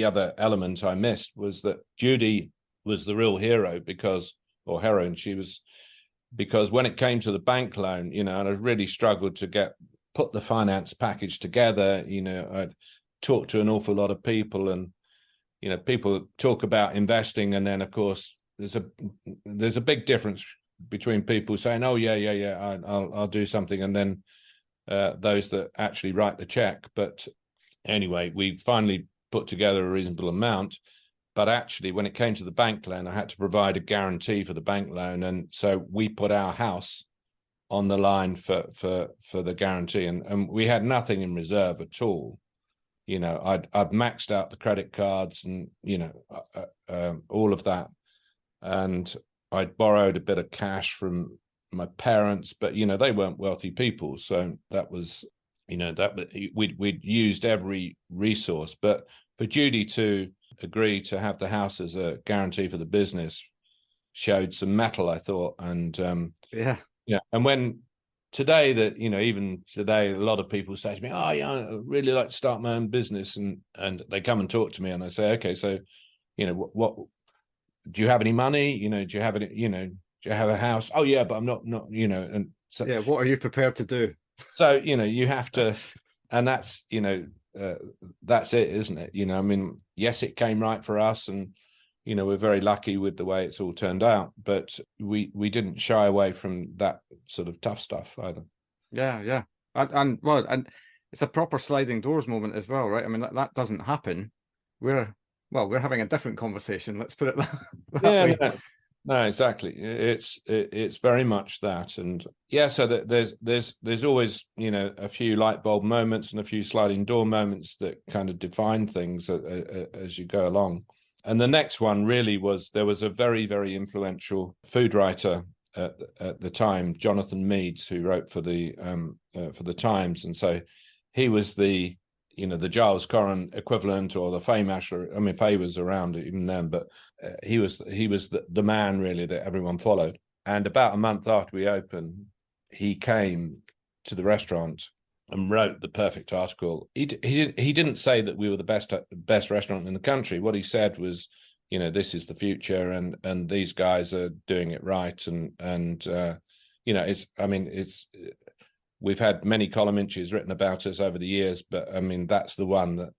other element I missed was that Judy was the real hero or heroine. She was, because when it came to the bank loan, and I really struggled to put the finance package together. I'd talked to an awful lot of people, and people talk about investing, and then of course there's a big difference between people saying, "Oh yeah, I'll do something," and then those that actually write the check. But anyway, we finally put together a reasonable amount. But actually, when it came to the bank loan, I had to provide a guarantee for the bank loan, and so we put our house on the line for the guarantee, and we had nothing in reserve at all. I'd maxed out the credit cards and all of that, and I'd borrowed a bit of cash from my parents, but they weren't wealthy people, so that was we'd used every resource. But for Judy to agree to have the house as a guarantee for the business showed some mettle, I thought. And and when today even today, a lot of people say to me, "Oh yeah, I really like to start my own business," and they come and talk to me, and I say, "Okay, so what do you have any money? Do you have any, do you have a house?" "Oh yeah, but I'm not and so what are you prepared to do?" So you have to, and that's that's it, isn't it? I mean, yes, it came right for us, and we're very lucky with the way it's all turned out, but we didn't shy away from that sort of tough stuff either. Yeah. And It's a proper sliding doors moment as well, right? I mean, that doesn't happen. We're having a different conversation. Let's put it that way. No, exactly. It's very much that, and so there's always a few light bulb moments and a few sliding door moments that kind of define things as you go along. And the next one really was, there was a very, very influential food writer at the time, Jonathan Meades, who wrote for the Times, and so he was the Giles Corran equivalent, or the Fay Masher. I mean, Fay was around even then, but he was the man really that everyone followed. And about a month after we opened, he came to the restaurant and wrote the perfect article. He didn't say that we were the best restaurant in the country. What he said was, this is the future, and these guys are doing it right, and we've had many column inches written about us over the years, but I mean, that's the one that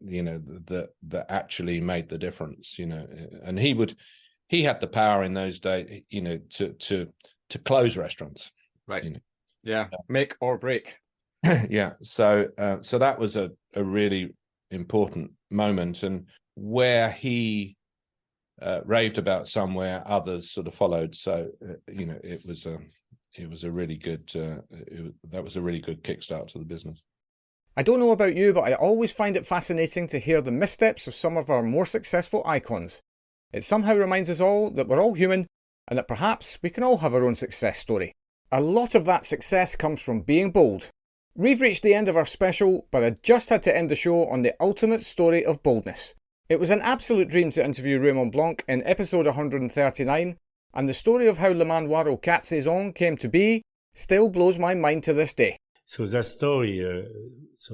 that actually made the difference, and he had the power in those days, to close restaurants. Right. Make or break. Yeah. So that was a really important moment, and where he raved about somewhere, others sort of followed. So, it was a really good, that was a really good kickstart to the business. I don't know about you, but I always find it fascinating to hear the missteps of some of our more successful icons. It somehow reminds us all that we're all human, and that perhaps we can all have our own success story. A lot of that success comes from being bold. We've reached the end of our special, but I just had to end the show on the ultimate story of boldness. It was an absolute dream to interview Raymond Blanc in episode 139, and the story of how Le Manoir aux Quatre Saisons came to be still blows my mind to this day. So that story,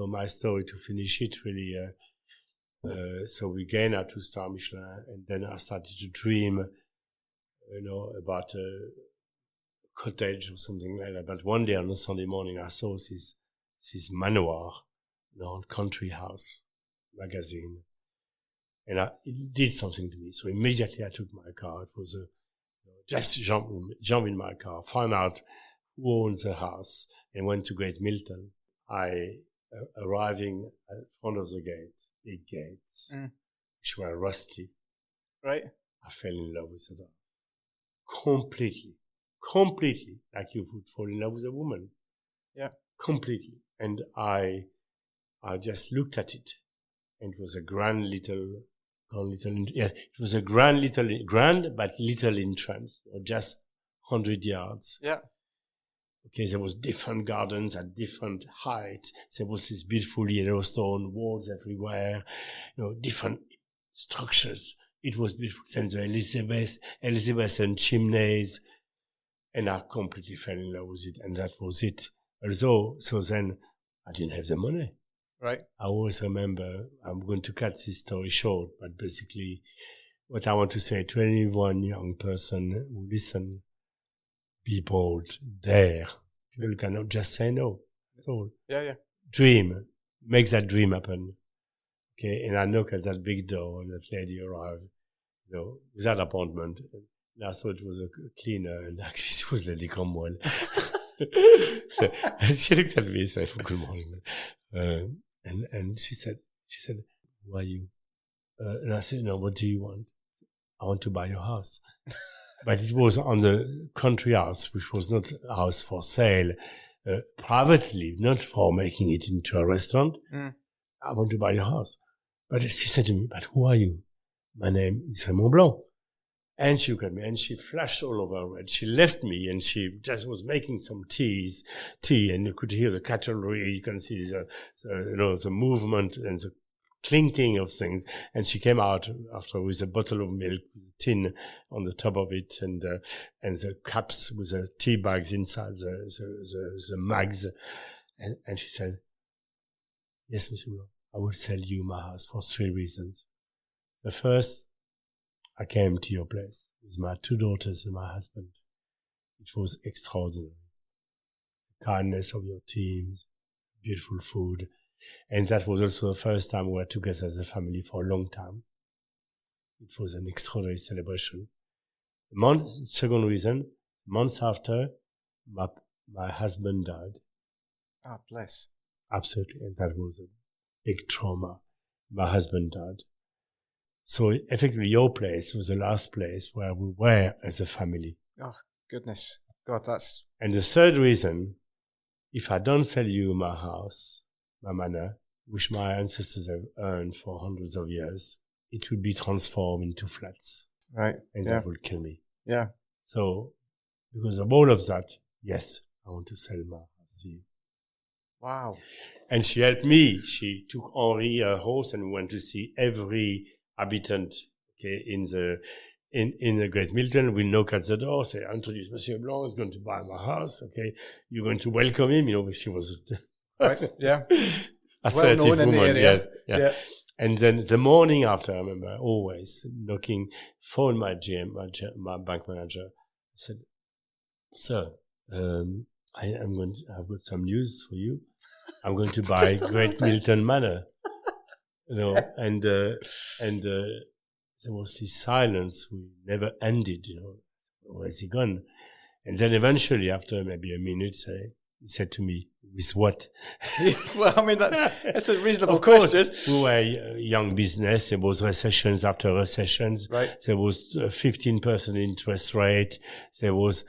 my story to finish it really, so we gained our 2-star Michelin, and then I started to dream, about a cottage or something like that. But one day on a Sunday morning, I saw this manoir, country house magazine, and it did something to me. So immediately I took my car. It was just jump in my car, find out who owns the house, and went to Great Milton. Arriving at front of the gate, big gates, which were rusty. Right. I fell in love with the house. Completely, like you would fall in love with a woman. Yeah. Completely. And I just looked at it, and it was a grand but little entrance, or just 100 yards. Yeah. Okay, there was different gardens at different heights. There was this beautiful Yellowstone walls everywhere, different structures. It was beautiful. Then the Elizabethan chimneys, and I completely fell in love with it, and that was it. So then I didn't have the money. Right. I always remember, I'm going to cut this story short, but basically what I want to say to anyone young person who listen, be bold, dare. People cannot just say no. That's all. Yeah. Dream. Make that dream happen. Okay, and I knock at that big door, and that lady arrived, without appointment. And I thought it was a cleaner, and actually it was Lady Cromwell. So, she looked at me and said, "Good morning." And she said, "Who are you?" And I said, "No, what do you want?" "I want to buy your house." But it was on the country house, which was not a house for sale, privately, not for making it into a restaurant. "I want to buy your house." But she said to me, "But who are you?" "My name is Raymond Blanc." And she looked at me, and she flashed all over red. She left me, and she just was making some tea, and you could hear the cutlery. You can see the movement and the clinking of things. And she came out after with a bottle of milk, with a tin on the top of it, and the cups with the tea bags inside the mugs. And she said, "Yes, Monsieur Blanc, I will sell you my house for 3 reasons. The first, I came to your place with my 2 daughters and my husband. It was extraordinary. The kindness of your teams, beautiful food. And that was also the first time we were together as a family for a long time. It was an extraordinary celebration. Second reason, months after, my husband died. Ah, bless. Absolutely. And that was a big trauma. My husband died. So effectively, your place was the last place where we were as a family. Oh, goodness. God, that's... And the third reason, if I don't sell you my house, my manor, which my ancestors have earned for hundreds of years, it will be transformed into flats. Right. And that will kill me. Yeah. So, because of all of that, yes, I want to sell my house to you. Wow. And she helped me. She took Henri, her horse, and we went to see every habitant, okay, in the Great Milton. We knock at the door, say, introduce Monsieur Blanc, is going to buy my house, okay? You're going to welcome him. You know, she was right. Yeah. assertive well known woman, in the area. yes. Yeah. And then the morning after, I remember always knocking, phone my GM, my bank manager. I said, "Sir, I've got some news for you. I'm going to buy Great Milton Manor." You know, and there was this silence we never ended. You know, where is he gone? And then eventually, after maybe a minute, he said to me, "With what?" Well, I mean, that's a reasonable of course, question. We were a young business. There was recessions after recessions. Right. There was 15% interest rate. There was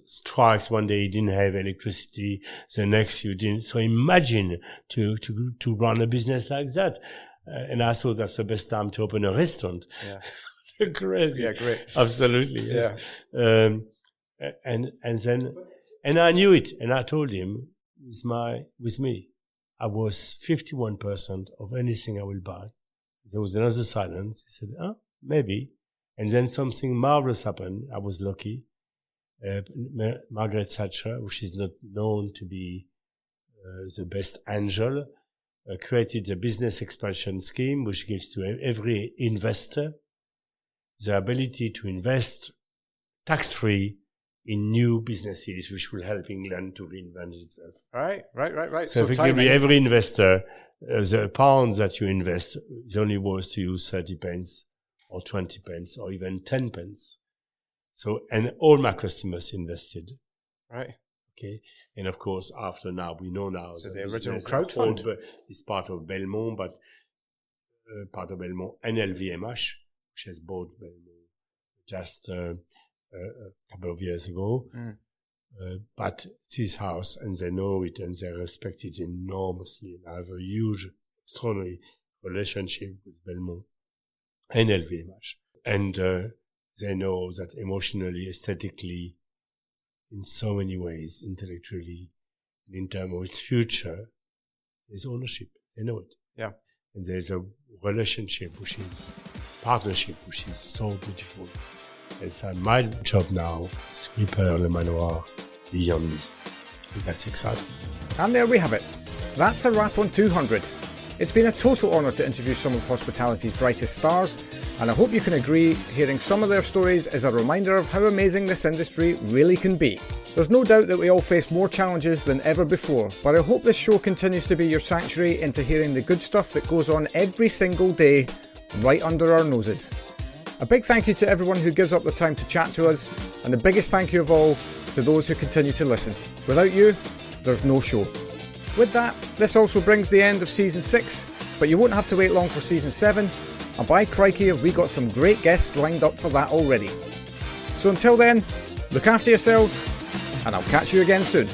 strikes. One day you didn't have electricity. The next you didn't. So imagine to run a business like that. And I thought that's the best time to open a restaurant. Yeah. Crazy. Yeah, great. Absolutely. Yes. Yeah. And I knew it, and I told him, with me, I was 51% of anything I will buy. There was another silence. He said, maybe. And then something marvelous happened. I was lucky. Margaret Thatcher, which is not known to be the best angel, created a business expansion scheme which gives to every investor the ability to invest tax-free in new businesses, which will help England to reinvent itself. Right. So effectively, every investor, the pound that you invest is only worth to you 30 pence or 20 pence or even 10 pence. So, and all my customers invested. Right. Okay. And of course, after now, we know now so that the original crowdfund is part of Belmont, but part of Belmont and LVMH, which has bought Belmont just a couple of years ago. But this house, and they know it, and they respect it enormously. And I have a huge, extraordinary relationship with Belmont and LVMH. And they know that emotionally, aesthetically, in so many ways, intellectually, and in terms of its future, there's ownership. They know it. Yeah. And there's a relationship, partnership, which is so beautiful. And so my job now is to prepare le manoir beyond me. And that's exciting. And there we have it. That's a wrap on 200. It's been a total honour to interview some of hospitality's brightest stars, and I hope you can agree hearing some of their stories is a reminder of how amazing this industry really can be. There's no doubt that we all face more challenges than ever before, but I hope this show continues to be your sanctuary into hearing the good stuff that goes on every single day right under our noses. A big thank you to everyone who gives up the time to chat to us, and the biggest thank you of all to those who continue to listen. Without you, there's no show. With that, this also brings the end of Season 6, but you won't have to wait long for Season 7, and by crikey have we got some great guests lined up for that already. So until then, look after yourselves, and I'll catch you again soon.